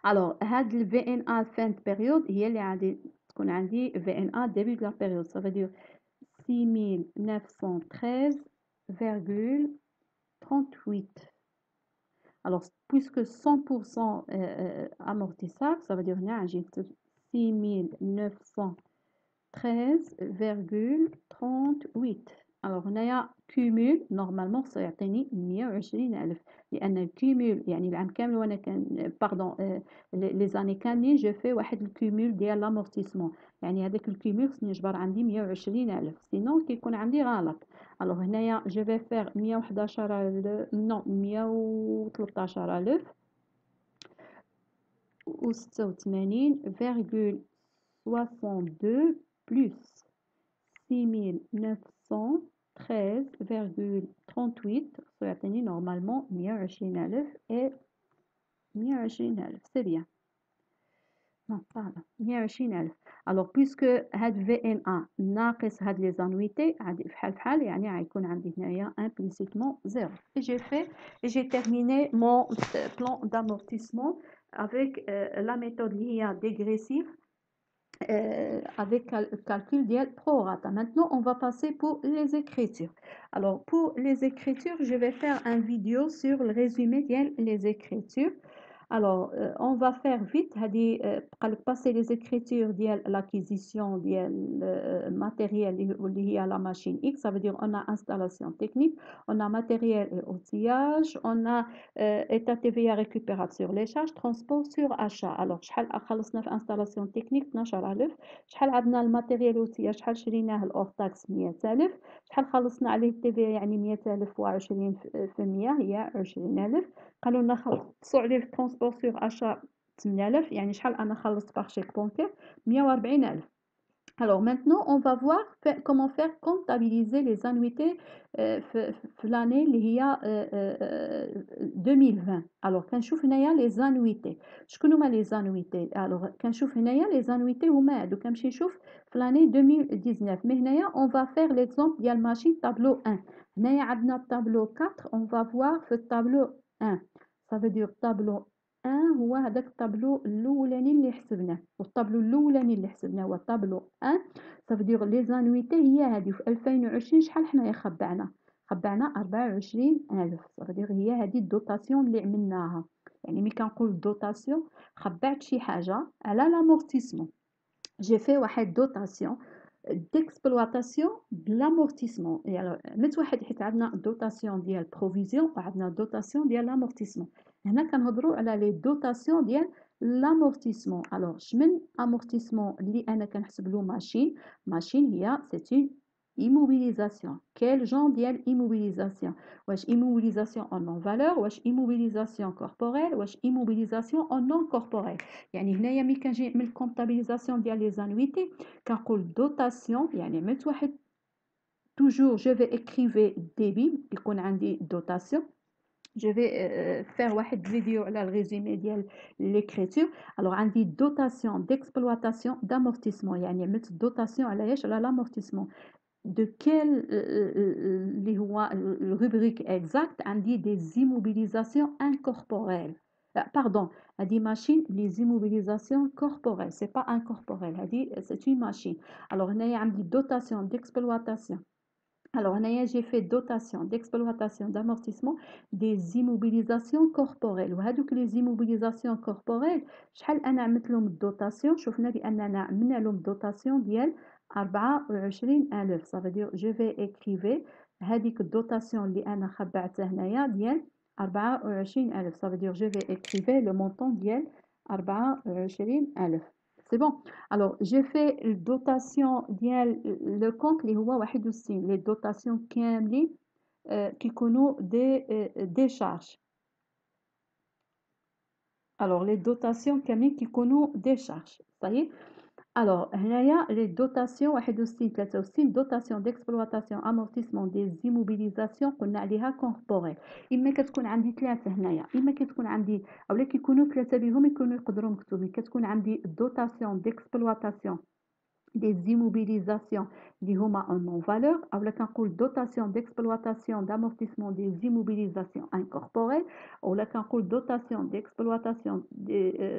الوغ هاد الفي ان ا فان بيريود هي اللي غادي تكون عندي في ان ا ديبي دو لا بيريود صافا دير 6913,38. Alors, puisque 100% amortissable, ça veut dire que j'ai 6913,38. Alors هنايا كومول نورمالمون سيعطيني 120,000 لأن الكومول يعني العام كامل وأنا كان باردون لي زاني كاملين جو في واحد الكومول ديال لامورتيسمون، يعني هذاك الكومول خصني نجبر عندي 120,000 سينون كيكون عندي غلط. الوغ هنايا جو في فيغ 111 نو 113,000 و86,62 بلس 6913,38 سيعطيني نورمالمون 120,000 et 120,000 سي بيان. نو صافا 120,000. الوغ بويسكو هاد في ان ا ناقص هاد لي زانويتي عندي بحال يعني غيكون عندي هنايا امبليسيتمون زيرو. جي تيرميني مون بلان d'amortissement avec la méthode اللي هي dégressive avec le calcul dial prorata. Maintenant, on va passer pour les écritures. Alors, pour les écritures, je vais faire une vidéo sur le résumé dial les écritures. Alors, on va faire vite, passer les écritures de l'acquisition du matériel lié à la machine X. Ça veut dire on a installation technique, on a matériel et outillage, on a état TVA récupérable sur les charges, transport sur achat. Alors, شحال خلصنا في installation technique 12,000. شحال عندنا الماتيريال outillage شحال شريناه الأور تاكس 100,000. شحال خلصنا عليه التيفيا يعني 100,000 و20% هي 20,000. قالوا لنا خلصوا عليه الترونسبور سور اشا 8,000، يعني شحال انا خلصت باغ شيك بونكير 140,000. Alors maintenant, on va voir comment faire comptabiliser les annuités في l'année اللي هي 2020. Alors كنشوف هنايا les annuités. شكون هما les annuités؟ alors كنشوف هنايا les annuités هما هادو كنمشي نشوف في l'année 2019. mais هنايا on va faire l'exemple ديال ماشين tableau 1. هنايا عندنا tableau 4. on va voir في tableau 1. ça veut dire tableau 1 هو هذاك الطابلو الاولاني اللي حسبناه، والطابلو الاولاني اللي حسبناه هو الطابلو 1. صافي دير لي زانويتي هي هذه في 2020 شحال حنايا خبعنا 24,000. صافي دير هي هذه الدوطاسيون اللي عملناها. يعني ملي كنقول دوطاسيون خبعت شي حاجه على لامورتيسمون. جي في واحد دوطاسيون d'exploitation de l'amortissement. يعني مت واحد حيت عندنا دوطاسيون ديال بروفيزيون وعندنا دوطاسيون ديال لامورتيسمون. هنا كنهضروا على لي دوطاسيون ديال لامورتيسمون. الوغ شمن امورتيسمون اللي انا كنحسب له ماشين هي سيت immobilisation. Quel genre ديال immobilisation؟ واش immobilisation en non valeur، واش immobilisation corporelle، واش immobilisation en non corporelle. يعني هنايا ملي كنجي نعمل comptabilisation ديال لي زانويتي كنقول دوطاسيون يعني عملت واحد توجور جو في écrire débit يكون عندي دوطاسيون je vais faire واحد فيديو على الريزومي ديال l'écriture. alors عندي dotation d'exploitation d'amortissement يعني عملت dotation على ايش على l'amortissement de quel اللي هو الrubrique exact عندي des immobilisations incorporelles pardon هذه machine les immobilisations corporelles c'est pas incorporelles هذه c'est une machine alors هنايا عندي dotation d'exploitation. Alors, j'ai fait dotation d'exploitation d'amortissement des immobilisations corporelles. وهذوك les immobilisations corporelles شحال انا عملت لهم الدوتاسيون شفنا باننا عملنا لهم دوتاسيون ديال 24000 ça veut dire je vais écrire هذيك الدوتاسيون اللي انا خبعتها هنايا ديال 24000 ça veut dire je vais écrire le montant ديال 24000. C'est bon. Alors, j'ai fait la dotation le compte اللي هو 61 les dotations كاملين كيكونوا des charges. Alors, les dotations كاملين كيكونوا des charges. Ça y est. Alors, هنايا les dotations 61 63 dotation d'exploitation amortissement des immobilisations قلنا عليها corporelles. إما كتكون عندي ثلاثة هنايا إما كتكون عندي أولا كيكونوا ثلاثة بهم يقدروا مكتوبين كتكون عندي dotation d'exploitation des immobilisations اللي هما en non-valeur أولا كنقول dotation d'exploitation d'amortissement des immobilisations incorporelles أولا كنقول dotation d'exploitation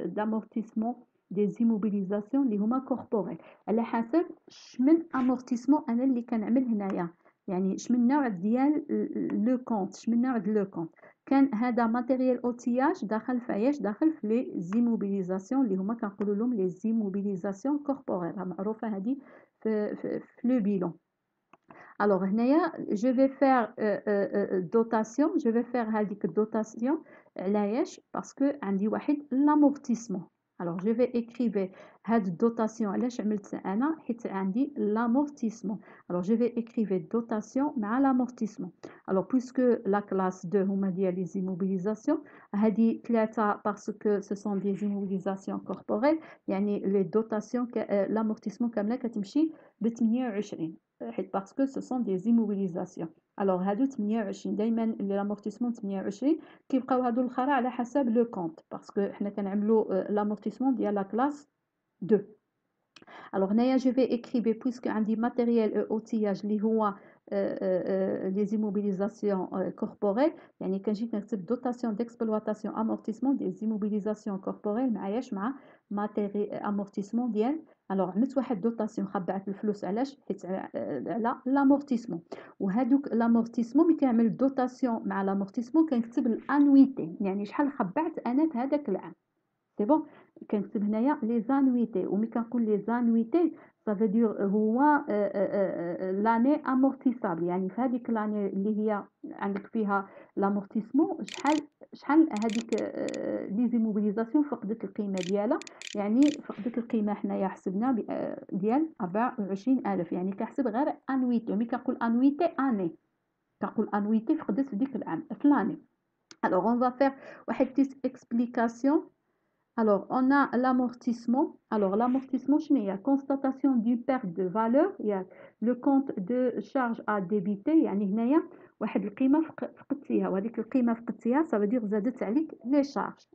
d'amortissement des immobilisations اللي هما corporelles على حسب شمن amortissement أنا اللي كنعمل هنايا يعني شمن نوع ديال لو كونت شمن نوع ديال لو كونت كان هذا ماتيريال اوتياج داخل في عياش داخل في لي زيموبيليزاسيون اللي هما كنقولوا لهم لي زيموبيليزاسيون كوربوريل معروفه هذه في لو بيلون. alors هنايا je vais faire dotation je vais faire هذيك الدوتاسيون علاش parce que عندي واحد l'amortissement. alors je vais écrire هاد الدوتاسيون علاش عملتها انا حيت عندي l'amortissement. alors je vais écrire dotation مع l'amortissement. alors puisque la classe 2 هما ديال les immobilisations هادي 3 parce que ce sont des immobilisations corporelles يعني les dotations l'amortissement كامله كتمشي ب 28 حيت parce que ce sont des immobilisations. alors هادو 28 دائما l'amortissement 28 كيبقاو هادو الاخرى على حسب لو كونت parce que حنا كنعملوا l'amortissement ديال la classe 2. alors هنايا je vais écrire puisque عندي matériel outillage اللي هو les immobilisations corporelles يعني كنجي كنكتب dotation d'exploitation amortissement des immobilisations corporelles معاياش مع amortissement ديال. alors عملت واحد دوتاسيون خبعت الفلوس علاش حيت على لامورتيسمون وهذوك لامورتيسمون ملي كنعمل دوتاسيون مع لامورتيسمون كنكتب الانويتي يعني شحال خبعت انا في هذاك العام. سي بون كنكتب هنايا لي زانويتي وملي كنقول لي زانويتي ça veut dire هو لاني امورتيسابل يعني في هذيك لاني اللي هي عندك فيها لامورتيسمون شحال هذيك لي زيموبيليزاسيون فقدت القيمه ديالها يعني فقدت القيمه حنايا حسبنا ديال 24000 يعني كنحسب غير انويتي وملي كنقول انويتي اني كنقول انويتي فقدت في ديك العام في لاني. alors on va faire واحد petite explication. alors, on a l'amortissement. Alors, l'amortissement, c'est la constatation d'une perte de valeur. Il y a le compte de charge à débiter. يعني هنايا واحد القيمة فقدتيها وهذيك القيمة فقدتيها ça veut dire زادت عليك لي شارج.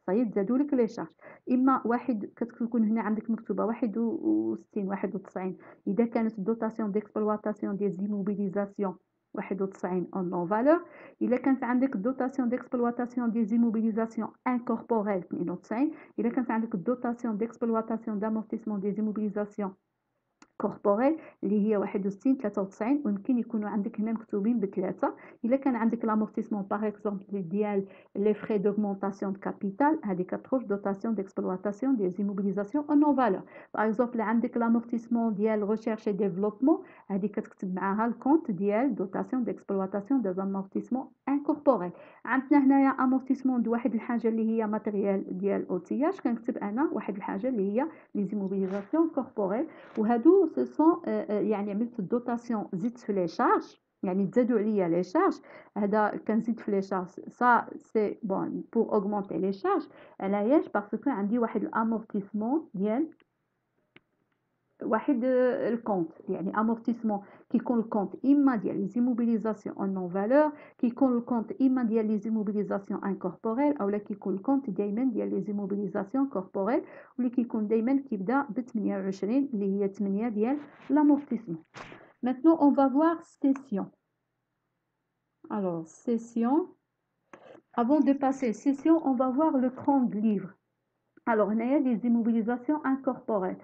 صايب زادوا لك لي شارج. إما واحد كتكون هنا عندك مكتوبة 61 91 إذا كانت دوتاسيون ديكسبلواتاسيون دي زيموبيليزاسيون 91 en non-valeur. إذا كانت عندك dotation d'exploitation des immobilisations incorporelles 92. إذا كانت عندك dotation d'exploitation d'amortissement des immobilisations كوربوريل اللي هي 61 93 ويمكن يكونوا عندك هنا مكتوبين بثلاثه. الا كان عندك لامورتيسمون باغ اكزومبل ديال لي فري دوغمونطاسيون دو كابيتال هذه كتخرج دوتاسيون ديكسبلواتاسيون دي زيموبيليزاسيون اون نو فالور. باغ اكزومبل عندك لامورتيسمون ديال ريشيرش اي ديفلوبمون هذه كتكتب معاها الكونت ديال دوتاسيون ديكسبلواتاسيون دي زامورتيسمون انكوربوريل. عندنا هنايا امورتيسمون دو واحد الحاجه اللي هي ماتيريال ديال اوتياج كنكتب انا واحد الحاجه اللي هي لي زيموبيليزاسيون كوربوريل وهادو ce sont يعني عملت الدوتاسيون زدت في لي شارج يعني تزادوا عليا لي شارج هذا كنزيد في لي شارج سا سي بون بور اوغمونتي لي شارج علاش باسكو عندي واحد الامورتيسمون ديال واحد الكونت يعني امورتيسمون كيكون الكونت اما ديال لي زيموبيليزاسيون اون نون فالور، كيكون الكونت اما ديال لي زيموبيليزاسيون انكوربوريل، اولا كيكون الكونت دائما ديال لي زيموبيليزاسيون كوربوريل، واللي كيكون دائما كيبدا ب 28 اللي هي 8 ديال l'amortissement. Maintenant on va voir session. Alors session, avant de passer session, on va voir le 30 livres. Alors on a les immobilisations incorporelles.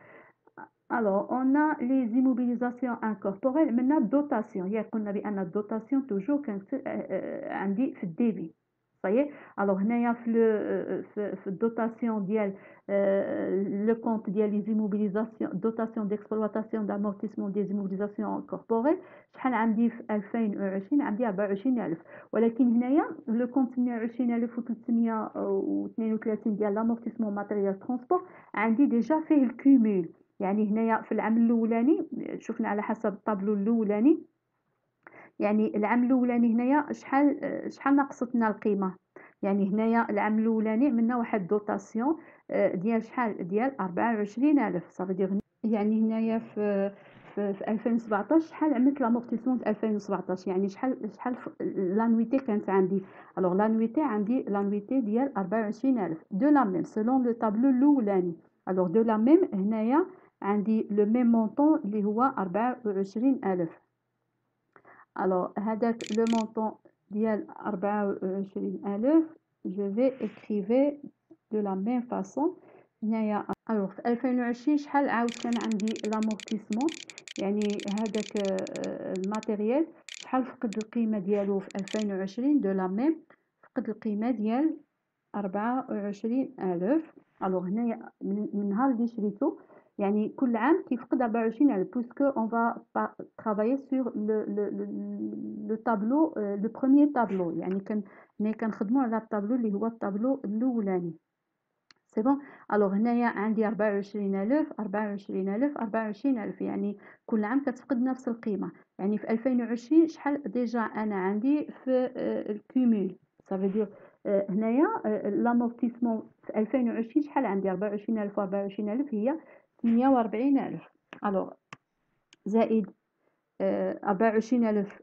Alors, on a les immobilisations incorporelles. Maintenant, dotation. Il y a qu'on avait une dotation toujours quand on dit débit. Ça y est. Alors, il y a la dotation le compte des immobilisations, dotation d'exploitation d'amortissement des immobilisations corporelles. شحال عندي في 2020 عندي 24000 ولكن هنايا لو كونت 22,332 ديال l'amortissement matériel transport عندي ديجا فيه الكومول. يعني هنايا في العام الاولاني شفنا على حسب الطابلو الاولاني، يعني العام الاولاني هنايا شحال ناقصتنا القيمه. يعني هنايا العام الاولاني عملنا واحد دوطاسيون ديال شحال ديال 24000 صافي. يعني هنايا في 2017 شحال عملت لامورتيسمون في 2017، يعني شحال لانويتي كانت عندي. الوغ لانويتي عندي لانويتي ديال 24000 دو لا ميم سولون لو طابلو الاولاني. الوغ دو لا ميم هنايا عندي لو ميم مونطون اللي هو 24000. الوغ هذاك لو مونطون ديال 24000 جو في écrire de la même façon هنايا. الوغ في 2020 شحال عاود كان عندي لامورتيسمون، يعني هذاك الماتيريال شحال فقد القيمه ديالو في 2020 دو لا ميم، فقد القيمه ديال 24000. الوغ هنايا من نهار اللي شريتو يعني كل عام كيفقد 24000 بويسكو اون فا ترافايي سور لو طابلو لو بروميير طابلو. يعني كنخدموا على الطابلو اللي هو الطابلو الاولاني. سي بون. الوغ هنايا عندي 24000 24000 يعني كل عام كتفقد نفس القيمه. يعني في 2020 شحال ديجا انا عندي في الكومول صافي دير هنايا لامورتيسمون في 2020 شحال عندي 24000 و24000 هي 48000. الوغ زائد 24000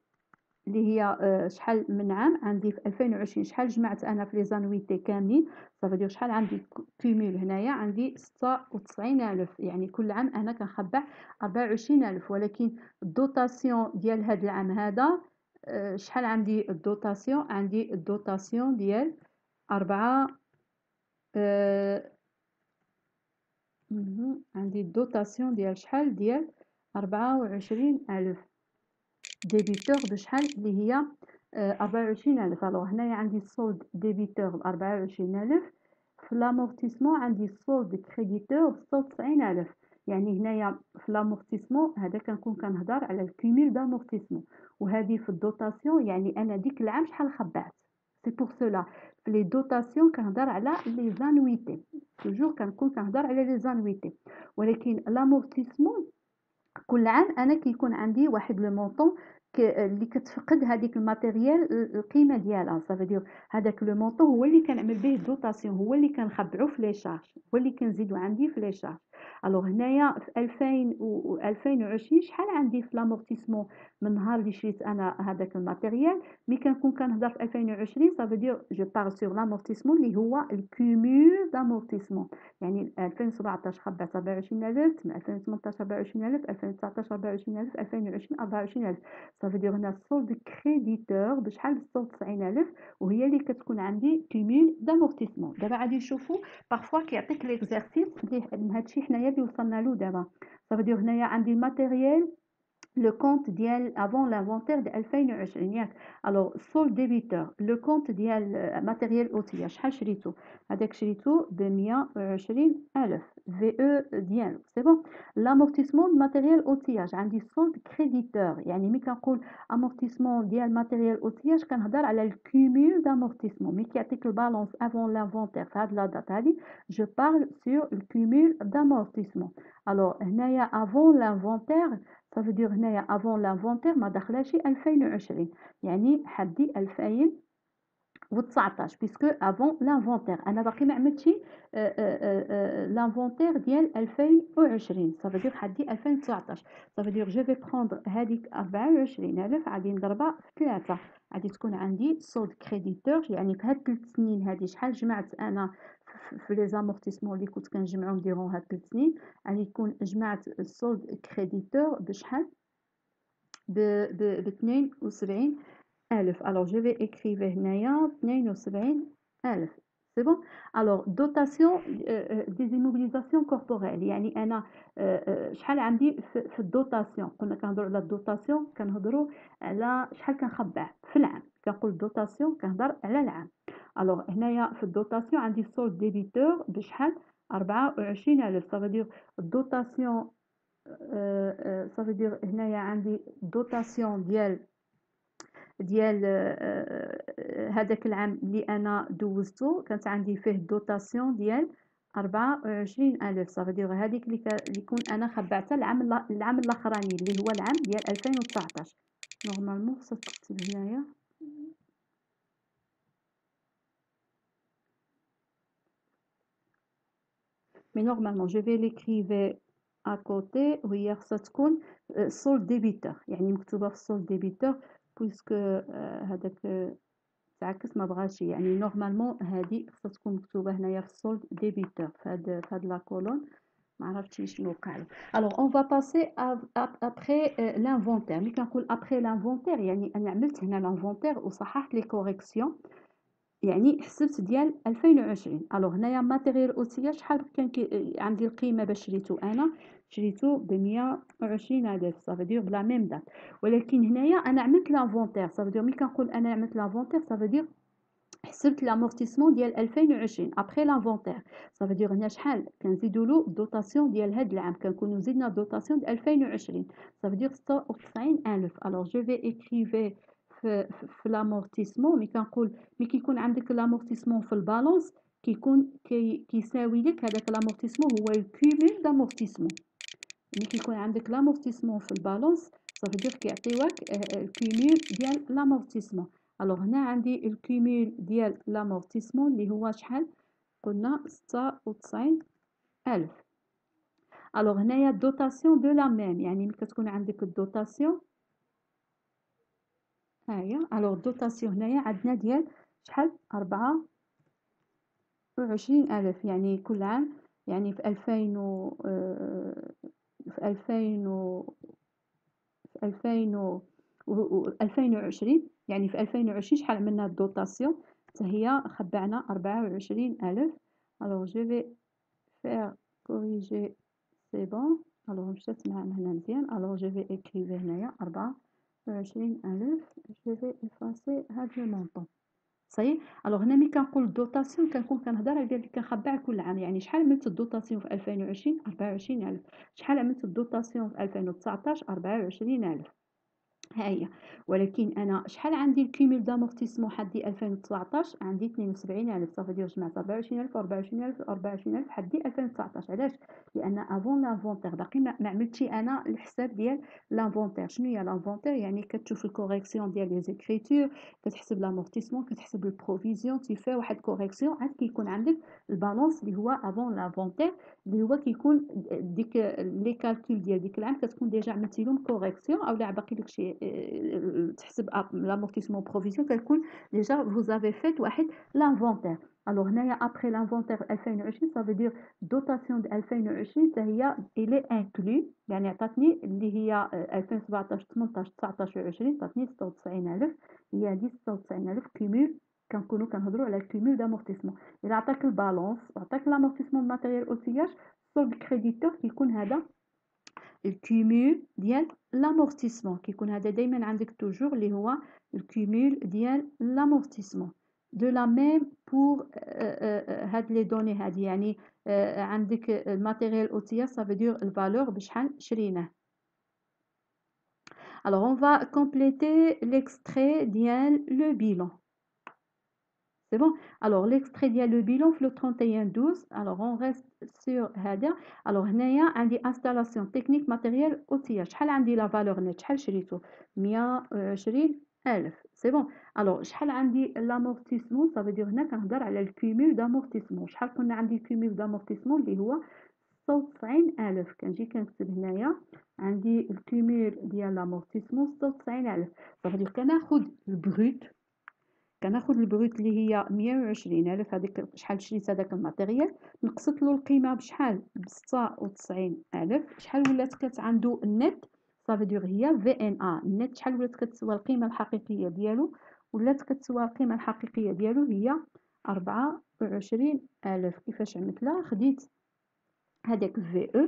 اللي هي شحال من عام عندي في 2020 شحال جمعت انا في لي زانويتي كاملين صافي دير شحال عندي كومول هنايا عندي 96000. يعني كل عام انا كنخبع 24000 ولكن الدوطاسيون ديال هذا العام هذا شحال عندي الدوطاسيون عندي الدوطاسيون ديال 4 عندي الدوطاسيون ديال شحال ديال 24000 ديبيتور بشحال اللي هي 24000. الوغ هنايا عندي السولد ديبيتور 24000 في لامورتيسمون عندي السولد كريديتور 96000. يعني هنايا في لامورتيسمون هذا كنكون كنهضر على الكومول دامورتيسمون، وهذه في الدوطاسيون يعني انا ديك العام شحال خبعت. سي بور سولا في لي دوطاسيون كنهضر على لي زانويتي، توجور كنكون كنهضر على لي زانويتي. ولكن لامورتيسمون كل عام انا كيكون عندي واحد لو مونطون اللي كتفقد هذيك الماتيريال القيمه ديالها صافي دير هذاك لو مونطون هو اللي كنعمل به دوطاسيون، هو اللي كنخبعو في لي شارج، هو اللي كنزيدو عندي في لي شارج. الوغ هنايا في 2020 شحال عندي في لامورتيسمون من نهار اللي شريت انا هذاك الماتيريال. مي كنكون كنهضر في 2020 صافي دير جو بار سور لامورتيسمون اللي هو الكومول دامورتيسمون. يعني 2017 خبعت 24000، 2018 24000، 2019 24000، 2020 24000. صافي دير هنا السولد كريديتور بشحال 96000 وهي اللي كتكون عندي كومول دامورتيسمون. دابا غادي نشوفوا بارفوا كيعطيك ليكزارسيس اللي هادشي حنايا اللي وصلنا له دابا. صافي دير هنايا عندي الماتيريال le compte ديال avant l'inventaire de 2020 ياك. الوغ السول ديبيتور لو كونت ديال ماتيريال اوتيا شحال شريتو، هذاك شريتو ب 120000 في او ديالو سي بون. لامورتيسمون ماتيريال اوتياج عندي السولد كريديتور. يعني ملي كنقول امورتيسمون ديال ماتيريال اوتياج كنهضر على الكومول دامورتيسمون. ملي كيعطيك البالونس افون لانفونتير في هاد لا دات هادي جو بارل سور الكومول دامورتيسمون. الوغ هنايا افون لانفونتير صافي دير هنايا افون لانفونتير ما داخلاش 2020 يعني حدي 2020. و19 puisque avant l'inventaire انا باقي ما عملتش l'inventaire ديال 2020 ça veut dire حدي 2019 ça veut dire je vais prendre هذيك 24000 غادي نضربها في 3 غادي تكون عندي solde créditeur يعني في هاد 3 سنين هادي شحال جمعت انا في لي زامورتيسمون اللي كنت كنجمعهم ديرون هاد 3 سنين غادي تكون جمعت السولد كريديتور بشحال ب 72 ألف. Alors je vais écrire هنايا 72 ألف. C'est bon. Alors dotation des immobilisations corporelles يعني أنا شحال عندي في الدوتاسيون قلنا كنهضروا على الدوتاسيون كنهضروا على شحال كنخبع في العام كنقول دوتاسيون كنهضر على العام. Alors هنايا في الدوتاسيون عندي سولد ديبيتور بشحال 24000 ça veut dire الدوتاسيون ça veut dire هنايا عندي دوتاسيون ديال هذاك العام اللي انا دوزته كانت عندي فيه دوتاسيون ديال 24000 صافي هذيك اللي يكون انا خبعتها العام الاخراني اللي هو العام ديال 2019 نورمالمون خصها تكتب هنايا مي نورمالمون جو في ليكريفي à côté وهي خصها تكون solde débiteur يعني مكتوبه في solde débiteur بويسكو هذاك تعكس ما بغاش يعني نورمالمون هذه خصها تكون مكتوبه هنايا في solde débiteur في هاد لا كولون ما عرفتش شنو وقع له. Alors on va passer après l'inventaire ملي كنقول après l'inventaire يعني انا عملت هنا l'inventaire وصححت لي كوريكسيون يعني حسبت ديال 2020 الوغ هنايا ماتيريال اوتيا شحال كان عندي القيمه باش شريتو انا شريتو ب 120000 صافي دير بلا ميم دات ولكن هنايا انا عملت لافونتير صافي دير ملي كنقول انا عملت لافونتير صافي دير حسبت لامورتيسمون ديال 2020 ابري لافونتير صافي دير هنا شحال كنزيدوا له الدوتاسيون ديال هاد العام كنكونوا زدنا الدوتاسيون ديال 2020 صافي دير 96000 الوغ جو في اكريفي في لامورتيسمون ملي كنقول ملي كيكون عندك لامورتيسمون في البالونس كيكون كيساوي لك هذاك لامورتيسمون هو الكومول دامورتيسمون ملي كيكون عندك لامورتيسمون في البالونس صافي دير كيعطيوك الكومول ديال لامورتيسمون الوغ هنا عندي الكومول ديال لامورتيسمون اللي هو شحال قلنا 96000 الوغ هنايا الدوتاسيون دو لا ميم يعني ملي كتكون عندك الدوتاسيون هاهي الوغ الدوتاسيون هنايا عندنا ديال شحال 24000 يعني كل عام يعني في 2000 في 2020 يعني في 2020 شحال عملنا الدوتاسيون حتى هي خبعنا 24000 الوغ جو في فير كوريجي سي بون الوغ مشات معنا هنا مزيان الوغ جو في اكريفي هنايا 24000 جو في افاسي هاد لو مونطون صاي الوغ هنا ملي كنقول الدوتاسيون كنكون كنهضر على اللي كنخبع كل عام يعني شحال عملت الدوتاسيون في 2020 24000 شحال عملت الدوتاسيون في 2019 24000 ها هي ولكن انا شحال عندي الكومول دامورتيسمون حدي 2019 عندي 72000 صافي دير جمعت 24000 و24000 و24000 حدي 2019 علاش لان افون لافونتير باقي ما عملتش انا الحساب ديال لافونتير شنو هي لافونتير يعني كتشوف الكوريكسيون ديال لي زيكريتور كتحسب لامورتيسمون كتحسب البروفيزيون تيفي واحد كوريكسيون عاد كيكون عندك البالونس اللي هو افون لافونتير اللي هو كيكون ديك لي كالكول ديال ديك العام كتكون ديجا عملتي لهم كوريكسيون او لا باقي لك شي تحسب l'amortissement provision كتكون déjà vous avez fait واحد l'inventaire alors هنايا après l'inventaire 2020 ça veut dire dotation د 2020 حتى هي il est inclus يعني عطاتني اللي هي 2017 18 19 20 عطاتني 96000 هي هذه 96000 كومول كنكونوا كنهضروا على الكومول دامورتيسمون الا عطاك البالونس وعطاك لامورتيسمون ماتيريال اوتياج سولد كريديتور كيكون هذا الكومول ديال l'amortissement كيكون هذا دائما عندك توجور اللي هو الكومول ديال l'amortissement de la même pour هاد لي دوني هادي يعني عندك الماتيريال اوتيا ça veut dire الفالور بشحال شريناه. Alors on va compléter l'extrait ديال le bilan. C'est bon. Alors l'extrait ديال le bilan في le 31/12 alors on reste sur هذا alors هنايا عندي installation technique matériel outillage شحال عندي لا فالور نت شحال شريتو 120 1000 سي بون. الوغ شحال عندي لامورتيسمون؟ صافي دير هنا كنهضر على الكومول دامورتيسمون. شحال كنا عندي الكومول دامورتيسمون اللي هو 96000. كنجي كنكتب هنايا عندي الكومول ديال لامورتيسمون 96000. صافي دير كناخد البروت اللي هي 120000. هذيك شحال شريت هذاك الماتيريال، نقصت له القيمه بشحال؟ ب 96000. شحال ولات عنده النت؟ صافي دير هي في ان ا النت. شحال ولات كتسوى القيمه الحقيقيه ديالو؟ ولات كتسوى القيمه الحقيقيه ديالو هي 24000. كيفاش عملت لها؟ خديت هذاك في او.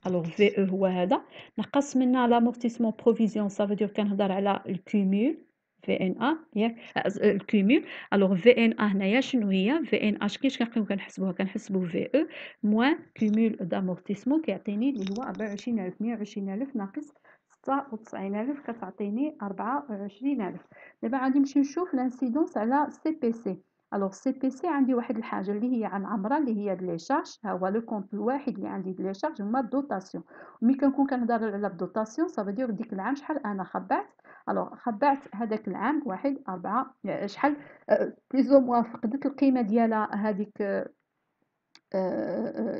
الوغ في او هو هذا، نقص منها لامورتيسمون بروفيزيون. صافي دير كنهضر على الكومول في ان ا ياك الكومول. الوغ في ان ا هنايا شنو هي؟ في ان ا كيفاش كنبقيو كنحسبوها؟ كنحسبو في او موان كومول دامورتيسمون كيعطيني اللي هو 24000. 120000 ناقص 96000 كتعطيني 24000. دابا غادي نمشي نشوف لانسيدونس على سي بي سي. الوغ سي بي سي عندي واحد الحاجه اللي هي عن عمرها اللي هي لي شارج. ها هو لو كونط الواحد اللي عندي لي شارج هما الدوطاسيون. ملي كنكون كنهضر على الدوطاسيون صافي دير ديك العام شحال انا خبعت. الوغ خبعت هذاك العام 1 4 شحال بليز او موان فقدت القيمه ديالها هذيك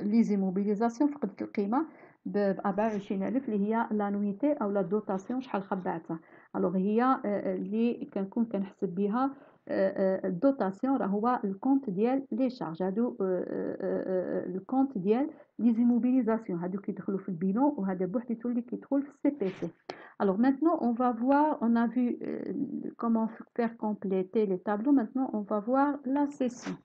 لي زيموبيليزاسيون. فقدت القيمه ب 24000 اللي هي لانويتي او لا دوطاسيون شحال خبعتها. الوغ هي اللي كنكون كنحسب بها الدوطاسيون راه هو الكونت ديال لي شارج. هادو الكونت ديال لي زيموبيليزاسيون هادو كيدخلوا في البيلون، وهذا بوحديتو اللي كيدخل في السي بي سي. Alors maintenant, on va voir, on a vu comment faire compléter les tableaux. Maintenant, on va voir la session.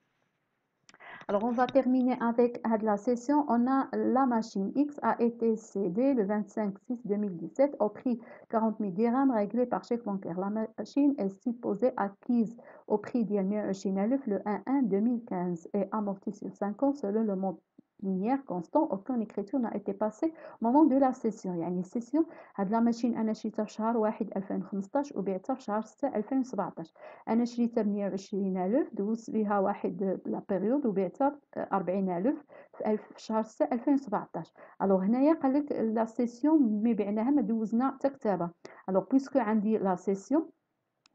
Alors, on va terminer avec la session. On a la machine X a été cédée le 25/6/2017 au prix 40 000 dirhams réglé par chèque bancaire. La machine est supposée acquise au prix de 120,000 le 1/1/2015 et amortie sur 5 ans selon le mode linéaire constant. Aucune écriture n'a été passée au moment de la cession. يعني السيسيون هاد لا ماشين انا شريتها في شهر 1 2015 وبيعتها في شهر 6 2017. انا شريتها ب120,000 دوزت بها واحد لا بيريود وبيعتها 40,000 في شهر 6 2017. الوغ هنايا قال لك لا سيسيون ملي بعناها ما دوزنا حتى كتابه. الوغ بويسكو عندي لا سيسيون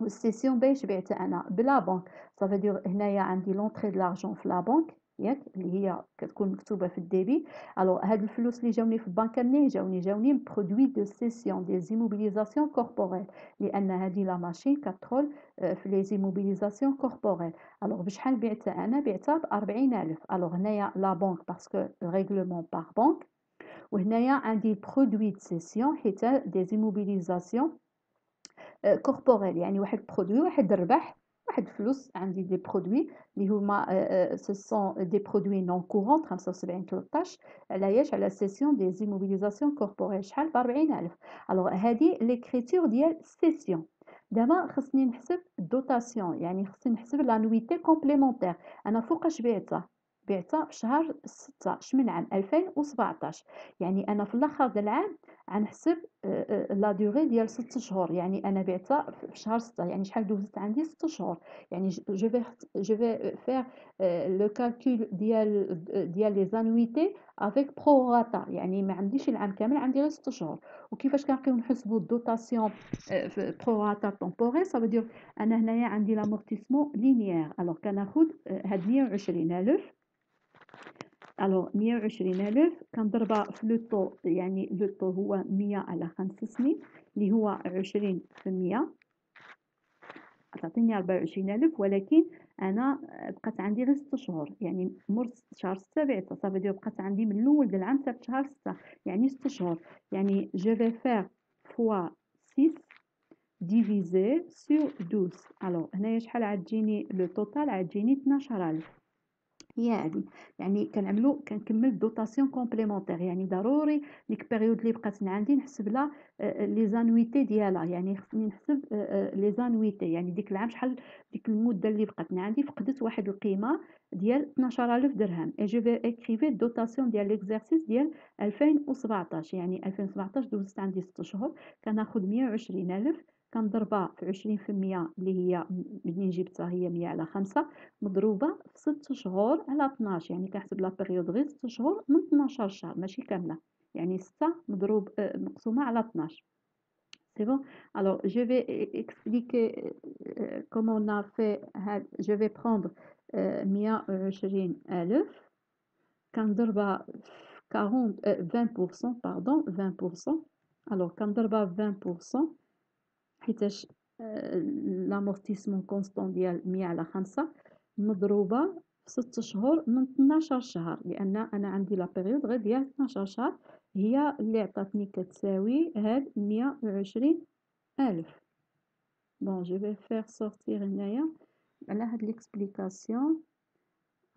والسيسيون باش بعتها انا بلا بنك. صافي دير هنايا عندي لونطري د لارجون في لا بنك ياك اللي هي كتكون مكتوبه في الديبي. الوغ هاد الفلوس اللي جاوني في البنكه منين جاوني برودوي دو سيسيون دي زيموبيليزاسيون كوربوريل، لان هادي لا ماشين كتدخل في لي زيموبيليزاسيون كوربوريل. الوغ بشحال بعتها انا؟ بعتها ب 40,000. الوغ هنايا لا بنك باسكو ريغلومون باغ بنك، وهنايا عندي برودوي دو سيسيون حيت دي زيموبيليزاسيون كوربوريل يعني واحد برودوي، واحد الربح، واحد الفلوس. عندي دي برودوي اللي هما سو سون دي برودوي نون كورونت 75 13 علاش على سيسيون دي زيموبيليزاسيون كوربوريل شحال ب 40,000. الوغ هادي ليكريتور ديال سيسيون. دابا خصني نحسب الدوطاسيون، يعني خصني نحسب لانويتي كومبليمونتير. انا فوقاش بعتها في شهر 6 من عام 2017. يعني انا في الاخر ديال العام غنحسب لا دوغي ديال 6 شهور. يعني انا بعتها في شهر 6، يعني شحال دوزت عندي 6 شهور. يعني جو في فير لو كالكول ديال لي زانويتي افيك بروراتا، يعني ما عنديش العام كامل، عندي غير 6 شهور. وكيفاش كنبقيو نحسبوا الدوطاسيون في بروراتا طومبوريل؟ صافي دير انا هنايا عندي لامورتيسمون لينيير. الوغ كناخذ هاد 120,000. الوغ 120,000 كنضربها في لو طو، يعني لو طو هو 100 على 5 سنين اللي هو 20%. تعطيني 24,000، ولكن انا بقات عندي غير 6 شهور. يعني مور شهر 6 بعتها. صافي دير بقات عندي من الاول ديال العام حتى شهر 6، يعني 6 شهور. يعني جو في فير فوا 6 ديفيزي سور 12. الوغ هنايا شحال عتجيني لو توتال؟ عتجيني 12,000. هي هادي. يعني كنكمل الدوطاسيون كومبليمونتير. يعني ضروري ديك البيريود اللي بقات عندي نحسب لها لي زانويتي ديالها. يعني خصني نحسب لي زانويتي، يعني ديك العام شحال، ديك المده اللي بقات عندي فقدت واحد القيمه ديال 12,000 درهم. اي جو في اكريفي الدوطاسيون ديال ليكزارسيس ديال 2017. يعني 2017 دوزت عندي 6 شهور. كناخذ 120,000 كنضربها في 20% اللي هي منين جبتها هي 100 على 5 مضروبة في 6 شهور على 12. يعني كنحسب لا بيريود غير 6 شهور من 12 شهر ماشي كاملة. يعني 6 مضروب مقسومة على 12 C'est bon? Alors, je vais expliquer comment on a fait. Je vais prendre 120,000 كنضربها في 40 20% pardon 20%. alors كنضربها في 20% حيتاش l'amortissement constant ديال 100/5 مضروبة في 6 شهور من 12 شهر، لأن أنا عندي لا بيريود غير ديال 12 شهر هي اللي عطاتني كتساوي هاد 120,000. Bon, je vais faire sortir هنايا على هاد l'explication.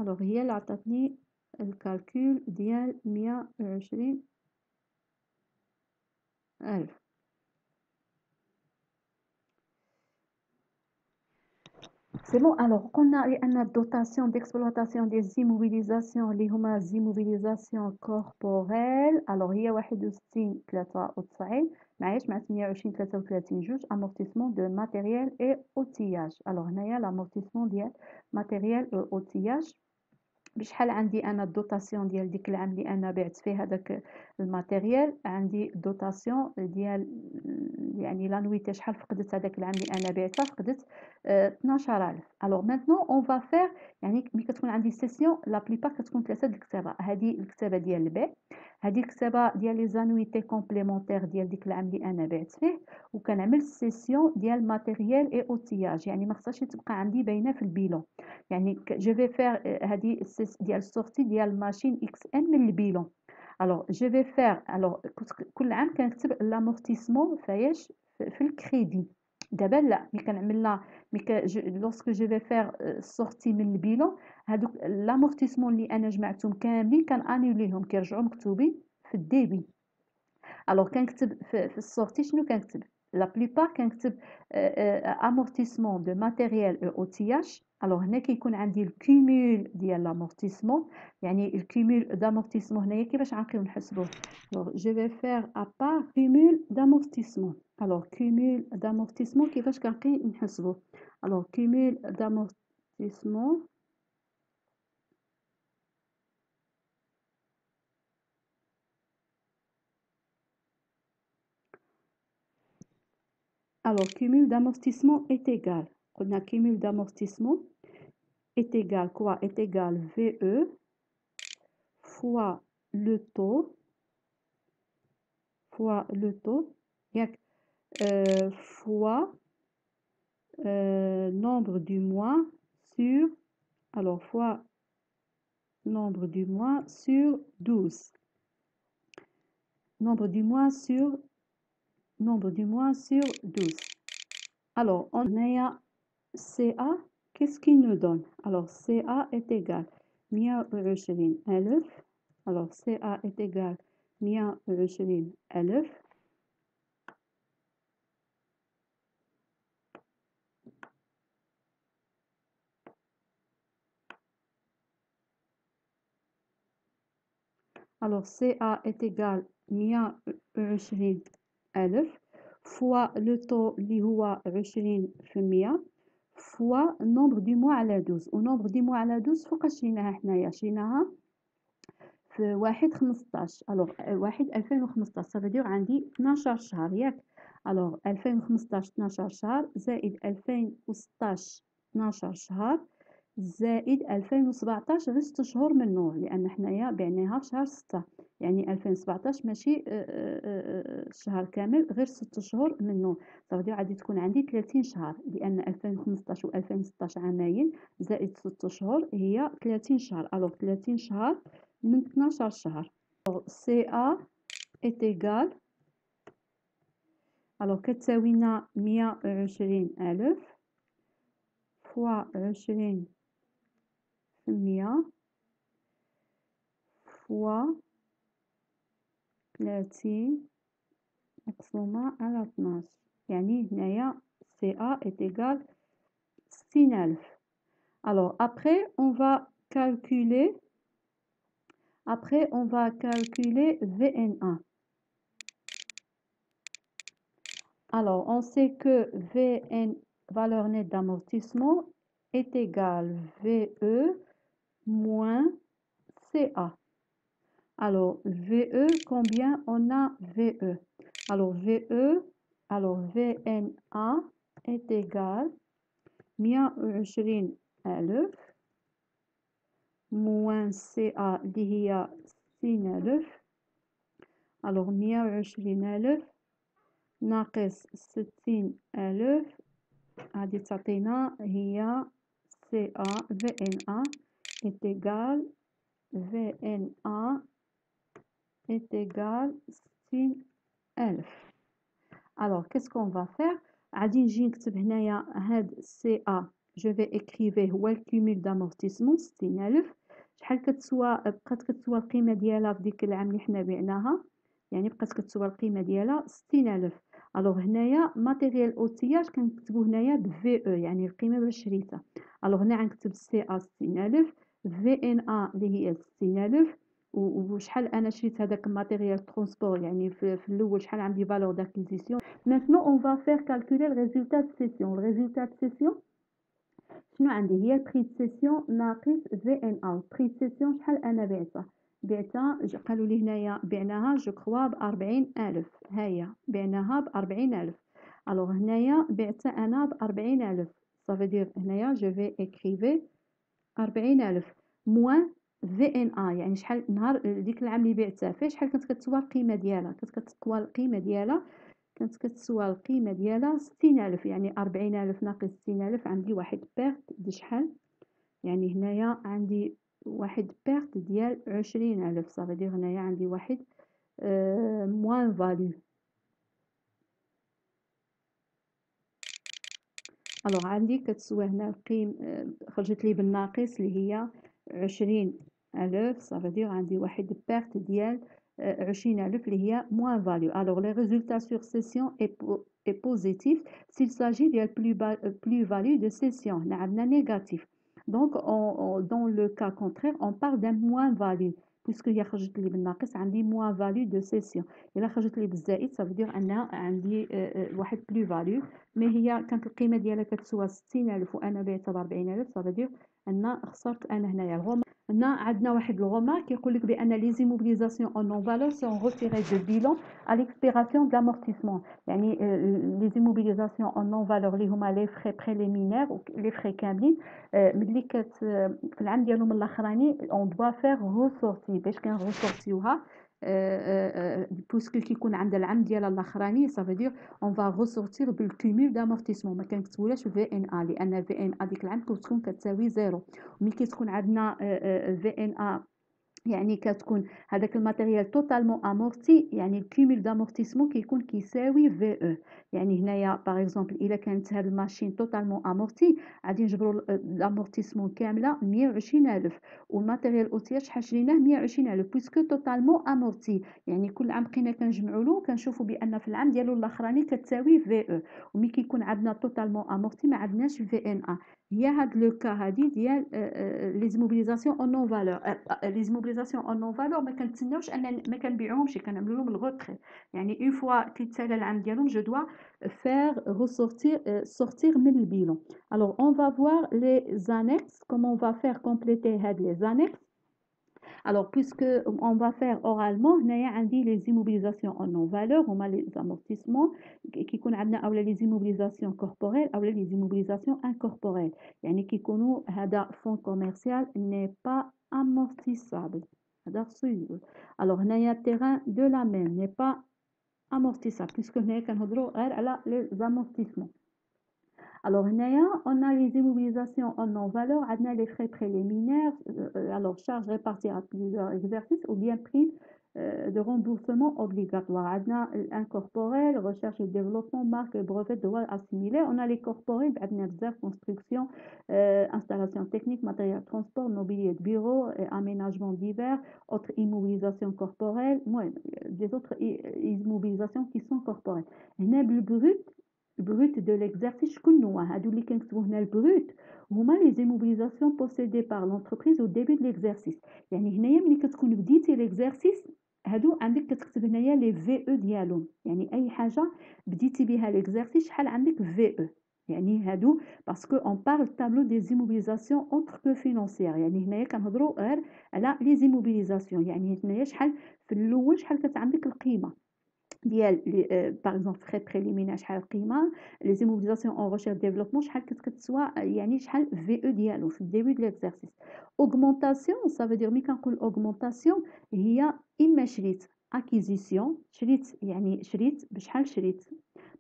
alors هي اللي عطاتني الكالكول ديال 120,000. سي بون. الوغ قلنا بان الدوتاسيون ديكسبلوطاسيون ديال زيموبيليزاسيون اللي هما زيموبيليزاسيون كوربوريل الوغ هي 61.93 معايش مع 28.33 جوج امورتيسمون دو ماتيريال اي اوتياج. الوغ هنايا لامورتيسمون ديال ماتيريال او اوتياج بشحال عندي انا الدوتاسيون ديال ديك العام اللي انا بعت فيه هذاك الماتيريال، عندي دوتاسيون ديال يعني لانويتي شحال فقدت هذاك العام اللي انا بعتها، فقدت 12000. الوغ مانتنون اون فا فير يعني ملي كتكون عندي سيسيون لا بليبار كتكون 3 د الكتابه، هذه الكتابه ديال البيع، هذه الكتابه ديال لي زانويتي كومبليمونتير ديال ديك العام اللي انا بعت فيه، وكنعمل سيسيون ديال ماتيريال اي اوتياج يعني ما خصهاش تبقى عندي باينه في البيلون. يعني جو في فير هذه ديال السورتي ديال ماشين اكس ان من البيلون. الوغ جو في فير الوغ كل عام كنكتب لامورتيسمون فايش في الكريدي. دابا لا ملي كنعمل لوسك جو في فير سورتي من البيلون، هادوك لامورتيسمون اللي انا جمعتهم كاملين كنانيوليهم كيرجعوا مكتوبين في الديبي. الوغ كنكتب في السورتي شنو كنكتب؟ لا بليبار كنكتب امورتيسمون دو ماتيريال اوتياج. الوغ هنا كيكون عندي الكومول ديال لامورتيسمون، يعني الكومول دامورتيسمون هنايا كيفاش غنبقيو نحسبوه؟ الوغ جو في فير ابار كومول دامورتيسمون. الوغ كومول دامورتيسمون كيفاش كنبقي نحسبوه؟ الوغ كومول دامورتيسمون alors cumul d'amortissement est égal. On a cumul d'amortissement est égal quoi? Est égal VE fois le taux fois nombre du mois sur alors fois nombre du mois sur 12. Nombre du mois sur 12. Alors on a CA, qu'est-ce qu'il nous donne? Alors CA est égal 120,000. alors CA est égal 120,000. alors CA est égal 120,000 fois le taux اللي هو 20% fois nombre du mois على 12. ونومبر دي موا على 12 فوقاش شيناها حنايا؟ شيناها في 1/15. الوغ 1/2015 صافي عندي 12 شهر ياك. الوغ 2015 12 شهر زائد 2016 12 شهر زائد 2017 غير 6 شهور منه، لان حنايا بعناها في شهر 6 يعني 2017 ماشي الشهر كامل غير 6 شهور منه. صافي غادي تكون عندي 30 شهر، لان 2015 و 2016 عامين زائد 6 شهور هي 30 شهر. الوغ 30 شهر من 12 شهر. CA est égal الوغ كتساوينا 120,000 فوا 20% فوا 30 مقسومة على 12، يعني هنايا CA est égal 60,000. alors après on va calculer VN1. alors on sait que VN, valeur nette d'amortissement, est égal VE moins CA. alors VE, combien on a VE? alors VE alors VNA est égal 120,000 moins CA اللي هي 60,000 alors 120,000 ناقص 60,000 غادي تعطينا هي CA VNA est égal VNA est égal 60,000 alors qu'est-ce qu'on va faire غادي نجي نكتب هنايا هاد CA je vais écrire هو الكوميل d'amortissement 60,000 شحال كتسوى بقات كتسوى القيمة ديالها في ديك العام اللي حنا بعناها يعني بقات كتسوى القيمة ديالها 60,000 الوغ هنايا ماتيريال اوتياج كنكتبو هنايا ب في او يعني القيمة باش شريتها الوغ هنا غنكتب سي ا 60,000 في ان ا اللي هي 60,000 وشحال انا شريت هذاك الماتيريال ترونسبور يعني في الاول شحال عندي فالور داكيزيسيون maintenant on va faire calculer le résultat de session le résultat de session شنو عندي هي البري دو سيسيون ناقص في ان ا بري دو سيسيون شحال انا بعتها قالوا لي هنايا بعناها جو كخوا ب 40,000 هيا بعناها ب 40,000 الوغ هنايا بعتها انا ب 40,000 صافي دير هنايا جو في اكريفي 40,000 موان في ان ا يعني شحال نهار ديك العام اللي بعتها فيه شحال كانت كتسوى القيمه ديالها كانت كتسوى القيمه ديالها 60,000 يعني 40,000 ناقص 60,000 عندي واحد بيرت ديال شحال يعني هنايا عندي واحد بيرت ديال 20,000 صافي دير هنايا عندي واحد موان فاليو الوغ عندي كتسوى هنا القيم خرجت لي بالناقص اللي هي 20,000 صافي دير عندي واحد بيرت ديال 20,000 اللي هي موان فاليو الوغ لي ريزولتا سور سيسيون est positif s'il s'agit de plus-value de session هنا عندنا négatif donc dans le cas contraire on parle d'un moins-value puisque هي خرجت لي بالناقص عندي moins-value de session الا خرجت لي بالزائد ça veut dire ان عندي واحد plus-value مي هي كانت القيمه ديالها كتسوى 60,000 وانا بعتها ب 40,000 ça veut dire ان خسرت انا هنايا هنا عندنا واحد الغومار كيقول لك بان لي زيموبيليزاسيون اون نون فالور سون ريتيري دو بيلون à l'expiration de l'amortissement يعني لي زيموبيليزاسيون اون نون فالور اللي هما لي فري بريليمينير ولي فري كاملين ملي في العام ديالهم الاخراني اون دوا فير ريسورتي باش كنريسورتيوها بوسكو كيكون عند العام ديالها الاخراني صافي دير اون فا ريسورتير بالكومول دامورتيسمون ما كنكتبولهاش في ان ا لان في ان ا ديك العام كتكون كتساوي زيرو ملي كتكون عندنا في ان ا يعني كتكون هذاك الماتيريال توتالمون امورتي يعني الكومول دامورتيسمون كيكون كيساوي في او يعني هنايا باغ اكزومبل الا كانت هاد الماشين توتالمون امورتي غادي نجبروا الامورتيسمون كامله 120,000 والماتيريال اوتياج شحال شريناه 120,000 بويسكو توتالمون امورتي يعني كل عام بقينا كنجمعوا له كنشوفوا بان في العام ديالو الاخراني كتساوي في او وملي كيكون عندنا توتالمون امورتي ما عندناش في ان ا هي هاد لو كا هادي ديال لي زيموبيليزاسيون اون نون فالور لي زيموبيليزاسيون اون نون فالور ما كنتسناوش ان ما كنبيعوهمش كنعملوا لهم الغوتري يعني اون فوا كيتسالى العام ديالهم جو دوا فير sortir من البيلون alors on va voir les annexes comment on va faire compléter هاد les annexes alors puisque on va faire oralement هنايا عندي les immobilisations en non valeur هما les amortissements كيكون عندنا اولا les immobilisations corporelles اولا les immobilisations incorporelles يعني كيكونوا هذا fonds commercial n'est pas amortissable هذا خصو يقول alors هنايا terrain de la mer n'est pas amortissable puisque هنايا كنهضروا غير على les amortissements alors هنايا on a les immobilisations en non-valeur, on a les frais préliminaires, alors charges réparties à plusieurs exercices ou bien prix de remboursement obligatoire. On a l'incorporel, recherche et développement, marque et brevet, droit assimilé. On a les corporels, construction, installation technique, matériel transport, mobilier de bureau, aménagement divers, autres immobilisations corporelles, des autres immobilisations qui sont corporelles. On a le brut de l'exercice شكون هو هادو اللي كنكتبوا هنا البروت هما لي زيموبيليزاسيون بوسيدي بار لونتربريز او ديبي دو ليكزارسيس يعني هنايا ملي كتكون بديتي ليكزارسيس هادو عندك كتكتب هنايا لي في او ديالهم يعني اي حاجه بديتي بها ليكزارسيس شحال عندك في او يعني هادو باسكو اون بارل تابلو دي زيموبيليزاسيون اونتر كو فينانسيير يعني هنايا كنهضروا غير على لي زيموبيليزاسيون يعني هنايا شحال في الاول شحال كانت عندك القيمه ديال باغ اكزومبل فخي بريليمينير شحال القيمه، لي زيموبيليزاسيون اون ريشيرش ديفلوبمون شحال كتسوى، يعني شحال في او ديالو في الديبي دو ليكزارسيس. اوغمونطاسيون سافو دير ملي كنقول اوغمونطاسيون هي اما شريت اكيزيسيون، شريت يعني شريت بشحال شريت.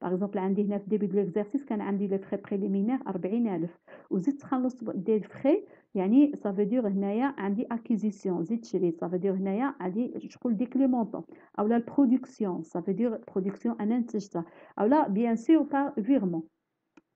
باغ اكزومبل عندي هنا في ديبي دو ليكزارسيس كان عندي لي فخي بريليمينير 40000 وزدت خلصت ديال الفخي، يعني سافو دير هنايا عندي اكيزيسيون زدت شريت، سافو دير هنايا عندي شغل ديك لي مونطون. او لا البرودكسيون ça veut dire برودكسيون انا نتجتها، او لا بيان سور بار فيرمون.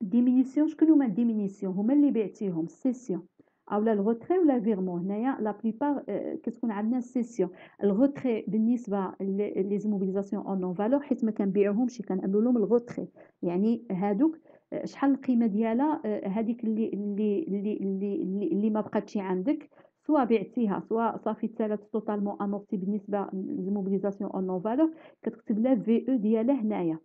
ديمينيسيون شكون هما الديمينيسيون؟ هما اللي بعتيهم سيسيون او لا الغوتري ولا فيرمون. هنايا لا بليبار كتكون عندنا سيسيون. الغوتري بالنسبه لي زيموبيليزاسيون اون نون فالور حيت ما كنبيعوهمش كنعملوا لهم الغوتري، يعني هادوك شحال القيمه ديالها، هذيك اللي ما بقاتش عندك سوا بعتيها سوا صافي تسالات توتالمون امورتي. بالنسبه للموبيليزاسيون اون نون فالور كتكتب لها في او ديالها هنايا،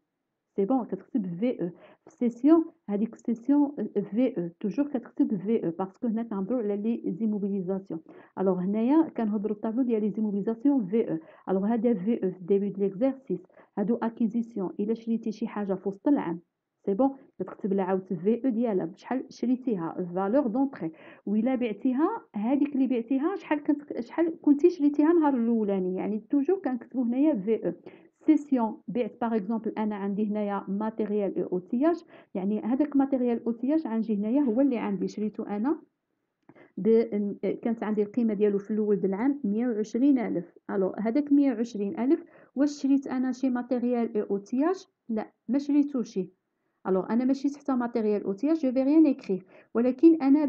سي بون كتكتب في او في السيسيون. هذيك السيسيون في او توجور كتكتب في او باسكو هنا كنهضروا على لي زيموبيليزاسيون. الوغ هنايا كنهضروا الطابلو ديال لي زيموبيليزاسيون في او. الوغ هذا في او في ديبي دو ليكزارسيس. هادو اكيزيسيون الا شريتي شي حاجه في وسط العام سي بون كتكتب لها عاود في او ديالها بشحال شريتيها فالور دونطري، وإلا بعتيها هذيك اللي بعتيها شحال كنتي شريتيها النهار الاولاني، يعني توجور كنكتبوا هنايا في او. سيسيون بعت باغ اكزومبل انا عندي هنايا ماتيريال اوتياج، يعني هذاك ماتيريال اوتياج غنجي هنايا هو اللي عندي شريته انا كانت عندي القيمه ديالو في الاول د العام 120000. الو هذاك 120000 واش شريت انا شي ماتيريال اوتياج؟ لا ما شريتوش. الوغ انا ما شريت حتى ماتيريال اوتياج جو في ريان اكري، ولكن انا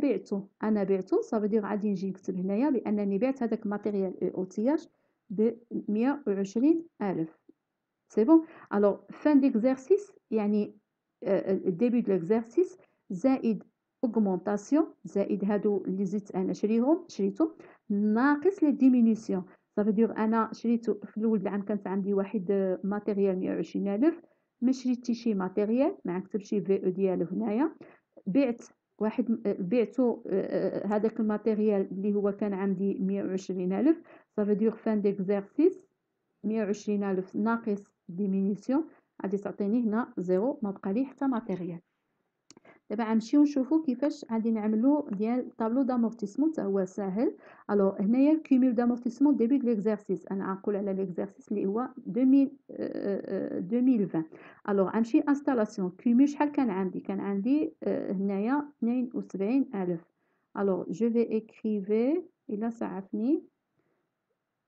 بعته صافو دير غادي نجي نكتب هنايا بانني بعت هذاك ماتيريال اوتياج ب 120000. C'est bon. Alors, fin d'exercice, يعني début de l'exercice زائد augmentation زائد هادو اللي زدت أنا شريتهم ناقص لي diminution. ça veut dire أنا شريتو في الأول العام كانت عندي واحد ماتيريال 120000، ما شريتش شي ماتيريال ما نكتبش في او ديالو هنايا، بعت واحد بعتو هذاك الماتيريال اللي هو كان عندي 120000. ça veut dire fin d'exercice 120000 ناقص ديمينيسيون غادي تعطيني هنا زيرو، ما بقى لي حتى ماتيريال. دابا غنمشيو نشوفو كيفاش غادي نعملو ديال طابلو دامورتيسمون حتى هو ساهل. الوغ هنايا الكوميل دامورتيسمون ديبي دو ليكزارسيس، انا غنقول على ليكزارسيس اللي هو 2020. الوغ غنمشي انستالاسيون كوميل شحال كان عندي؟ كان عندي هنايا 72000. الوغ جو في اكريفي الا سعفني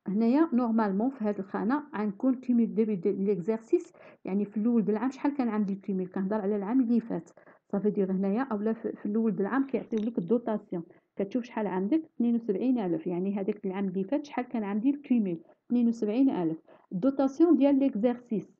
هنايا نورمالمون في هذه الخانه غنكون كوميل ديبي دو ليكزارسيس، يعني في الاول د العام شحال كان عندي الكوميل، كنهضر على العام اللي فات. صافي دير هنايا اولا في الاول د العام كيعطيو لك الدوطاسيون، كتشوف شحال عندك 72000، يعني هذاك العام اللي فات شحال كان عندي الكوميل 72000. الدوطاسيون ديال ليكزارسيس،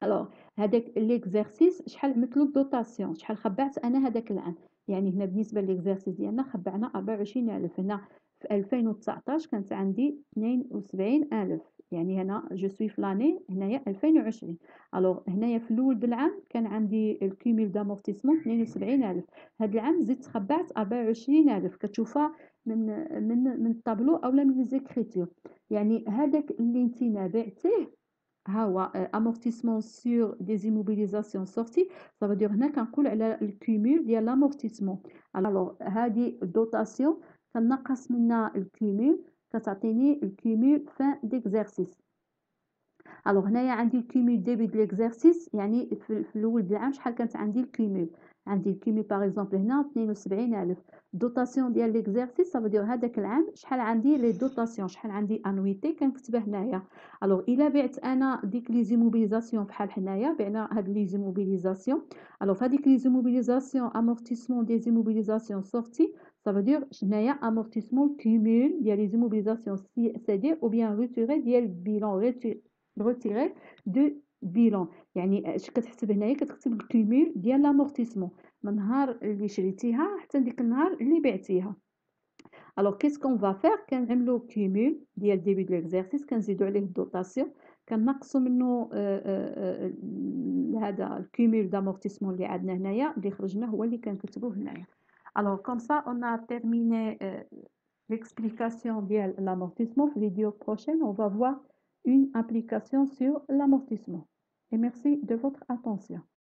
الوغ هذاك ليكزارسيس شحال مثلو الدوطاسيون شحال خبعت انا هذاك العام. يعني هنا بالنسبه ليكزارسيس ديالنا خبعنا 24000. هنا في 2019 كانت عندي 72000، يعني هنا جو سوي في لاني هنايا 2020. الوغ هنايا في الاول د العام كان عندي الكوميل دامورتيسمون 72000، هذا العام زدت خبعت 24000. كتشوفها من الطابلو اولا من لي زيكريتور، يعني هذاك اللي نتينا بعتيه ها هو amortissement sur des immobilisations sorties. ça veut dire هنا كنقول على الكومول ديال l'amortissement. alors هذه الدوطاسيون كنقص منها الكومول كتعطيني الكومول fin d'exercice. الوغ هنايا عندي الكومول ديبي د ليكزارسيس، يعني في الاول د العام شحال كانت عندي الكومول؟ عندي الكومول باغ اكزومبل هنا 72000. دوطاسيون ديال ليكزارسيس صافي دير هذاك العام شحال عندي لي دوطاسيون شحال عندي انويتي كنكتبها هنايا. الوغ الا بعت انا ديك لي زيموبيليزاسيون بحال حنايا بعنا هاد لي زيموبيليزاسيون، الوغ فهاديك لي زيموبيليزاسيون امورتيسمون دي زيموبيليزاسيون سورتي صافي دير هنايا امورتيسمون كومول ديال لي زيموبيليزاسيون سي او بيان ريتوري ديال البيلون ريتيري دو بيلون. يعني اش كتحسب هنايا؟ كتكتب الكومول ديال لامورتيسمون من نهار اللي شريتيها حتى ديك النهار اللي بعتيها. الوغ كيس كون فا فير؟ كنعملو كومول ديال ديبي دو ليكزارسيس كنزيدو عليه الدوطاسيون كنقصو منه هذا الكومول دامورتيسمون اللي عندنا هنايا اللي خرجنا هو اللي كنكتبو هنايا. الوغ كوم سا اون ا تيرميني l'explication ديال l'amortissement. في الفيديو بروشين on va voir une application sur l'amortissement. Et merci de votre attention.